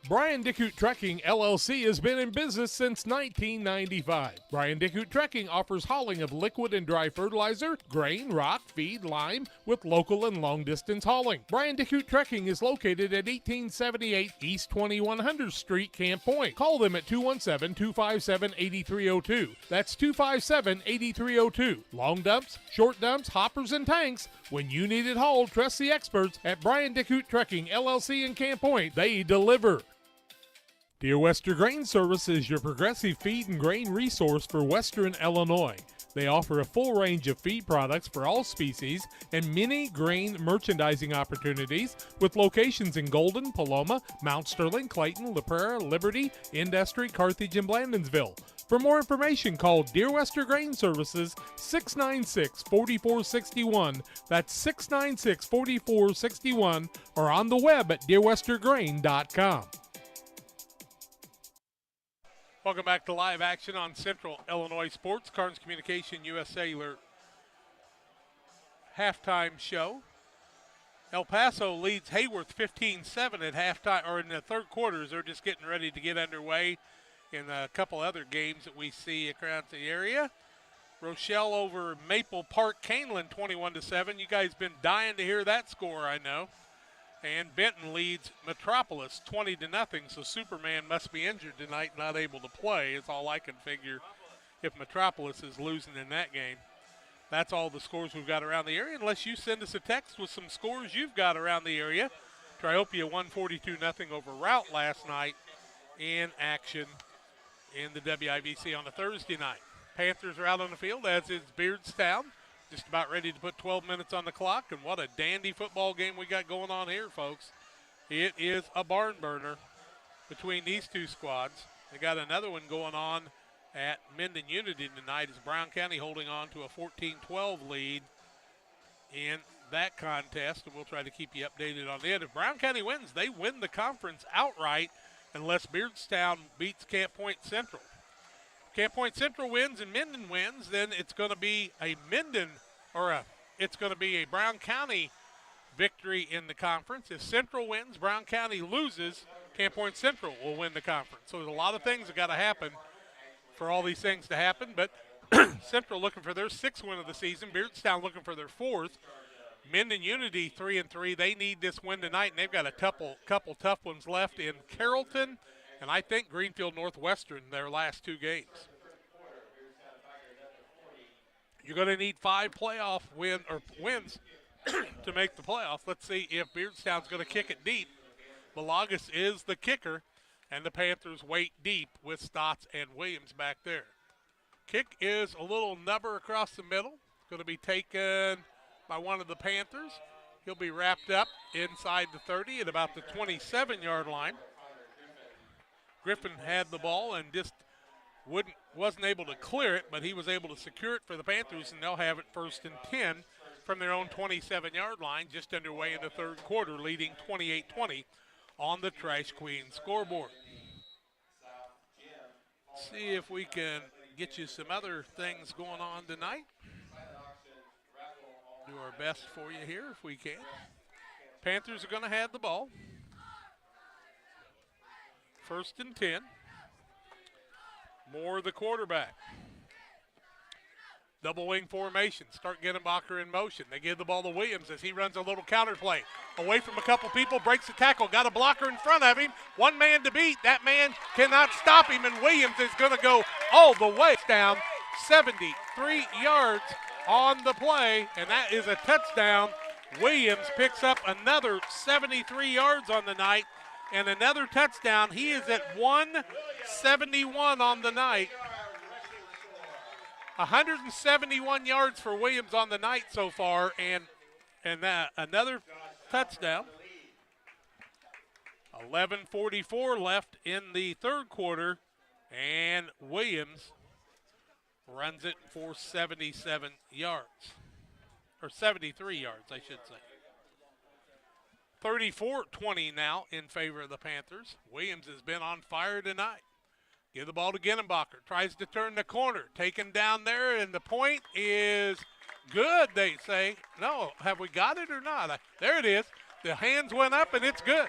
Brian Dickhout Trucking, LLC has been in business since 1995. Brian Dickhout Trucking offers hauling of liquid and dry fertilizer, grain, rock, feed, lime, with local and long-distance hauling. Brian Dickhout Trucking is located at 1878 East 2100 Street, Camp Point. Call them at 217-257-8302. That's 257-8302. Long dumps, short dumps, hoppers, and tanks. When you need it hauled, trust the experts at Brian Dickhout Trucking, LLC in Camp Point. They deliver. Dear Western Grain Service is your progressive feed and grain resource for Western Illinois. They offer a full range of feed products for all species and many grain merchandising opportunities with locations in Golden, Paloma, Mount Sterling, Clayton, La Prairie, Liberty, Industry, Carthage, and Blandonsville. For more information, call Dear Western Grain Services 696-4461. That's 696-4461 or on the web at dearwesterngrain.com. Welcome back to live action on Central Illinois Sports, Carnes Communication U.S. Cellular halftime show. El Paso leads Hayworth 15-7 at halftime, or in the third quarter, as they're just getting ready to get underway in a couple other games that we see across the area. Rochelle over Maple Park Canelan 21-7. You guys been dying to hear that score, I know. And Benton leads Metropolis 20-0, so Superman must be injured tonight, not able to play, is all I can figure if Metropolis is losing in that game. That's all the scores we've got around the area, unless you send us a text with some scores you've got around the area. Triopia won 42-0 over Route last night in action in the WIVC on a Thursday night. Panthers are out on the field, as is Beardstown. Just about ready to put 12 minutes on the clock, and what a dandy football game we got going on here, folks. It is a barn burner between these two squads. They got another one going on at Minden Unity tonight as Brown County holding on to a 14-12 lead in that contest, and we'll try to keep you updated on it. If Brown County wins, they win the conference outright unless Beardstown beats Camp Point Central. Camp Point Central wins and Minden wins, then it's going to be a Brown County victory in the conference. If Central wins, Brown County loses, Camp Point Central will win the conference. So there's a lot of things that got to happen for all these things to happen, but Central looking for their 6th win of the season, Beardstown looking for their 4th. Minden Unity 3-3. They need this win tonight, and they've got a couple tough ones left in Carrollton and I think Greenfield Northwestern their last 2 games. You're going to need 5 playoff wins to make the playoffs. Let's see if Beardstown's going to kick it deep. Malagas is the kicker, and the Panthers wait deep with Stotts and Williams back there. Kick is a little nubber across the middle. Going to be taken by one of the Panthers. He'll be wrapped up inside the 30 at about the 27-yard line. Griffin had the ball and just wasn't able to clear it, but he was able to secure it for the Panthers, and they'll have it 1st and 10 from their own 27-yard line, just underway in the 3rd quarter, leading 28-20 on the Trash Queen scoreboard. See if we can get you some other things going on tonight. Do our best for you here if we can. Panthers are going to have the ball. 1st and 10. Moore, the quarterback. Double wing formation. Start Gettenbacher in motion. They give the ball to Williams as he runs a little counter play. Away from a couple people, breaks the tackle. Got a blocker in front of him. One man to beat. That man cannot stop him, and Williams is going to go all the way down. 73 yards on the play, and that is a touchdown. Williams picks up another 73 yards on the night and another touchdown. He is at 171 on the night. 171 yards for Williams on the night so far, and another touchdown. 11:44 left in the third quarter, and Williams runs it for 77 yards. Or 73 yards, I should say. 34-20 now in favor of the Panthers. Williams has been on fire tonight. Give the ball to Gettenbacher. Tries to turn the corner. Taken down there, and the point is good, they say. No, have we got it or not? There it is. The hands went up, and it's good.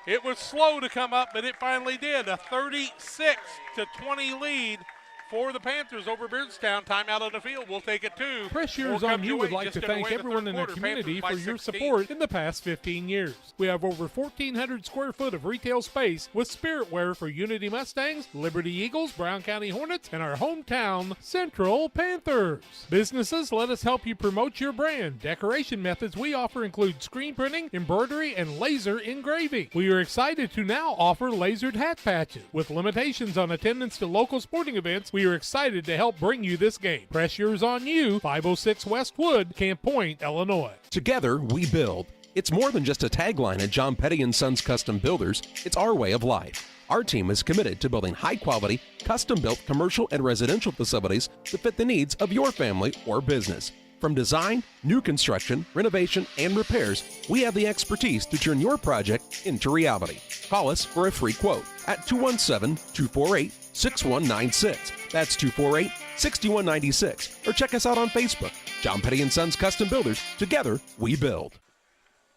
It was slow to come up, but it finally did. A 36-20 lead for the Panthers over Beardstown. Timeout on the field. We'll take it too. Press Yours on You would like to thank everyone in the community for your support in the past 15 years. We have over 1,400 square foot of retail space with spirit wear for Unity Mustangs, Liberty Eagles, Brown County Hornets, and our hometown Central Panthers. Businesses, let us help you promote your brand. Decoration methods we offer include screen printing, embroidery, and laser engraving. We are excited to now offer lasered hat patches. With limitations on attendance to local sporting events, we are excited to help bring you this game. Press Yours on You, 506 West Wood, Camp Point, Illinois. Together, we build. It's more than just a tagline at John Petty & Sons Custom Builders. It's our way of life. Our team is committed to building high-quality, custom-built commercial and residential facilities to fit the needs of your family or business. From design, new construction, renovation, and repairs, we have the expertise to turn your project into reality. Call us for a free quote at 217-248-6196. That's 248-6196. Or check us out on Facebook. John Petty & Sons Custom Builders. Together, we build.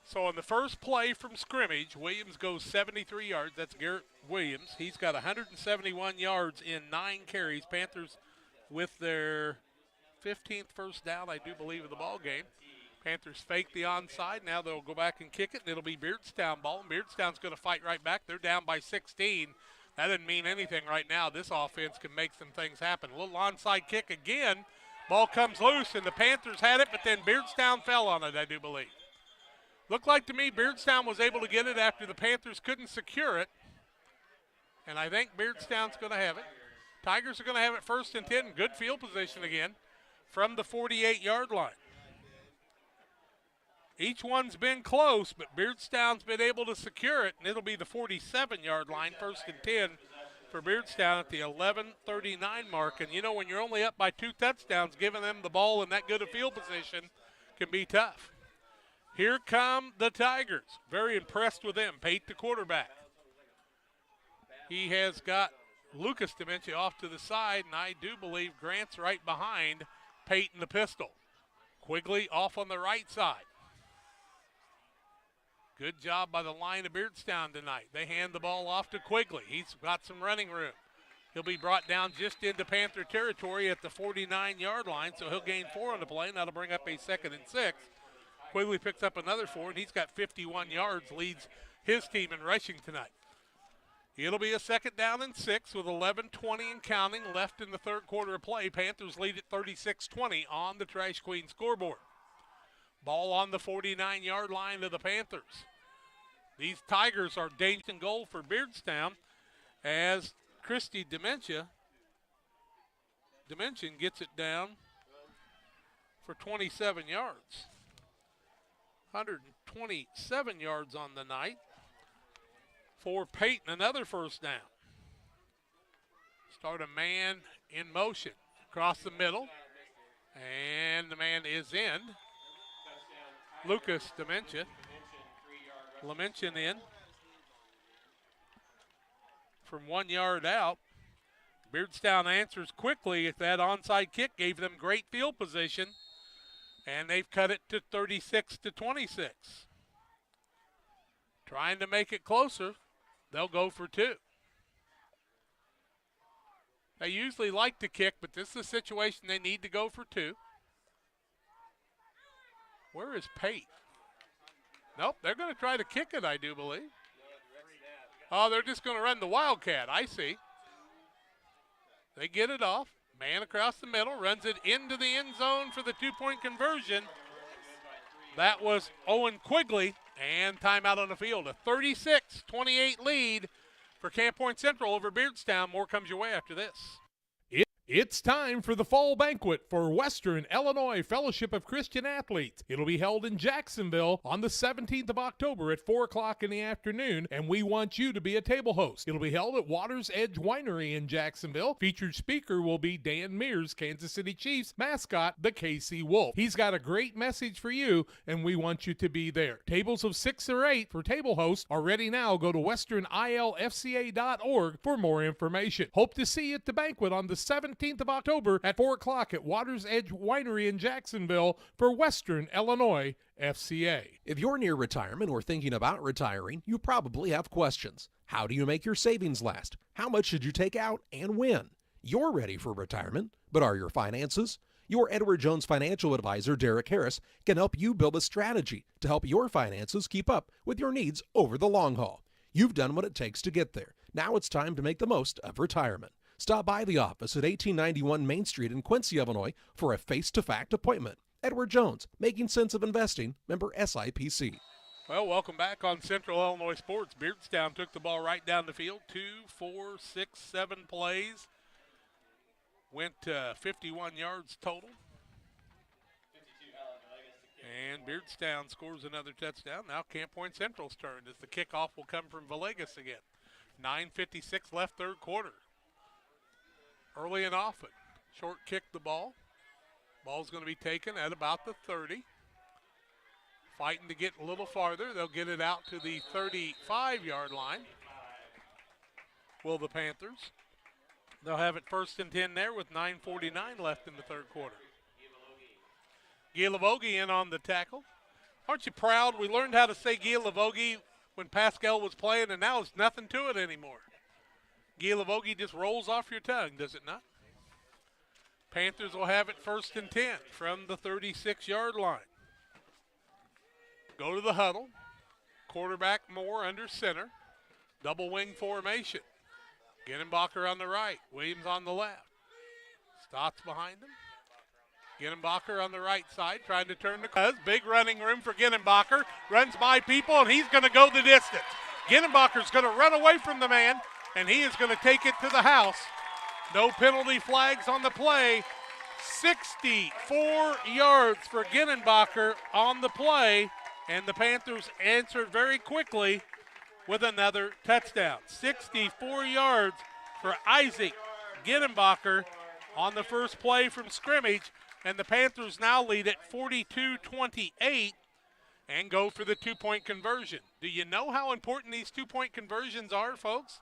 So on the first play from scrimmage, Williams goes 73 yards. That's Garrett Williams. He's got 171 yards in 9 carries. Panthers with their 15th first down, I do believe, of the ball game. Panthers fake the onside. Now they'll go back and kick it, and it'll be Beardstown ball. And Beardstown's going to fight right back. They're down by 16. That doesn't mean anything right now. This offense can make some things happen. A little onside kick again. Ball comes loose, and the Panthers had it, but then Beardstown fell on it, I do believe. Looked like to me Beardstown was able to get it after the Panthers couldn't secure it. And I think Beardstown's going to have it. Tigers are going to have it 1st and 10. Good field position again from the 48-yard line. Each one's been close, but Beardstown's been able to secure it, and it'll be the 47-yard line, 1st and 10 for Beardstown at the 11:39 mark. And, you know, when you're only up by 2 touchdowns, giving them the ball in that good a field position can be tough. Here come the Tigers. Very impressed with them. Pate, the quarterback. He has got Lucas Dementia off to the side, and I do believe Grant's right behind Pate in the pistol. Quigley off on the right side. Good job by the line of Beardstown tonight. They hand the ball off to Quigley. He's got some running room. He'll be brought down just into Panther territory at the 49-yard line, so he'll gain 4 on the play, and that'll bring up a 2nd and 6. Quigley picks up another 4, and he's got 51 yards, leads his team in rushing tonight. It'll be a 2nd down and 6 with 11:20 and counting left in the third quarter of play. Panthers lead at 36-20 on the Trash Queen scoreboard. Ball on the 49-yard line of the Panthers. These Tigers are dangerous in goal for Beardstown as Christy Dimension gets it down for 27 yards. 127 yards on the night for Peyton, another 1st down. Start a man in motion across the middle, and the man is in. Lucas Dementia. Lamention in from 1 yard out. Beardstown answers quickly. That onside kick gave them great field position, and they've cut it to 36-26. Trying to make it closer. They'll go for 2. They usually like to kick, but this is a situation they need to go for 2. Where is Pate? Nope, they're going to try to kick it, I do believe. Oh, they're just going to run the Wildcat. I see. They get it off. Man across the middle, runs it into the end zone for the 2-point conversion. That was Owen Quigley, and timeout on the field. A 36-28 lead for Camp Point Central over Beardstown. More comes your way after this. It's time for the fall banquet for Western Illinois Fellowship of Christian Athletes. It'll be held in Jacksonville on the 17th of October at 4 o'clock in the afternoon, and we want you to be a table host. It'll be held at Waters Edge Winery in Jacksonville. Featured speaker will be Dan Mears, Kansas City Chiefs mascot, the KC Wolf. He's got a great message for you, and we want you to be there. Tables of 6 or 8 for table hosts are ready now. Go to westernilfca.org for more information. Hope to see you at the banquet on the 17th of October at 4 o'clock at Waters Edge Winery in Jacksonville for Western Illinois FCA. If you're near retirement or thinking about retiring, you probably have questions. How do you make your savings last? How much should you take out and when? You're ready for retirement, but are your finances? Your Edward Jones financial advisor, Derek Harris, can help you build a strategy to help your finances keep up with your needs over the long haul. You've done what it takes to get there. Now it's time to make the most of retirement. Stop by the office at 1891 Main Street in Quincy, Illinois for a face-to-fact appointment. Edward Jones, Making Sense of Investing, member SIPC. Well, welcome back on Central Illinois Sports. Beardstown took the ball right down the field. 2, 4, 6, 7 plays. Went 51 yards total. And Beardstown scores another touchdown. Now Camp Point Central's turn as the kickoff will come from Villegas again. 9:56 left, third quarter. Early and often. Short kick the ball. Ball's going to be taken at about the 30. Fighting to get a little farther. They'll get it out to the 35-yard line. Will the Panthers. They'll have it 1st and 10 there with 9:49 left in the third quarter. Gilavogi in on the tackle. Aren't you proud? We learned how to say Gilavogi when Pascal was playing, and now it's nothing to it anymore. Gilavogi just rolls off your tongue, does it not? Panthers will have it 1st and 10 from the 36-yard line. Go to the huddle. Quarterback Moore under center. Double wing formation. Ginenbacher on the right. Williams on the left. Stotts behind him. Ginenbacher on the right side trying to turn the cuz. Big running room for Ginenbacher. Runs by people, and he's going to go the distance. Ginenbacher's going to run away from the man, and he is going to take it to the house. No penalty flags on the play. 64 yards for Ginenbacher on the play, and the Panthers answered very quickly with another touchdown. 64 yards for Isaac Ginenbacher on the first play from scrimmage, and the Panthers now lead at 42-28 and go for the 2-point conversion. Do you know how important these 2-point conversions are, folks?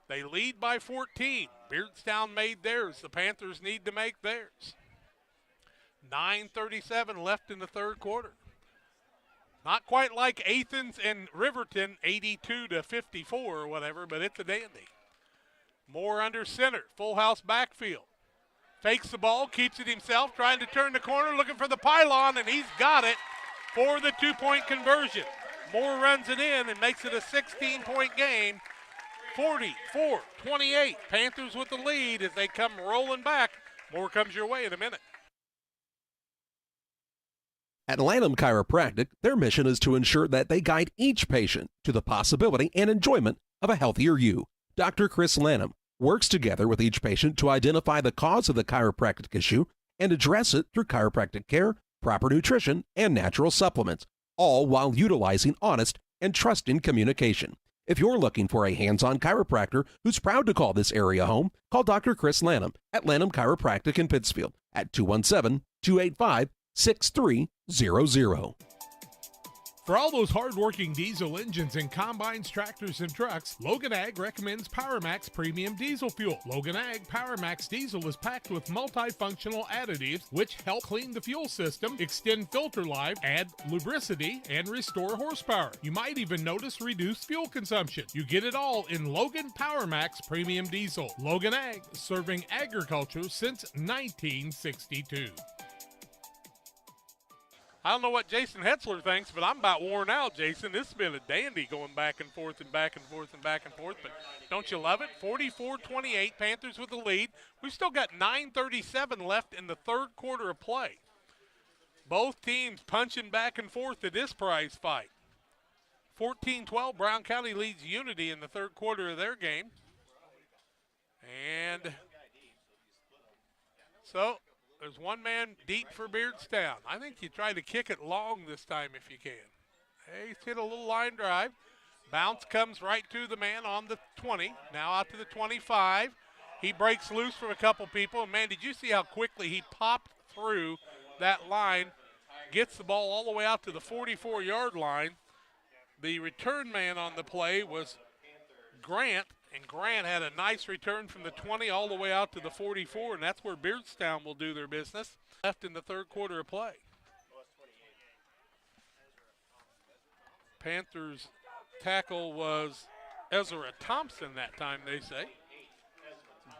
They lead by 14. Beardstown made theirs. The Panthers need to make theirs. 9:37 left in the third quarter. Not quite like Athens and Riverton, 82-54 or whatever, but it's a dandy. Moore under center, full house backfield. Fakes the ball, keeps it himself, trying to turn the corner, looking for the pylon, and he's got it for the 2-point conversion. Moore runs it in and makes it a 16-point game. 44-28. Panthers with the lead as they come rolling back. More comes your way in a minute. At Lanham Chiropractic, their mission is to ensure that they guide each patient to the possibility and enjoyment of a healthier you. Dr. Chris Lanham works together with each patient to identify the cause of the chiropractic issue and address it through chiropractic care, proper nutrition, and natural supplements, all while utilizing honest and trusting communication. If you're looking for a hands-on chiropractor who's proud to call this area home, call Dr. Chris Lanham at Lanham Chiropractic in Pittsfield at 217-285-6300. For all those hard-working diesel engines and combines, tractors, and trucks, Logan Ag recommends PowerMax Premium Diesel Fuel. Logan Ag PowerMax Diesel is packed with multifunctional additives which help clean the fuel system, extend filter life, add lubricity, and restore horsepower. You might even notice reduced fuel consumption. You get it all in Logan PowerMax Premium Diesel. Logan Ag, serving agriculture since 1962. I don't know what Jason Hetzler thinks, but I'm about worn out, Jason. This has been a dandy going back and forth and back and forth and back and forth. But don't you love it? 44-28, Panthers with the lead. We've still got 9:37 left in the third quarter of play. Both teams punching back and forth in this prize fight. 14-12, Brown County leads Unity in the third quarter of their game. And so there's one man deep for Beardstown. I think you try to kick it long this time if you can. Hey, he's hit a little line drive. Bounce comes right to the man on the 20. Now out to the 25. He breaks loose from a couple people. And, man, did you see how quickly he popped through that line, gets the ball all the way out to the 44-yard line. The return man on the play was Grant. And Grant had a nice return from the 20 all the way out to the 44, and that's where Beardstown will do their business. Left in the third quarter of play. Panthers tackle was Ezra Thompson that time, they say.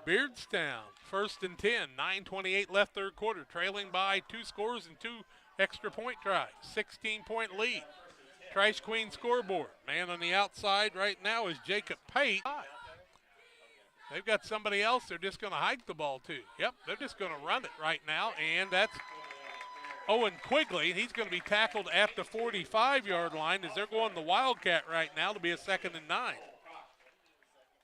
Beardstown, 1st and 10, 9:28 left third quarter, trailing by 2 scores and 2 extra point tries, 16-point lead. Trash Queen scoreboard. Man on the outside right now is Jacob Pate. They've got somebody else they're just going to hike the ball to. Yep, they're just going to run it right now, and that's Owen Quigley. He's going to be tackled at the 45-yard line as they're going the Wildcat right now to be a 2nd and 9.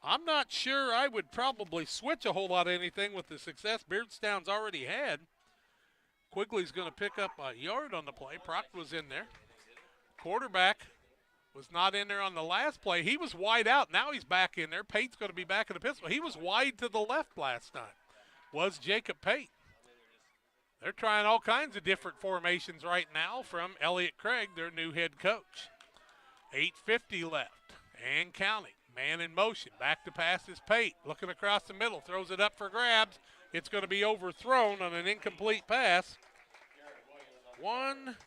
I'm not sure I would probably switch a whole lot of anything with the success Beardstown's already had. Quigley's going to pick up a yard on the play. Proctor was in there. Quarterback was not in there on the last play. He was wide out. Now he's back in there. Pate's going to be back in the pistol. He was wide to the left last time, was Jacob Pate. They're trying all kinds of different formations right now from Elliott Craig, their new head coach. 8:50 left and counting. Man in motion. Back to pass is Pate. Looking across the middle. Throws it up for grabs. It's going to be overthrown on an incomplete pass. 1,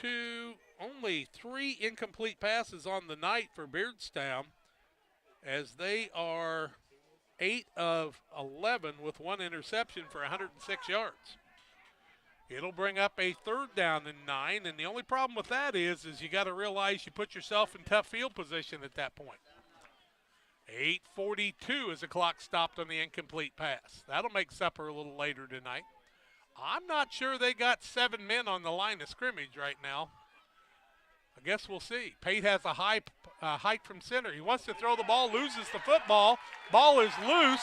2, only 3 incomplete passes on the night for Beardstown, as they are 8 of 11 with 1 interception for 106 yards. It'll bring up a 3rd down and 9, and the only problem with that is you got to realize you put yourself in tough field position at that point. 8:42 as the clock stopped on the incomplete pass. That'll make supper a little later tonight. I'm not sure they got 7 men on the line of scrimmage right now. I guess we'll see. Pate has a hike from center. He wants to throw the ball, loses the football. Ball is loose.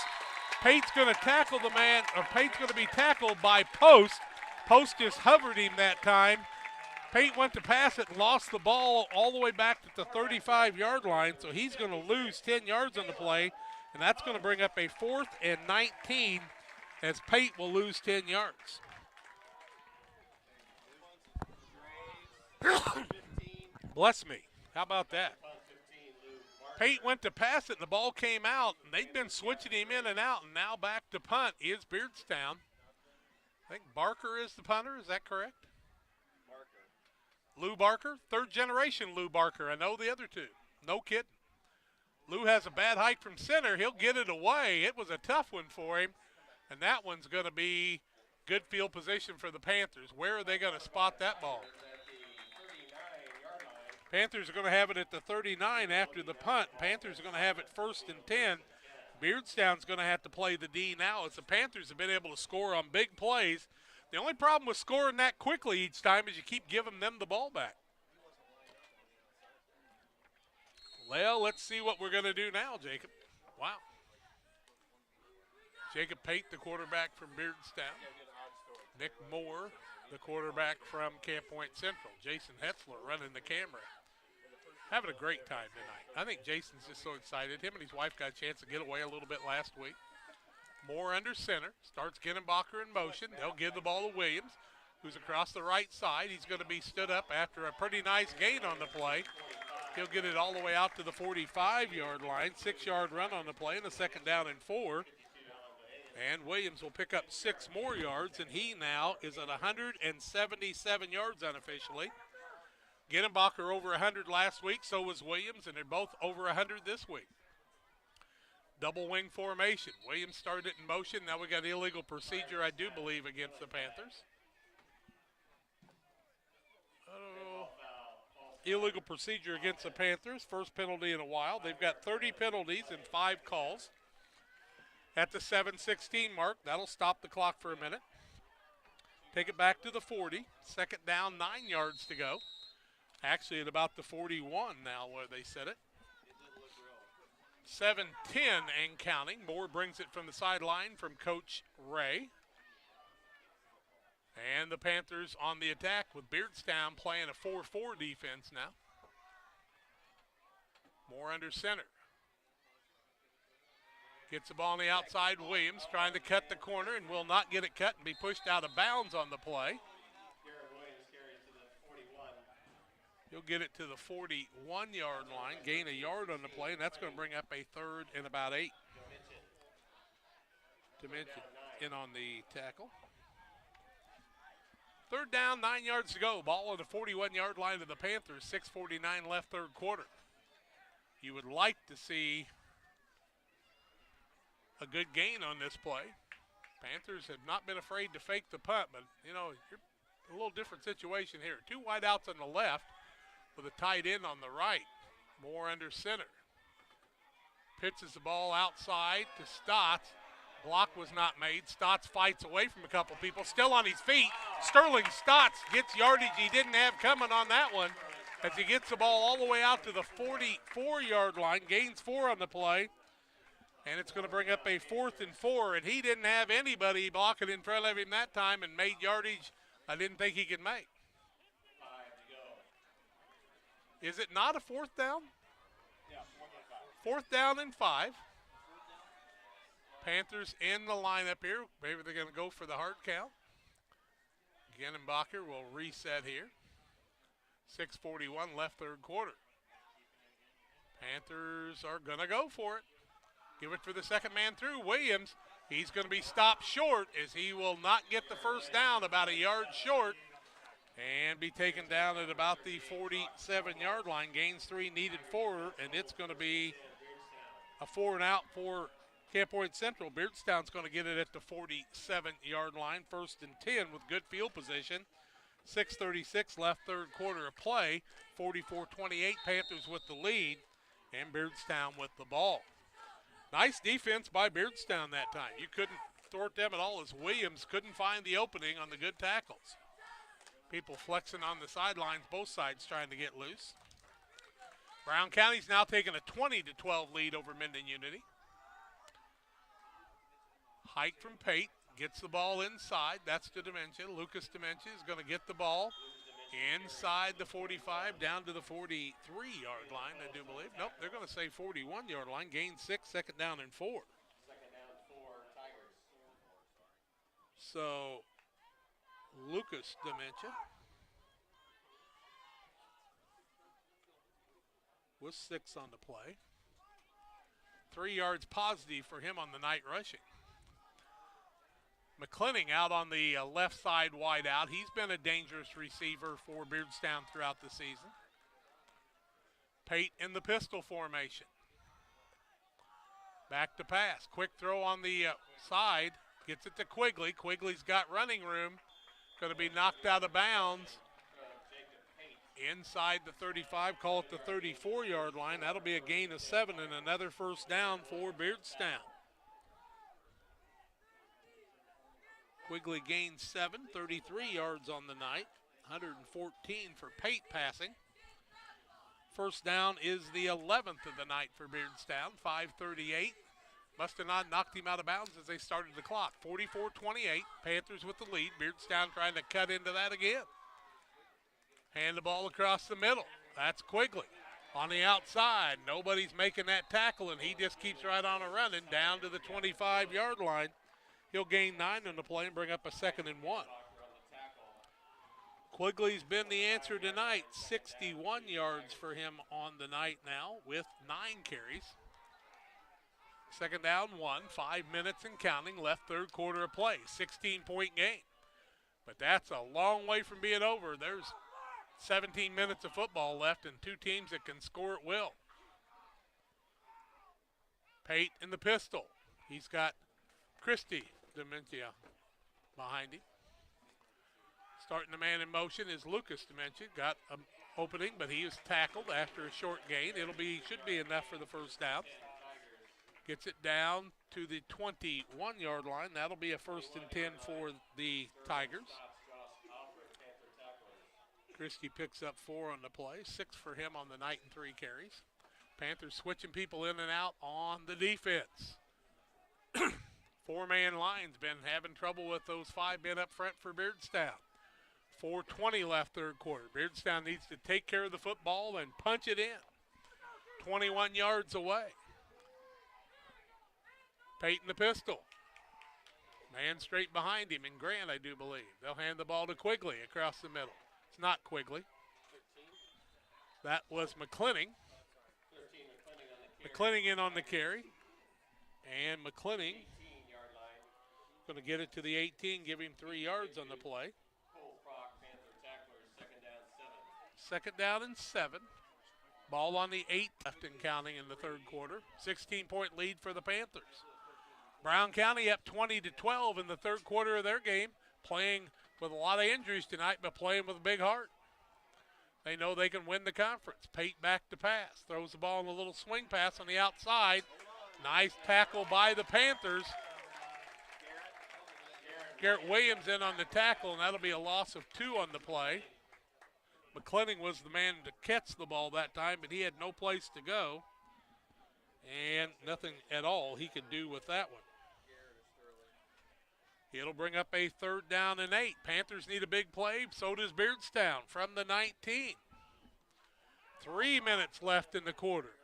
Pate's going to tackle the man, or Pate's going to be tackled by Post. Post just hovered him that time. Pate went to pass it and lost the ball all the way back to the 35-yard line, so he's going to lose 10 yards on the play, and that's going to bring up a 4th and 19 as Pate will lose 10 yards. Bless me. How about that? Pate went to pass it, and the ball came out, and they've been switching him in and out, and now back to punt is Beardstown. I think Barker is the punter. Is that correct? Lou Barker, 3rd generation Lou Barker. I know the other 2. No kidding. Lou has a bad hike from center. He'll get it away. It was a tough one for him, and that one's going to be good field position for the Panthers. Where are they going to spot that ball? Panthers are going to have it at the 39 after the punt. Panthers are going to have it 1st and 10. Beardstown's going to have to play the D now as the Panthers have been able to score on big plays. The only problem with scoring that quickly each time is you keep giving them the ball back. Well, let's see what we're going to do now, Jacob. Wow. Jacob Pate, the quarterback from Beardstown. Nick Moore, the quarterback from Camp Point Central. Jason Hetzler running the camera. Having a great time tonight. I think Jason's just so excited. Him and his wife got a chance to get away a little bit last week. Moore under center. Starts Ginnenbacher in motion. They'll give the ball to Williams. who's across the right side. He's going to be stood up after a pretty nice gain on the play. He'll get it all the way out to the 45-yard line. 6-yard run on the play and a second down and 4. And Williams will pick up 6 more yards, and he now is at 177 yards unofficially. Ginnebacher over 100 last week, so was Williams, and they're both over 100 this week. Double wing formation. Williams started it in motion. Now we got illegal procedure, I do believe, against the Panthers. Illegal procedure against the Panthers. First penalty in a while. They've got 30 penalties and 5 calls. At the 7:16 mark, that'll stop the clock for a minute. Take it back to the 40. Second down, 9 yards to go. Actually at about the 41 now where they set it. 7-10 and counting. Moore brings it from the sideline from Coach Ray. And the Panthers on the attack with Beardstown playing a 4-4 defense now. Moore under center. Gets the ball on the outside. Williams trying to cut the corner and will not get it cut and be pushed out of bounds on the play. He'll get it to the 41-yard line, gain a yard on the play, and that's going to bring up a 3rd and about 8. Dimension in on the tackle. 3rd down, 9 yards to go. Ball on the 41-yard line of the Panthers. 6:49 left, 3rd quarter. You would like to see a good gain on this play. Panthers have not been afraid to fake the punt, but, you know, you're a little different situation here. 2 wideouts on the left with a tight end on the right. Moore under center. Pitches the ball outside to Stotts. Block was not made. Stotts fights away from a couple people. Still on his feet. Sterling Stotts gets yardage he didn't have coming on that one as he gets the ball all the way out to the 44-yard line. Gains 4 on the play. And it's going to bring up a 4th and 4. And he didn't have anybody blocking in front of him that time and made yardage I didn't think he could make. Is it not a 4th down? 4th down and 5. Panthers in the lineup here. Maybe they're going to go for the hard count. Ginnebacher will reset here. 6:41 left, 3rd quarter. Panthers are going to go for it. Give it for the second man through. Williams, he's going to be stopped short as he will not get the first down, about a yard short, and be taken down at about the 47-yard line. Gains 3, needed 4, and it's going to be a 4 and out for Camp Point Central. Beardstown's going to get it at the 47-yard line. 1st and 10 with good field position. 6:36 left, 3rd quarter of play. 44-28, Panthers with the lead, and Beardstown with the ball. Nice defense by Beardstown that time. You couldn't thwart them at all as Williams couldn't find the opening on the good tackles. People flexing on the sidelines, both sides trying to get loose. Brown County's now taking a 20-12 lead over Minden Unity. Hike from Pate, gets the ball inside. That's the Dementia. Lucas Dementia is going to get the ball inside the 45, down to the 43-yard line, I do believe. Nope, they're going to say 41-yard line. Gain 6, second down and 4. So, Lucas Dementia with 6 on the play. 3 yards positive for him on the night rushing. McClinning out on the left side wide out. He's been a dangerous receiver for Beardstown throughout the season. Pate in the pistol formation. Back to pass. Quick throw on the side. Gets it to Quigley. Quigley's got running room. Going to be knocked out of bounds. Inside the 35, call it the 34-yard line. That'll be a gain of 7 and another first down for Beardstown. Quigley gains 7, 33 yards on the night, 114 for Pate passing. First down is the 11th of the night for Beardstown, 5:38. Must have not knocked him out of bounds as they started the clock. 44-28, Panthers with the lead. Beardstown trying to cut into that again. Hand the ball across the middle. That's Quigley. On the outside, nobody's making that tackle, and he just keeps right on a running down to the 25-yard line. He'll gain 9 on the play and bring up a 2nd and 1. Quigley's been the answer tonight. 61 yards for him on the night now with 9 carries. Second down, 1, 5 minutes and counting, left third quarter of play, 16-point game. But that's a long way from being over. There's 17 minutes of football left and 2 teams that can score at will. Pate in the pistol. He's got Christie Dementia behind him. Starting the man in motion is Lucas Dementia. Got an opening, but he is tackled after a short gain. Should be enough for the first down. Gets it down to the 21-yard line. That'll be a 1st and 10 for the Tigers. Christie picks up 4 on the play, 6 for him on the night and 3 carries. Panthers switching people in and out on the defense. 4-man line's been having trouble with those 5 men up front for Beardstown. 4:20 left third quarter. Beardstown needs to take care of the football and punch it in. 21 yards away. Peyton the pistol. Man straight behind him, and Grant, I do believe. They'll hand the ball to Quigley across the middle. It's not Quigley. That was McClinning. McClinning in on the carry. And McClinning going to get it to the 18, give him 3 yards on the play. Second down and 7. Ball on the 8 left and counting in the third quarter. 16-point lead for the Panthers. Brown County up 20-12 in the third quarter of their game, playing with a lot of injuries tonight, but playing with a big heart. They know they can win the conference. Pate back to pass. Throws the ball in a little swing pass on the outside. Nice tackle by the Panthers. Garrett Williams in on the tackle, and that'll be a loss of 2 on the play. McClinning was the man to catch the ball that time, but he had no place to go. And nothing at all he could do with that one. It'll bring up a 3rd down and 8. Panthers need a big play. So does Beardstown from the 19. 3 minutes left in the quarter.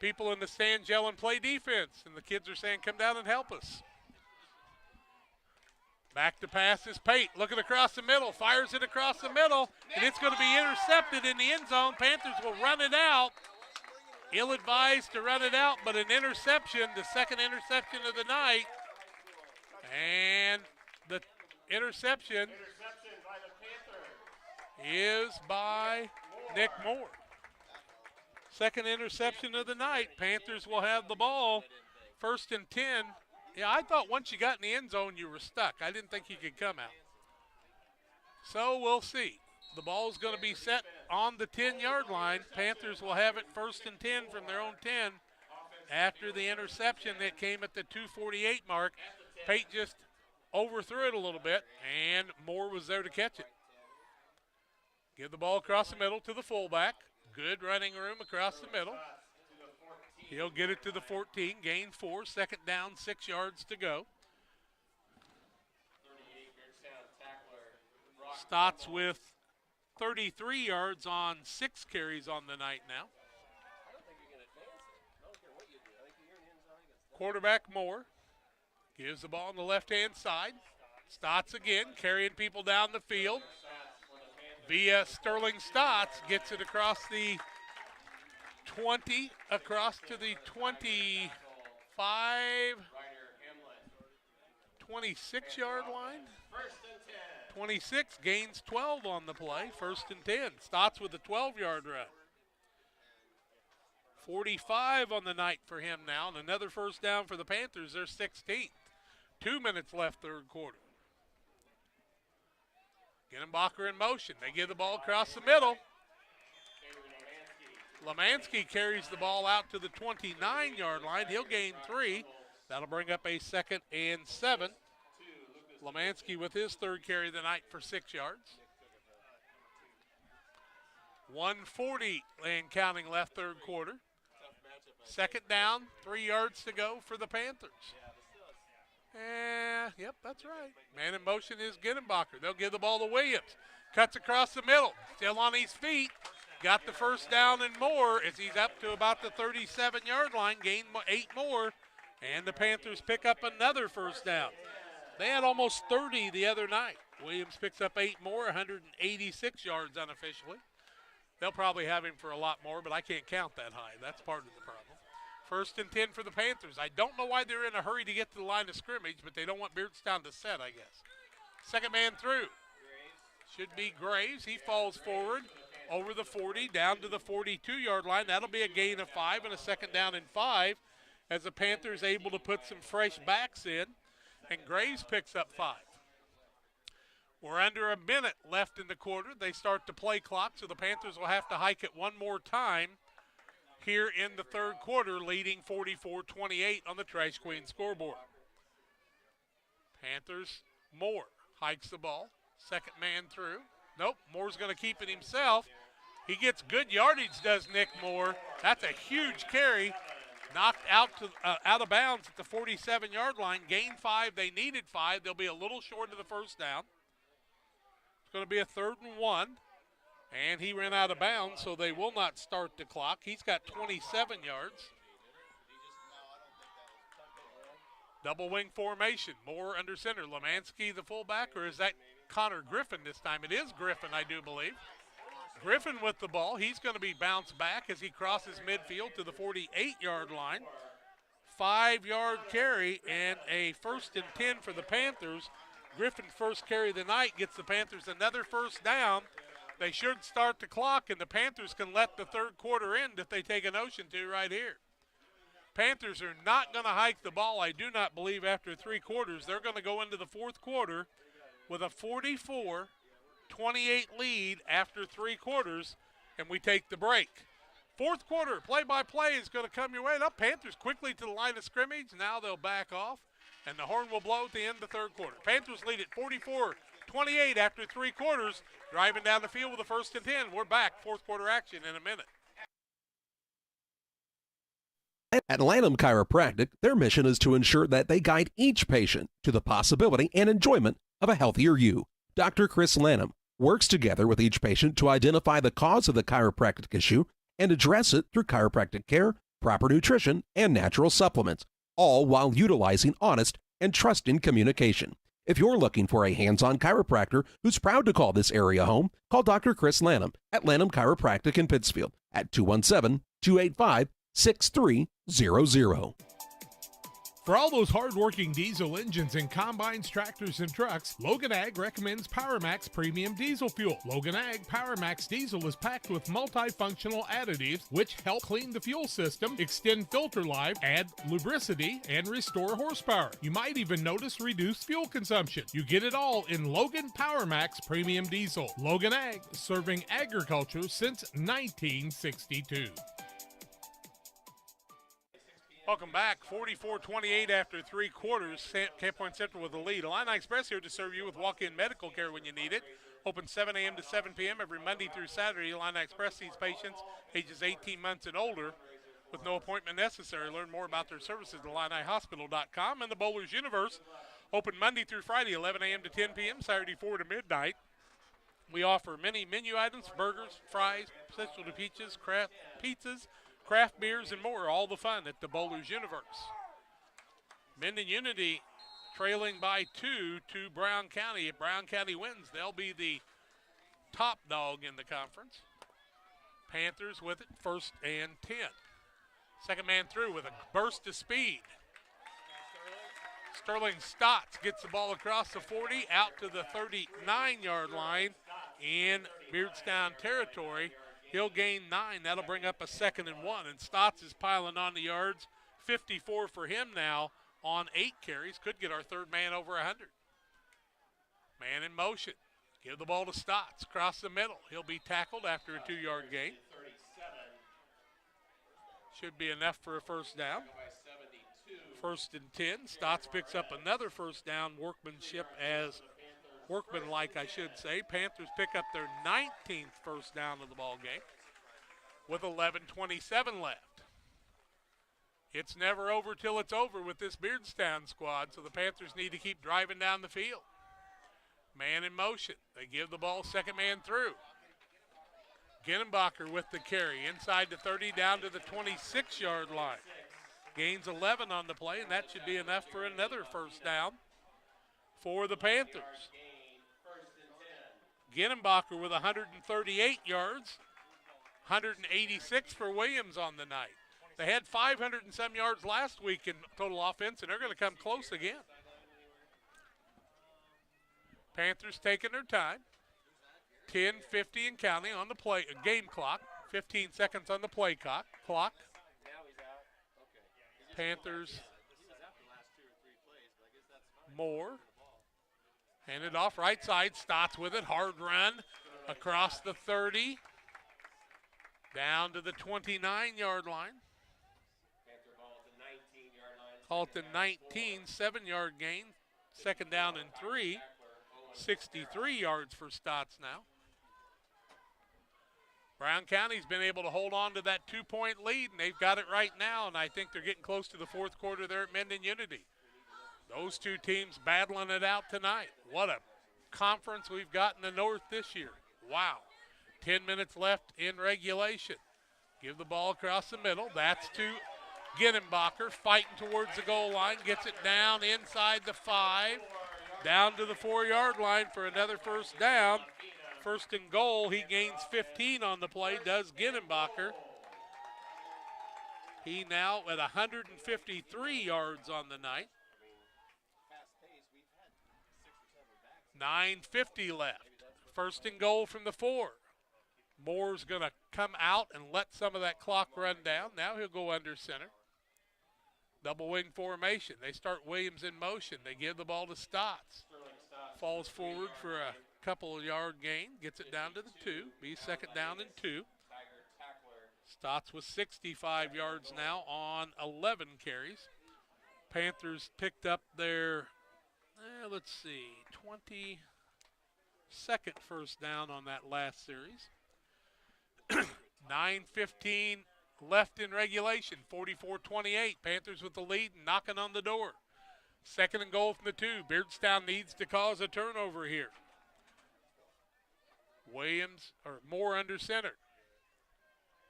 People in the stands yelling, play defense. And the kids are saying, come down and help us. Back to pass is Pate. Looking across the middle. Fires it across the middle. And it's going to be intercepted in the end zone. Panthers will run it out. Ill-advised to run it out, but an interception, the second interception of the night. And the interception is by Nick Moore. Second interception of the night. Panthers will have the ball. 1st and 10. Yeah, I thought once you got in the end zone, you were stuck. I didn't think you could come out. So we'll see. The ball's going to be set on the 10-yard line. Panthers will have it 1st and 10 from their own 10 after the interception that came at the 2:48 mark. Pate just overthrew it a little bit, and Moore was there to catch it. Give the ball across the middle to the fullback. Good running room across the middle. He'll get it to the 14, gain 4, 2nd down, 6 yards to go. Stotts with 33 yards on 6 carries on the night now. Quarterback Moore gives the ball on the left-hand side. Stotts again, carrying people down the field. Via Sterling Stotts, gets it across the 20, across to the 25, 26-yard line. 26, gains 12 on the play, 1st and 10. Stotts with a 12-yard run. 45 on the night for him now, and another 1st down for the Panthers, their 16th. 2 minutes left third quarter. Ginenbacher in motion. They give the ball across the middle. Lemansky carries the ball out to the 29-yard line. He'll gain 3. That'll bring up a 2nd and 7. Lemansky with his 3rd carry of the night for 6 yards. 1:40 and counting left third quarter. 2nd down, 3 yards to go for the Panthers. Yep, that's right. Man in motion is Ginenbacher. They'll give the ball to Williams. Cuts across the middle. Still on his feet. Got the 1st down and more as he's up to about the 37-yard line. Gained 8 more. And the Panthers pick up another 1st down. They had almost 30 the other night. Williams picks up 8 more, 186 yards unofficially. They'll probably have him for a lot more, but I can't count that high. That's part of the problem. 1st and 10 for the Panthers. I don't know why they're in a hurry to get to the line of scrimmage, but they don't want Beardstown to set, I guess. Second man through. Should be Graves. He falls forward over the 40, down to the 42-yard line. That'll be a gain of 5 and a 2nd down and 5 as the Panthers able to put some fresh backs in, and Graves picks up 5. We're under a minute left in the quarter. They start the play clock, so the Panthers will have to hike it one more time here in the 3rd quarter, leading 44-28 on the Trash Queen scoreboard. Panthers, Moore hikes the ball. 2nd man through. Nope, Moore's going to keep it himself. He gets good yardage, does Nick Moore. That's a huge carry. Knocked out of bounds at the 47-yard line. Gain 5. They needed 5. They'll be a little short of the 1st down. It's going to be a 3rd and 1. And he ran out of bounds, so they will not start the clock. He's got 27 yards. Double wing formation. Moore under center. Lemansky the fullback, or is that Connor Griffin this time? It is Griffin, I do believe. Griffin with the ball. He's going to be bounced back as he crosses midfield to the 48-yard line. 5-yard carry and a 1st and 10 for the Panthers. Griffin's first carry of the night gets the Panthers another 1st down. They should start the clock, and the Panthers can let the 3rd quarter end if they take a notion to right here. Panthers are not going to hike the ball, I do not believe, after 3 quarters. They're going to go into the 4th quarter with a 44-28 lead after 3 quarters, and we take the break. 4th quarter, play-by-play is going to come your way. Now Panthers quickly to the line of scrimmage. Now they'll back off, and the horn will blow at the end of the 3rd quarter. Panthers lead at 44-28 after 3 quarters, driving down the field with a 1st and 10. We're back, 4th quarter action in a minute. At Lanham Chiropractic, their mission is to ensure that they guide each patient to the possibility and enjoyment of a healthier you. Dr. Chris Lanham works together with each patient to identify the cause of the chiropractic issue and address it through chiropractic care, proper nutrition, and natural supplements, all while utilizing honest and trusting communication. If you're looking for a hands-on chiropractor who's proud to call this area home, call Dr. Chris Lanham at Lanham Chiropractic in Pittsfield at 217-285-6300. For all those hard-working diesel engines and combines, tractors, and trucks, Logan Ag recommends PowerMax Premium Diesel Fuel. Logan Ag PowerMax Diesel is packed with multifunctional additives which help clean the fuel system, extend filter life, add lubricity, and restore horsepower. You might even notice reduced fuel consumption. You get it all in Logan PowerMax Premium Diesel. Logan Ag, serving agriculture since 1962. Welcome back. 44-28 after 3 quarters. Camp Point Central with the lead. Illini Express here to serve you with walk-in medical care when you need it. Open 7 a.m. to 7 p.m. every Monday through Saturday. Illini Express sees patients ages 18 months and older with no appointment necessary. Learn more about their services at IlliniHospital.com. And the Bowlers Universe, open Monday through Friday, 11 a.m. to 10 p.m., Saturday 4 to midnight. We offer many menu items, burgers, fries, specialty pizzas, craft beers, and more. All the fun at the Bowlers Universe. Minden Unity trailing by 2 to Brown County. If Brown County wins, they'll be the top dog in the conference. Panthers with it, 1st and 10. 2nd man through with a burst of speed. Sterling Stotts gets the ball across the 40 out to the 39-yard line in Beardstown territory. He'll gain 9. That'll bring up a 2nd and 1. And Stotts is piling on the yards. 54 for him now on 8 carries. Could get our 3rd man over 100. Man in motion. Give the ball to Stotts. Across the middle. He'll be tackled after a 2-yard gain. Should be enough for a 1st down. 1st and 10. Stotts picks up another 1st down workmanlike, I should say. Panthers pick up their 19th 1st down of the ball game with 11:27 left. It's never over till it's over with this Beardstown squad, so the Panthers need to keep driving down the field. Man in motion. They give the ball, 2nd man through. Ginnenbacher with the carry inside the 30 down to the 26-yard line. Gains 11 on the play, and that should be enough for another 1st down for the Panthers. Ginenbacher with 138 yards, 186 for Williams on the night. They had 500 and some yards last week in total offense, and they're going to come close again. Panthers taking their time. 10:50 and counting on the game clock. 15 seconds on the play clock. Panthers. Moore. Hand it off right side. Stotts with it. Hard run across the 30. Down to the 29-yard line. Call it the 19, 7-yard gain. Second down and 3. 63 yards for Stotts now. Brown County's been able to hold on to that 2-point lead, and they've got it right now, and I think they're getting close to the fourth quarter there at Minden Unity. Those two teams battling it out tonight. What a conference we've got in the north this year. Wow. 10 minutes left in regulation. Give the ball across the middle. That's to Ginenbacher, fighting towards the goal line. Gets it down inside the 5. Down to the 4-yard line for another first down. First and goal, he gains 15 on the play, does Ginenbacher. He now at 153 yards on the night. 9:50 left. First and goal from the 4. Moore's going to come out and let some of that clock run down. Now he'll go under center. Double wing formation. They start Williams in motion. They give the ball to Stotts. Falls forward for a couple of yard gain. Gets it down to the 2. Be second down and 2. Stotts with 65 yards now on 11 carries. Panthers picked up their, 22nd first down on that last series. 9:15 left in regulation, 44-28. Panthers with the lead and knocking on the door. Second and goal from the 2. Beardstown needs to cause a turnover here. Moore under center.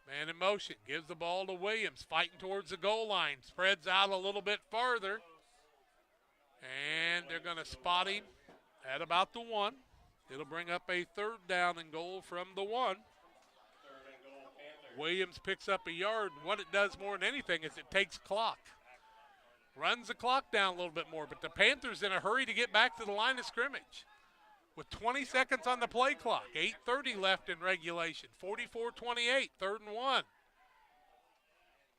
Man in motion, gives the ball to Williams, fighting towards the goal line. Spreads out a little bit farther. And they're going to spot him at about the 1. It'll bring up a third down and goal from the 1. Williams picks up a yard, and what it does more than anything is it takes clock. Runs the clock down a little bit more, but the Panthers in a hurry to get back to the line of scrimmage. With 20 seconds on the play clock, 8:30 left in regulation, 44-28, third and 1.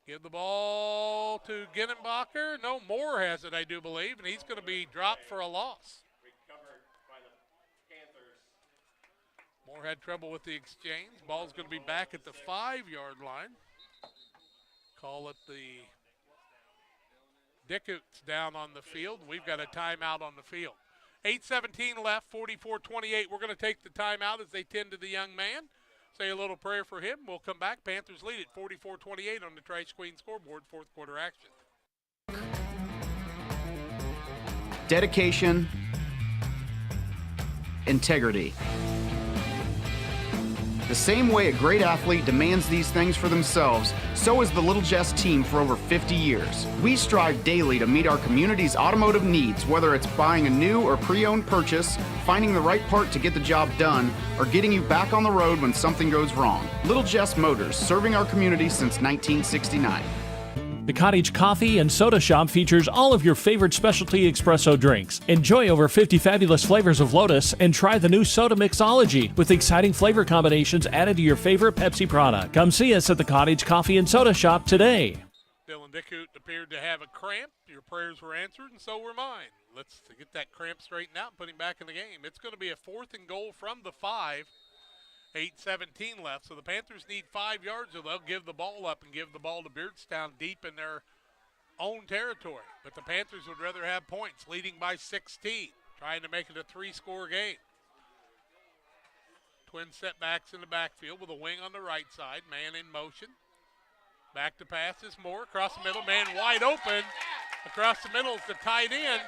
Give the ball to Ginenbacher. No, Moore has it, I do believe, and he's going to be dropped for a loss. Moore had trouble with the exchange. Ball's going to be back at the 5-yard line. Call it the Dickett's down on the field. We've got a timeout on the field. 8:17 left, 44-28. We're going to take the timeout as they tend to the young man. Say a little prayer for him. We'll come back. Panthers lead at 44-28 on the Trice Queen scoreboard, fourth quarter action. Dedication, integrity. The same way a great athlete demands these things for themselves, so is the Little Jess team for over 50 years. We strive daily to meet our community's automotive needs, whether it's buying a new or pre-owned purchase, finding the right part to get the job done, or getting you back on the road when something goes wrong. Little Jess Motors, serving our community since 1969. The Cottage Coffee and Soda Shop features all of your favorite specialty espresso drinks. Enjoy over 50 fabulous flavors of Lotus and try the new Soda Mixology with exciting flavor combinations added to your favorite Pepsi product. Come see us at the Cottage Coffee and Soda Shop today. Dylan Dickoot appeared to have a cramp. Your prayers were answered, and so were mine. Let's get that cramp straightened out and put him back in the game. It's going to be a fourth and goal from the 5. 8:17 left, so the Panthers need 5 yards, or they'll give the ball up and give the ball to Beardstown deep in their own territory. But the Panthers would rather have points, leading by 16, trying to make it a 3-score game. Twin setbacks in the backfield with a wing on the right side, man in motion. Back to pass is Moore, across the middle, man wide open. Across the middle is the tight end.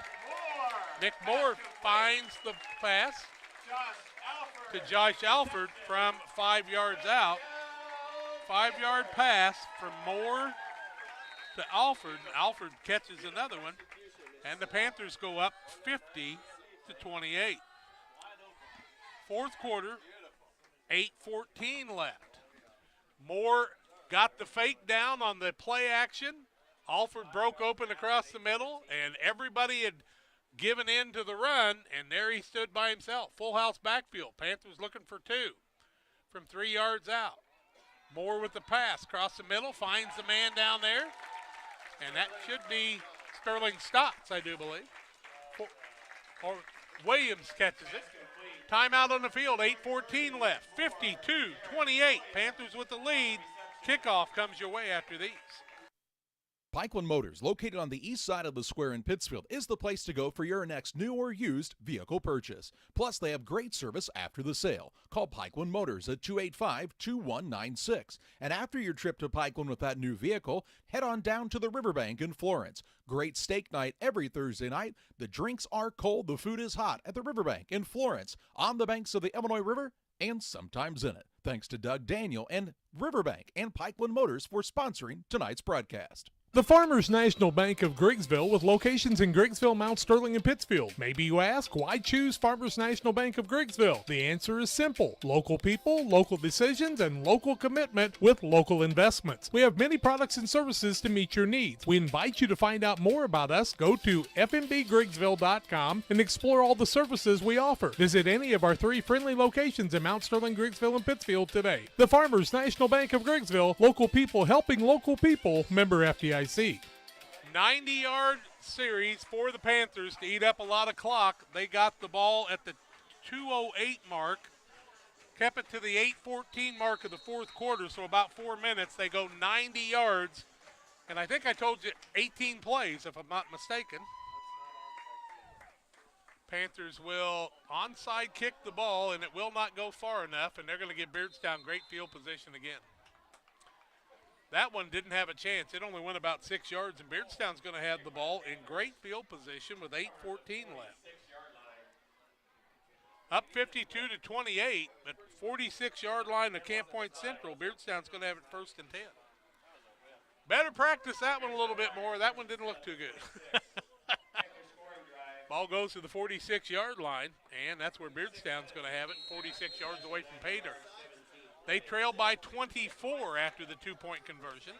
Nick Moore finds the pass to Josh Alford from 5 yards out. 5-yard pass from Moore to Alford. Alford catches another one, and the Panthers go up 50-28. Fourth quarter, 8:14 left. Moore got the fake down on the play action. Alford broke open across the middle, and everybody had given in to the run, and there he stood by himself. Full house backfield. Panthers looking for 2 from 3 yards out. Moore with the pass across the middle, finds the man down there, and that should be Sterling Stotts, I do believe. Or Williams catches it. Timeout on the field, 8:14 left. 52-28. Panthers with the lead. Kickoff comes your way after these. Pikeland Motors, located on the east side of the square in Pittsfield, is the place to go for your next new or used vehicle purchase. Plus, they have great service after the sale. Call Pikeland Motors at 285-2196. And after your trip to Pikeland with that new vehicle, head on down to the Riverbank in Florence. Great steak night every Thursday night. The drinks are cold, the food is hot at the Riverbank in Florence, on the banks of the Illinois River, and sometimes in it. Thanks to Doug Daniel and Riverbank and Pikeland Motors for sponsoring tonight's broadcast. The Farmers National Bank of Griggsville, with locations in Griggsville, Mount Sterling, and Pittsfield. Maybe you ask, why choose Farmers National Bank of Griggsville? The answer is simple. Local people, local decisions, and local commitment with local investments. We have many products and services to meet your needs. We invite you to find out more about us. Go to fmbgriggsville.com and explore all the services we offer. Visit any of our 3 friendly locations in Mount Sterling, Griggsville, and Pittsfield today. The Farmers National Bank of Griggsville, local people helping local people, member FDIC. 90-yard series for the Panthers to eat up a lot of clock. They got the ball at the 2:08 mark, kept it to the 8:14 mark of the fourth quarter, so about 4 minutes. They go 90 yards, and I think I told you 18 plays, if I'm not mistaken. Panthers will onside kick the ball, and it will not go far enough, and they're going to give Beardstown great field position again. That one didn't have a chance. It only went about 6 yards, and Beardstown's going to have the ball in great field position with 8:14 left. Up 52-28 at 46-yard line of Camp Point Central. Beardstown's going to have it 1st and 10. Better practice that one a little bit more. That one didn't look too good. Ball goes to the 46-yard line, and that's where Beardstown's going to have it, 46 yards away from pay dirt. They trail by 24 after the 2-point conversion.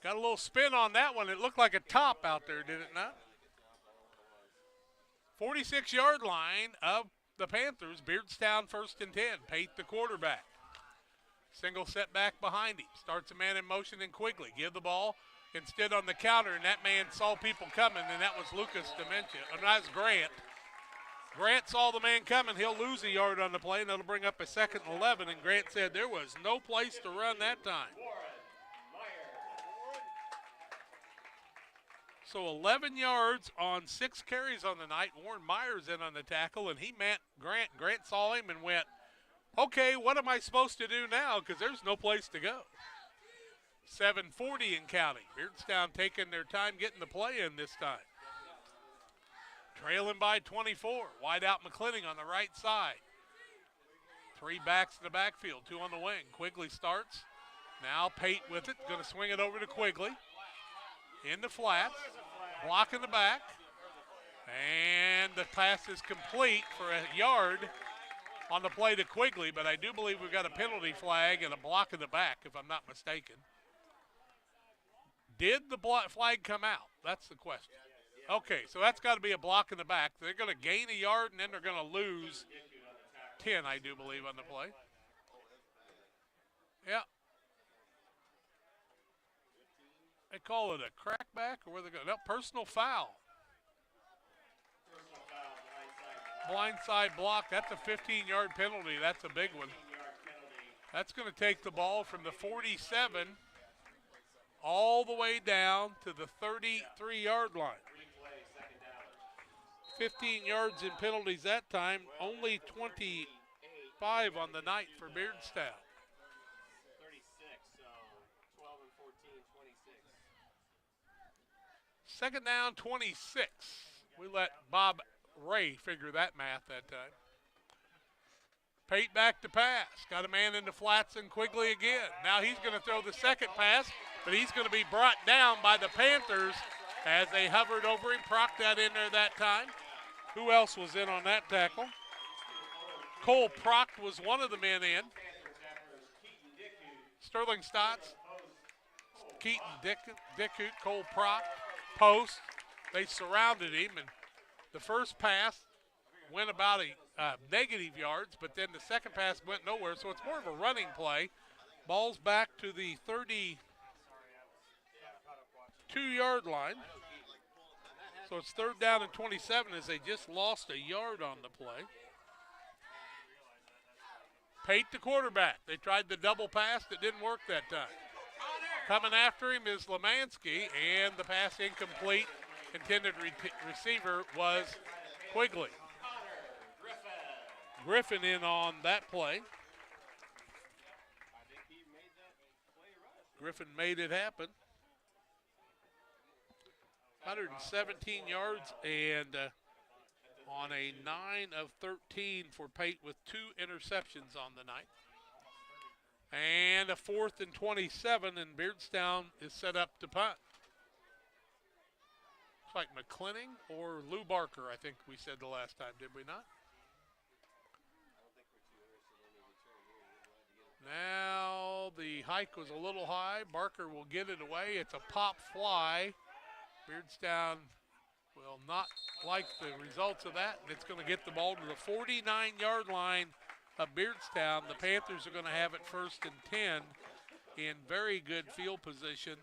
Got a little spin on that one. It looked like a top out there, did it not? 46-yard line of the Panthers. Beardstown 1st and 10. Pate the quarterback. Single setback behind him. Starts a man in motion in Quigley. Give the ball instead on the counter, and that man saw people coming, and that was Lucas Dementia. Oh, no, that's Grant. Grant saw the man coming. He'll lose a yard on the play, and that'll bring up a 2nd and 11, and Grant said there was no place to run that time. So 11 yards on 6 carries on the night. Warren Myers in on the tackle, and he met Grant. Grant saw him and went, okay, what am I supposed to do now? Because there's no place to go. 7:40 in counting. Beardstown taking their time getting the play in this time. Trailing by 24. Wide out McClintock on the right side. 3 backs in the backfield, 2 on the wing. Quigley starts. Now Pate with it. Going to swing it over to Quigley. In the flats. Block in the back. And the pass is complete for a yard on the play to Quigley, but I do believe we've got a penalty flag and a block in the back, if I'm not mistaken. Did the flag come out? That's the question. Okay, so that's got to be a block in the back. They're going to gain a yard, and then they're going to lose 10, I do believe, on the play. Yeah. They call it a crackback, or where they go? No, personal foul. Blindside block. That's a 15-yard penalty. That's a big one. That's going to take the ball from the 47 all the way down to the 33-yard line. 15 yards in penalties that time, only 25 on the night for Beardstown. 2nd down, 26. We let Bob Ray figure that math that time. Pate back to pass. Got a man in the flats and Quigley again. Now he's going to throw the second pass, but he's going to be brought down by the Panthers as they hovered over him. Proc that in there that time. Who else was in on that tackle? Cole Proct was one of the men in. Sterling Stotts, Keaton Dickut, Cole Proct, post. They surrounded him, and the first pass went about a negative yards, but then the second pass went nowhere, so it's more of a running play. Ball's back to the 32-yard line. So it's 3rd down and 27 as they just lost a yard on the play. Pate the quarterback. They tried the double pass. That didn't work that time. Coming after him is Lemansky, and the pass incomplete. Intended receiver was Quigley. Griffin in on that play. Griffin made it happen. 117 yards and on a 9 of 13 for Pate with 2 interceptions on the night. And a 4th and 27, and Beardstown is set up to punt. Looks like McClinning or Lou Barker, I think we said the last time, did we not? Now the hike was a little high. Barker will get it away. It's a pop fly. Beardstown will not like the results of that. It's going to get the ball to the 49-yard line of Beardstown. The Panthers are going to have it 1st and 10 in very good field position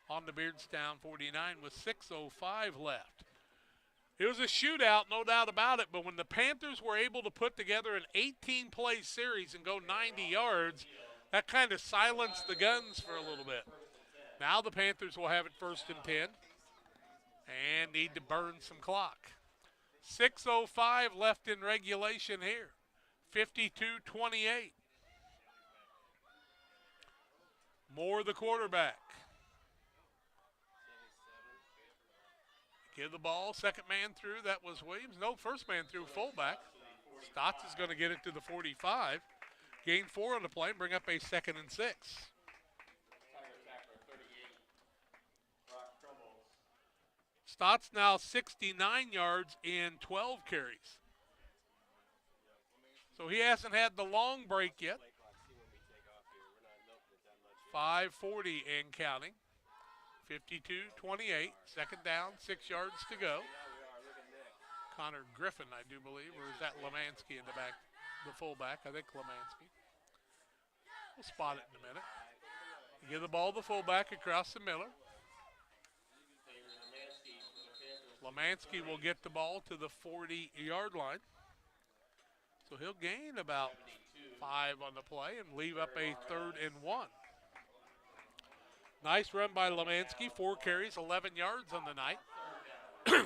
on the Beardstown 49 with 6:05 left. It was a shootout, no doubt about it, but when the Panthers were able to put together an 18-play series and go 90 yards, that kind of silenced the guns for a little bit. Now the Panthers will have it 1st and 10 and need to burn some clock. 6:05 left in regulation here. 52-28. Moore the quarterback. Give the ball, second man through, that was Williams. No, first man through, fullback. Stotts is going to get it to the 45. Gain 4 on the play and bring up a 2nd and 6. Stotts now 69 yards in 12 carries. So he hasn't had the long break yet. 5:40 and counting. 52-28, 2nd down, 6 yards to go. Connor Griffin, I do believe, or is that Lemansky in the back, the fullback? I think Lemansky. We'll spot it in a minute. Give the ball to the fullback across the middle. Lemansky will get the ball to the 40-yard line. So he'll gain about 5 on the play and leave up a 3rd and 1. Nice run by Lemansky, 4 carries, 11 yards on the night. It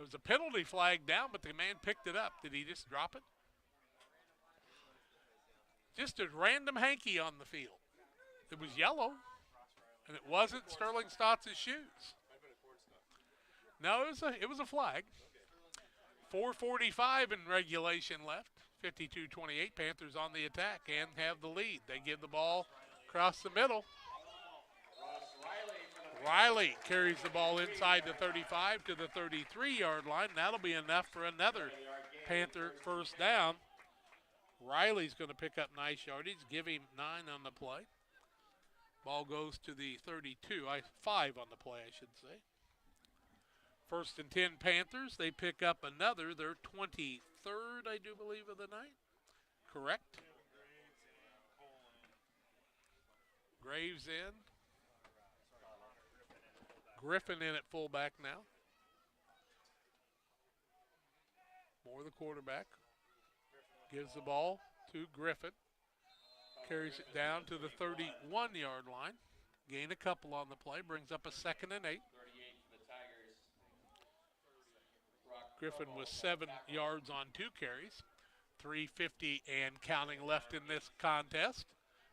was a penalty flag down, but the man picked it up. Did he just drop it? Just a random hanky on the field. It was yellow, and it wasn't Sterling Stotts' shoes. No, it was a flag. 4:45 in regulation left. 52-28, Panthers on the attack and have the lead. They give the ball across the middle. Riley carries the ball inside the 35 to the 33-yard line. That'll be enough for another Panther 1st down. Riley's going to pick up nice yardage, give him 9 on the play. Ball goes to the 32, 5 on the play, I should say. 1st and 10 Panthers. They pick up another, their 23rd, I do believe, of the night. Correct? Graves in. Griffin in at fullback now. Moore the quarterback. Gives the ball to Griffin. Carries it down to the 31-yard line. Gain a couple on the play. Brings up a 2nd and 8. Griffin with 7 yards on 2 carries. 3:50 and counting left in this contest.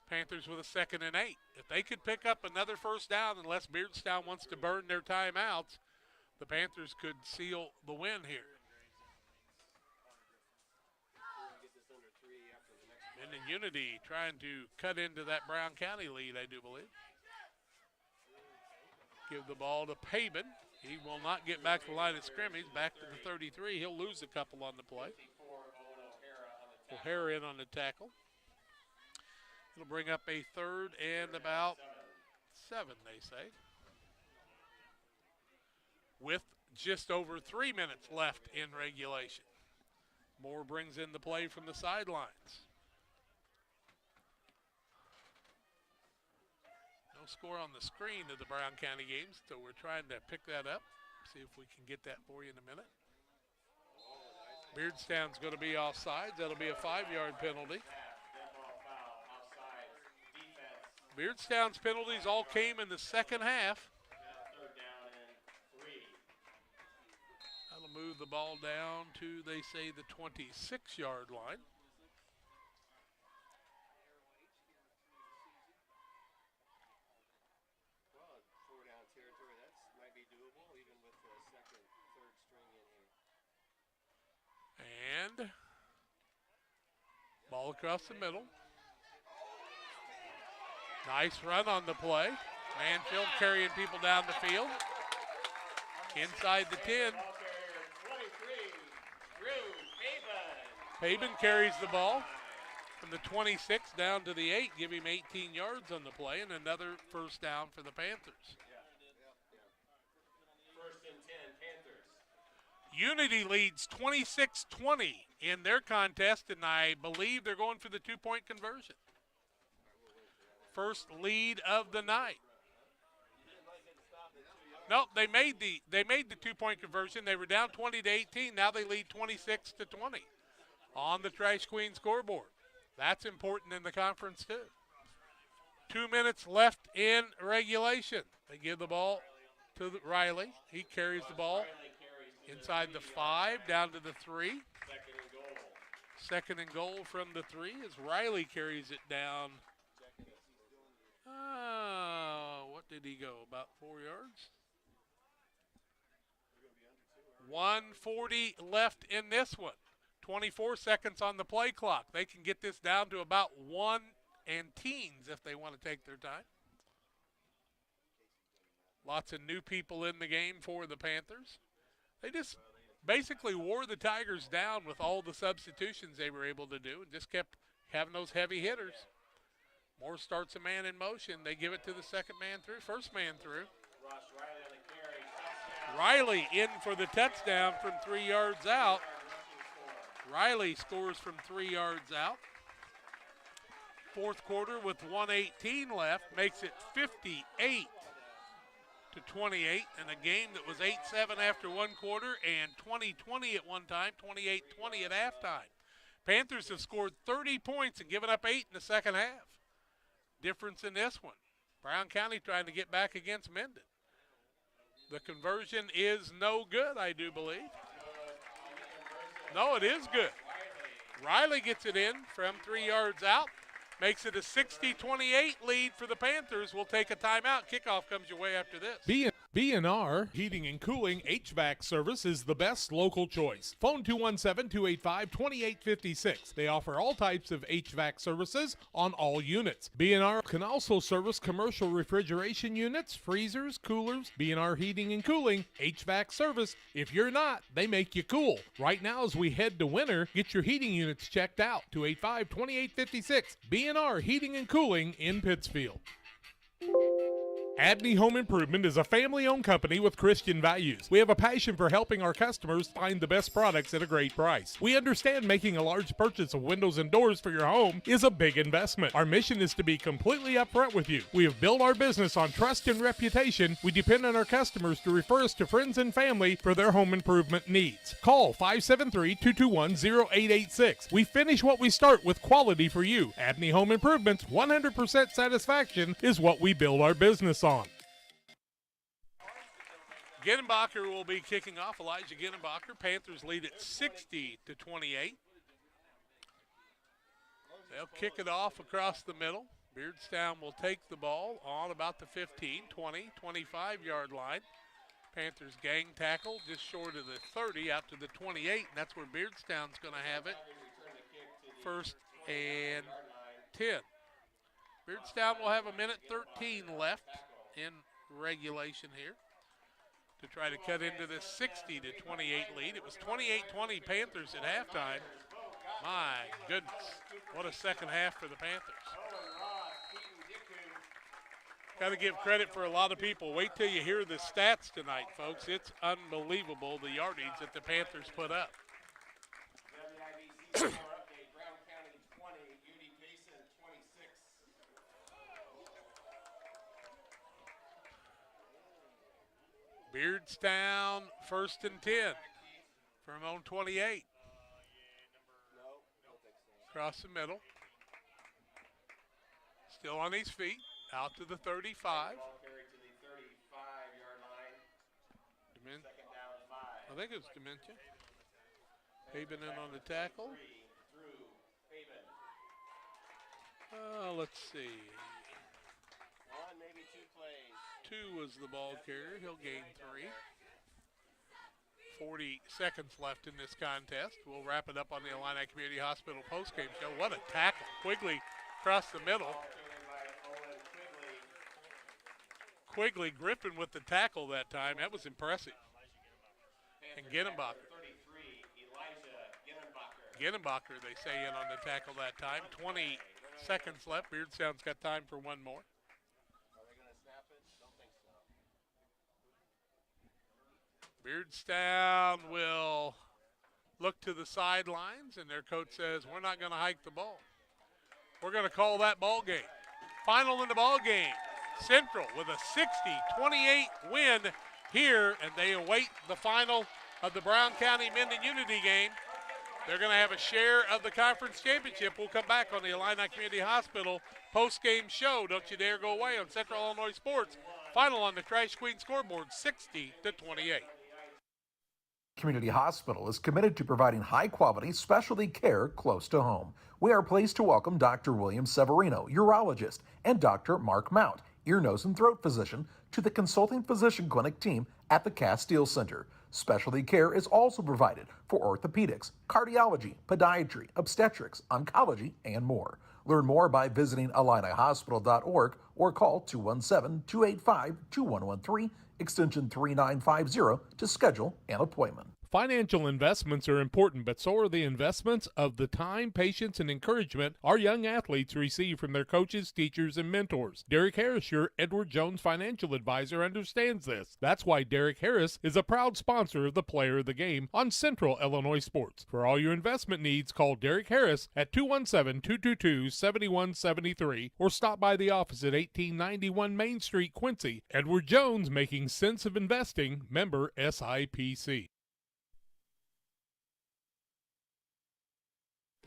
Panthers with a 2nd and 8. If they could pick up another 1st down, unless Beardstown wants to burn their timeouts, the Panthers could seal the win here. Minden Unity trying to cut into that Brown County lead, I do believe. Give the ball to Pabin. He will not get back to the line of scrimmage. Back to the 33. He'll lose a couple on the play. O'Hara in on the tackle. It'll bring up a 3rd and about 7, they say. With just over 3 minutes left in regulation. Moore brings in the play from the sidelines. No score on the screen of the Brown County games, so we're trying to pick that up. See if we can get that for you in a minute. Beardstown's going to be offsides. That'll be a 5-yard penalty. Beardstown's penalties all came in the second half. That'll move the ball down to, they say, the 26-yard line. And ball across the middle. Nice run on the play. Manfield carrying people down the field. Inside the 10. Paben carries the ball from the 26 down to the 8, give him 18 yards on the play, and another first down for the Panthers. Unity leads 26-20 in their contest, and I believe they're going for the 2-point conversion. First lead of the night. No, they made the 2-point conversion. They were down 20-18. Now they lead 26-20 on the Trash Queen scoreboard. That's important in the conference too. 2 minutes left in regulation. They give the ball to Riley. He carries the ball inside the 5, down to the 3. Second and goal from the 3 as Riley carries it down. What did he go, about 4 yards? 1:40 left in this one. 24 seconds on the play clock. They can get this down to about 1 and teens if they want to take their time. Lots of new people in the game for the Panthers. They just basically wore the Tigers down with all the substitutions they were able to do and just kept having those heavy hitters. Moore starts a man in motion. They give it to the second man through, first man through. Riley in for the touchdown from 3 yards out. Riley scores from 3 yards out. Fourth quarter with 1:18 left makes it 58-28 in a game that was 8-7 after one quarter and 20-20 at one time, 28-20 at halftime. Panthers have scored 30 points and given up 8 in the second half. Difference in this one. Brown County trying to get back against Minden. The conversion is no good, I do believe. No, it is good. Riley gets it in from 3 yards out. Makes it a 60-28 lead for the Panthers. We'll take a timeout. Kickoff comes your way after this. B&R Heating and Cooling HVAC service is the best local choice. Phone 217-285-2856. They offer all types of HVAC services on all units. B&R can also service commercial refrigeration units, freezers, coolers. B&R Heating and Cooling HVAC service. If you're not, they make you cool. Right now as we head to winter, get your heating units checked out. 285-2856. B&R Heating and Cooling in Pittsfield. Abney Home Improvement is a family-owned company with Christian values. We have a passion for helping our customers find the best products at a great price. We understand making a large purchase of windows and doors for your home is a big investment. Our mission is to be completely upfront with you. We have built our business on trust and reputation. We depend on our customers to refer us to friends and family for their home improvement needs. Call 573-221-0886. We finish what we start with quality for you. Abney Home Improvement's 100% satisfaction is what we build our business on. Ginnebacher will be kicking off. Elijah Ginnebacher. Panthers lead at 60-28. They'll kick it off across the middle. Beardstown will take the ball on about the 15, 20, 25-yard line. Panthers gang tackle just short of the 30 out to the 28, and that's where Beardstown's going to have it. First and 10. Beardstown will have 1:13 left in regulation here. to try to cut into this 60-28 lead. It was 28-20 Panthers at halftime. My goodness, what a second half for the Panthers. Got to give credit for a lot of people. Wait till you hear the stats tonight, folks. It's unbelievable the yardage that the Panthers put up. Beardstown, 1st and 10 from on 28. Across the middle. Still on his feet. Out to the 35. I think it was Dementia. Haven in on the tackle. Let's see. Maybe 2 plays. 2 was the ball carrier. He'll gain 3. 40 seconds left in this contest. We'll wrap it up on the Illini Community Hospital postgame show. What a tackle. Quigley across the middle. Quigley gripping with the tackle that time. That was impressive. And Ginnenbacher. Ginnenbacher, they say, in on the tackle that time. 20 seconds left. Beardstown's got time for one more. Beardstown will look to the sidelines, and their coach says, we're not going to hike the ball. We're going to call that ball game. Final in the ball game. Central with a 60-28 win here, and they await the final of the Brown County Minden Unity game. They're going to have a share of the conference championship. We'll come back on the Illini Community Hospital post-game show. Don't you dare go away on Central Illinois Sports. Final on the Trash Queen scoreboard, 60-28. Community Hospital is committed to providing high-quality specialty care close to home. We are pleased to welcome Dr. William Severino, urologist, and Dr. Mark Mount, ear, nose, and throat physician, to the consulting physician clinic team at the Castile Center. Specialty care is also provided for orthopedics, cardiology, podiatry, obstetrics, oncology, and more. Learn more by visiting IlliniHospital.org or call 217-285-2113, extension 3950 to schedule an appointment. Financial investments are important, but so are the investments of the time, patience, and encouragement our young athletes receive from their coaches, teachers, and mentors. Derek Harris, your Edward Jones financial advisor, understands this. That's why Derek Harris is a proud sponsor of the Player of the Game on Central Illinois Sports. For all your investment needs, call Derek Harris at 217-222-7173 or stop by the office at 1891 Main Street, Quincy. Edward Jones, making sense of investing, member SIPC.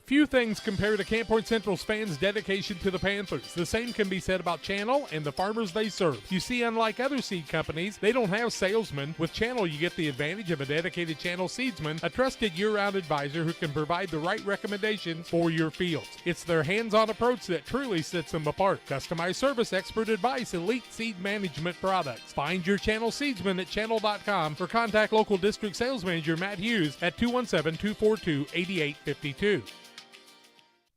Few things compare to Camp Point Central's fans' dedication to the Panthers. The same can be said about Channel and the farmers they serve. You see, unlike other seed companies, they don't have salesmen. With Channel, you get the advantage of a dedicated Channel seedsman, a trusted year-round advisor who can provide the right recommendations for your fields. It's their hands-on approach that truly sets them apart. Customized service, expert advice, elite seed management products. Find your Channel seedsman at channel.com or contact local district sales manager Matt Hughes at 217-242-8852.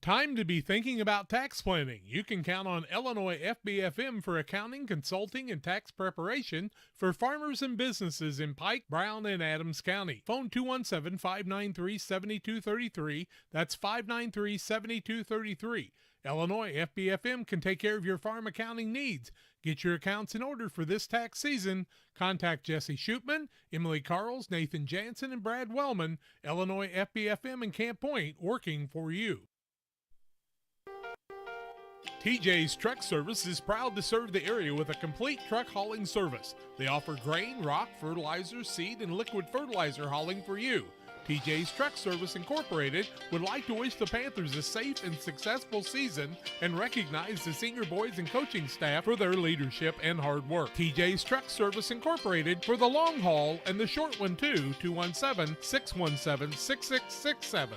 Time to be thinking about tax planning. You can count on Illinois FBFM for accounting, consulting, and tax preparation for farmers and businesses in Pike, Brown, and Adams County. Phone 217-593-7233. That's 593-7233. Illinois FBFM can take care of your farm accounting needs. Get your accounts in order for this tax season. Contact Jesse Shootman, Emily Carls, Nathan Jansen, and Brad Wellman. Illinois FBFM and Camp Point, working for you. TJ's Truck Service is proud to serve the area with a complete truck hauling service. They offer grain, rock, fertilizer, seed, and liquid fertilizer hauling for you. TJ's Truck Service Incorporated would like to wish the Panthers a safe and successful season and recognize the senior boys and coaching staff for their leadership and hard work. TJ's Truck Service Incorporated for the long haul and the short one too, 217-617-6667.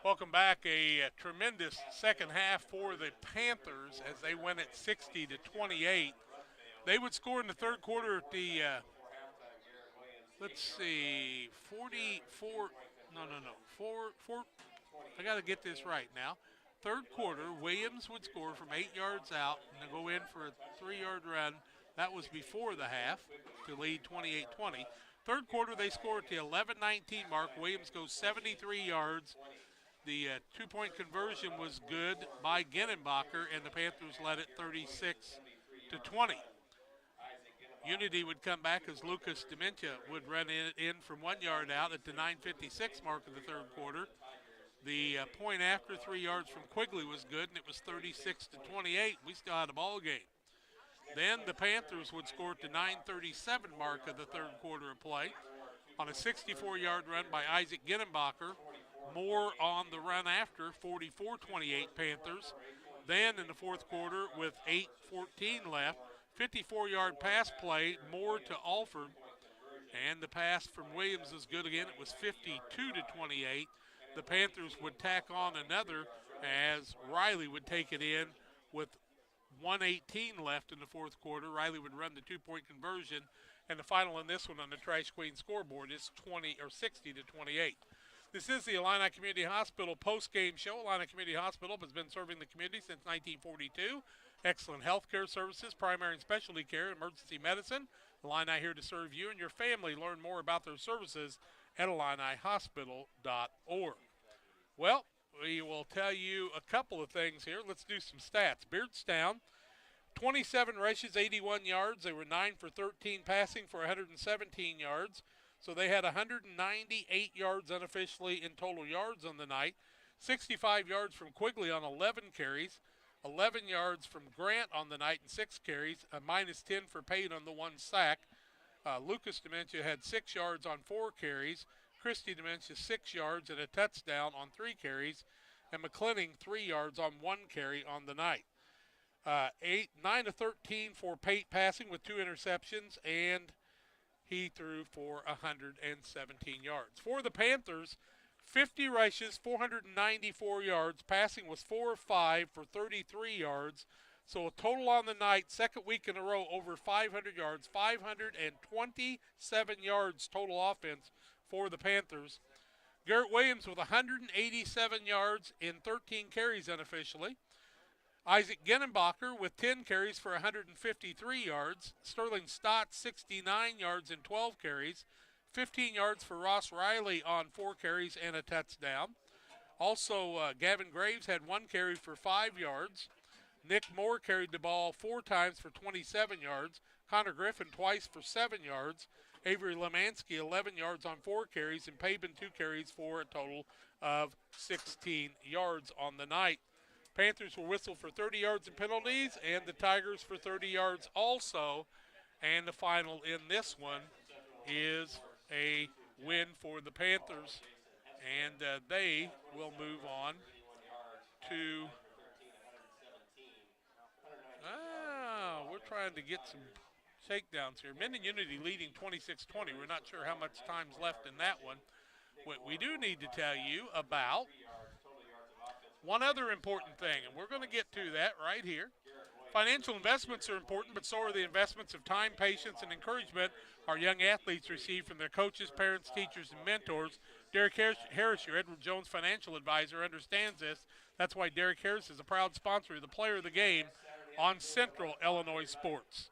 Welcome back. A tremendous second half for the Panthers as they win at 60-28. They would score in the third quarter at the, let's see, 44, I got to get this right now. Third quarter, Williams would score from 8 yards out and then go in for a 3-yard run. That was before the half to lead 28-20. Third quarter, they scored at the 11-19 mark. Williams goes 73 yards. The two-point conversion was good by Ginenbacher, and the Panthers led it 36-20. Unity would come back as Lucas Dementia would run in from 1 yard out at the 9:56 mark of the third quarter. The point after 3 yards from Quigley was good, and it was 36-28. We still had a ball game. Then the Panthers would score at the 9:37 mark of the third quarter of play on a 64-yard run by Isaac Ginenbacher. More on the run after, 44-28 Panthers. Then in the fourth quarter with 8:14 left, 54-yard pass play, Moore to Alford. And the pass from Williams is good again. It was 52-28. The Panthers would tack on another as Riley would take it in with 1:18 left in the fourth quarter. Riley would run the two-point conversion, and the final in this one on the Trash Queen scoreboard is 60-28. This is the Illini Community Hospital post-game show. Illini Community Hospital has been serving the community since 1942. Excellent health care services, primary and specialty care, emergency medicine. Illini here to serve you and your family. Learn more about their services at IlliniHospital.org. Well, we will tell you a couple of things here. Let's do some stats. Beardstown, 27 rushes, 81 yards. They were 9 for 13 passing for 117 yards. So they had 198 yards unofficially in total yards on the night. 65 yards from Quigley on 11 carries. 11 yards from Grant on the night and 6 carries. A -10 for Payne on the 1 sack. Lucas Dementia had 6 yards on 4 carries. Christy Dementia 6 yards and a touchdown on 3 carries. And McClenning 3 yards on 1 carry on the night. 9 of 13 for Pate passing with 2 interceptions, and he threw for 117 yards. For the Panthers, 50 rushes, 494 yards. Passing was 4 of 5 for 33 yards. So a total on the night, second week in a row, over 500 yards. 527 yards total offense for the Panthers. Garrett Williams with 187 yards in 13 carries unofficially. Isaac Ginenbacher with 10 carries for 153 yards. Sterling Stott, 69 yards in 12 carries. 15 yards for Ross Riley on 4 carries and a touchdown. Also, Gavin Graves had 1 carry for 5 yards. Nick Moore carried the ball 4 times for 27 yards. Connor Griffin twice for 7 yards. Avery Lemansky, 11 yards on 4 carries, and Pabin 2 carries for a total of 16 yards on the night. Panthers will whistle for 30 yards in penalties, and the Tigers for 30 yards also. And the final in this one is a win for the Panthers, and they will move on to we're trying to get some shakedowns here. Minden Unity leading 26-20. We're not sure how much time's left in that one. What we do need to tell you about one other important thing, and we're going to get to that right here. Financial investments are important, but so are the investments of time, patience, and encouragement our young athletes receive from their coaches, parents, teachers, and mentors. Derek Harris, your Edward Jones financial advisor, understands this. That's why Derek Harris is a proud sponsor of the Player of the Game on Central Illinois Sports.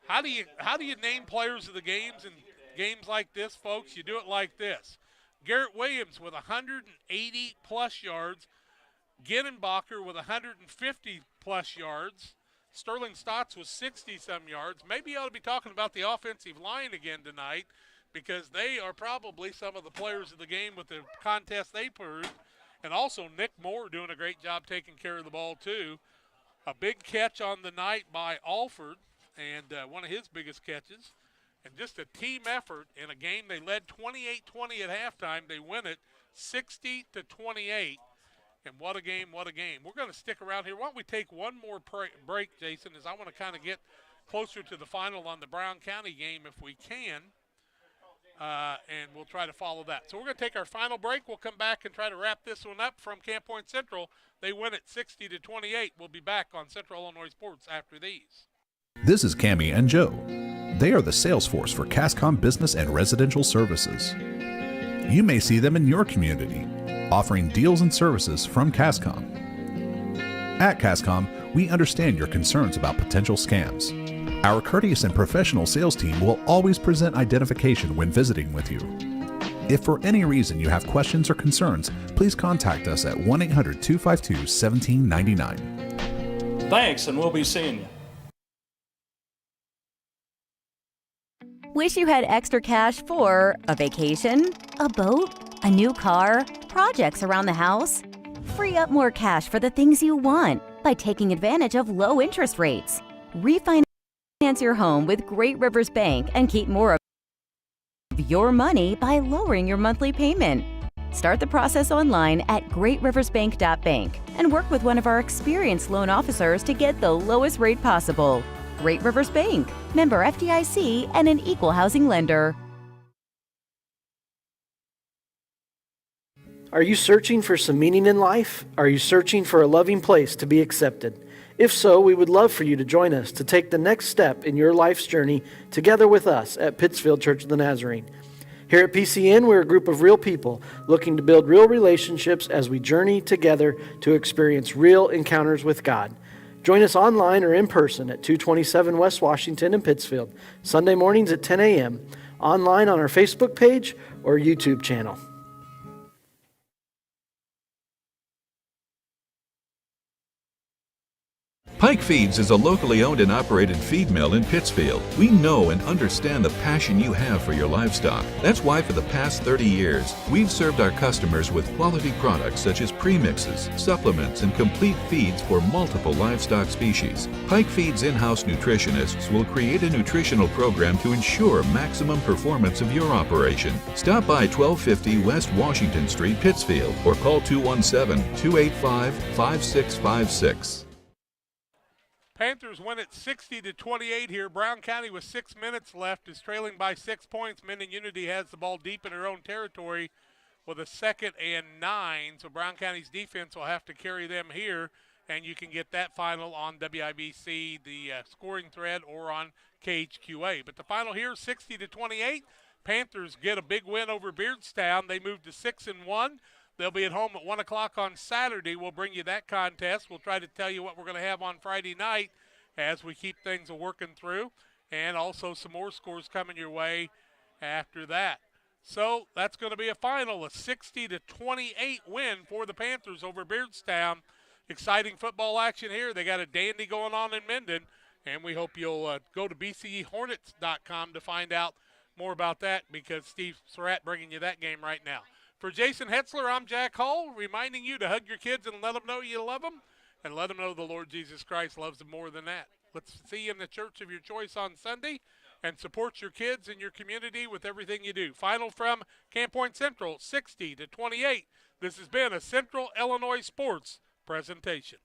How do you name players of the games in games like this, folks? You do it like this. Garrett Williams with 180-plus yards. Ginenbacher with 150-plus yards. Sterling Stotts with 60-some yards. Maybe you ought to be talking about the offensive line again tonight, because they are probably some of the players of the game with the contest they proved. And also Nick Moore doing a great job taking care of the ball, too. A big catch on the night by Alford, and one of his biggest catches. And just a team effort in a game they led 28-20 at halftime. They win it 60-28. And what a game, what a game. We're going to stick around here. Why don't we take one more break, Jason, as I want to kind of get closer to the final on the Brown County game if we can. And we'll try to follow that. So we're going to take our final break. We'll come back and try to wrap this one up from Camp Point Central. They win it 60-28. We'll be back on Central Illinois Sports after these. This is Cammie and Joe. They are the sales force for CASCOM business and residential services. You may see them in your community, offering deals and services from CASCOM. At CASCOM, we understand your concerns about potential scams. Our courteous and professional sales team will always present identification when visiting with you. If for any reason you have questions or concerns, please contact us at 1-800-252-1799. Thanks, and we'll be seeing you. Wish you had extra cash for a vacation, a boat, a new car, projects around the house? Free up more cash for the things you want by taking advantage of low interest rates. Refinance your home with Great Rivers Bank and keep more of your money by lowering your monthly payment. Start the process online at greatriversbank.bank and work with one of our experienced loan officers to get the lowest rate possible. Great Rivers Bank, member FDIC, and an equal housing lender. Are you searching for some meaning in life? Are you searching for a loving place to be accepted? If so, we would love for you to join us to take the next step in your life's journey together with us at Pittsfield Church of the Nazarene. Here at PCN, we're a group of real people looking to build real relationships as we journey together to experience real encounters with God. Join us online or in person at 227 West Washington in Pittsfield, Sunday mornings at 10 a.m., online on our Facebook page or YouTube channel. Pike Feeds is a locally owned and operated feed mill in Pittsfield. We know and understand the passion you have for your livestock. That's why for the past 30 years, we've served our customers with quality products such as premixes, supplements, and complete feeds for multiple livestock species. Pike Feeds in-house nutritionists will create a nutritional program to ensure maximum performance of your operation. Stop by 1250 West Washington Street, Pittsfield, or call 217-285-5656. Panthers win it 60-28 here. Brown County with 6 minutes left is trailing by 6 points. Minden Unity has the ball deep in their own territory with a 2nd and 9. So Brown County's defense will have to carry them here, and you can get that final on WIBC, the scoring thread, or on KHQA. But the final here, 60-28. Panthers get a big win over Beardstown. They move to 6-1. They'll be at home at 1 o'clock on Saturday. We'll bring you that contest. We'll try to tell you what we're going to have on Friday night as we keep things working through, and also some more scores coming your way after that. So that's going to be a final, a 60-28 win for the Panthers over Beardstown. Exciting football action here. They got a dandy going on in Minden, and we hope you'll go to bcehornets.com to find out more about that, because Steve Surratt bringing you that game right now. For Jason Hetzler, I'm Jack Hall, reminding you to hug your kids and let them know you love them, and let them know the Lord Jesus Christ loves them more than that. Let's see you in the church of your choice on Sunday, and support your kids and your community with everything you do. Final from Camp Point Central, 60-28. This has been a Central Illinois Sports presentation.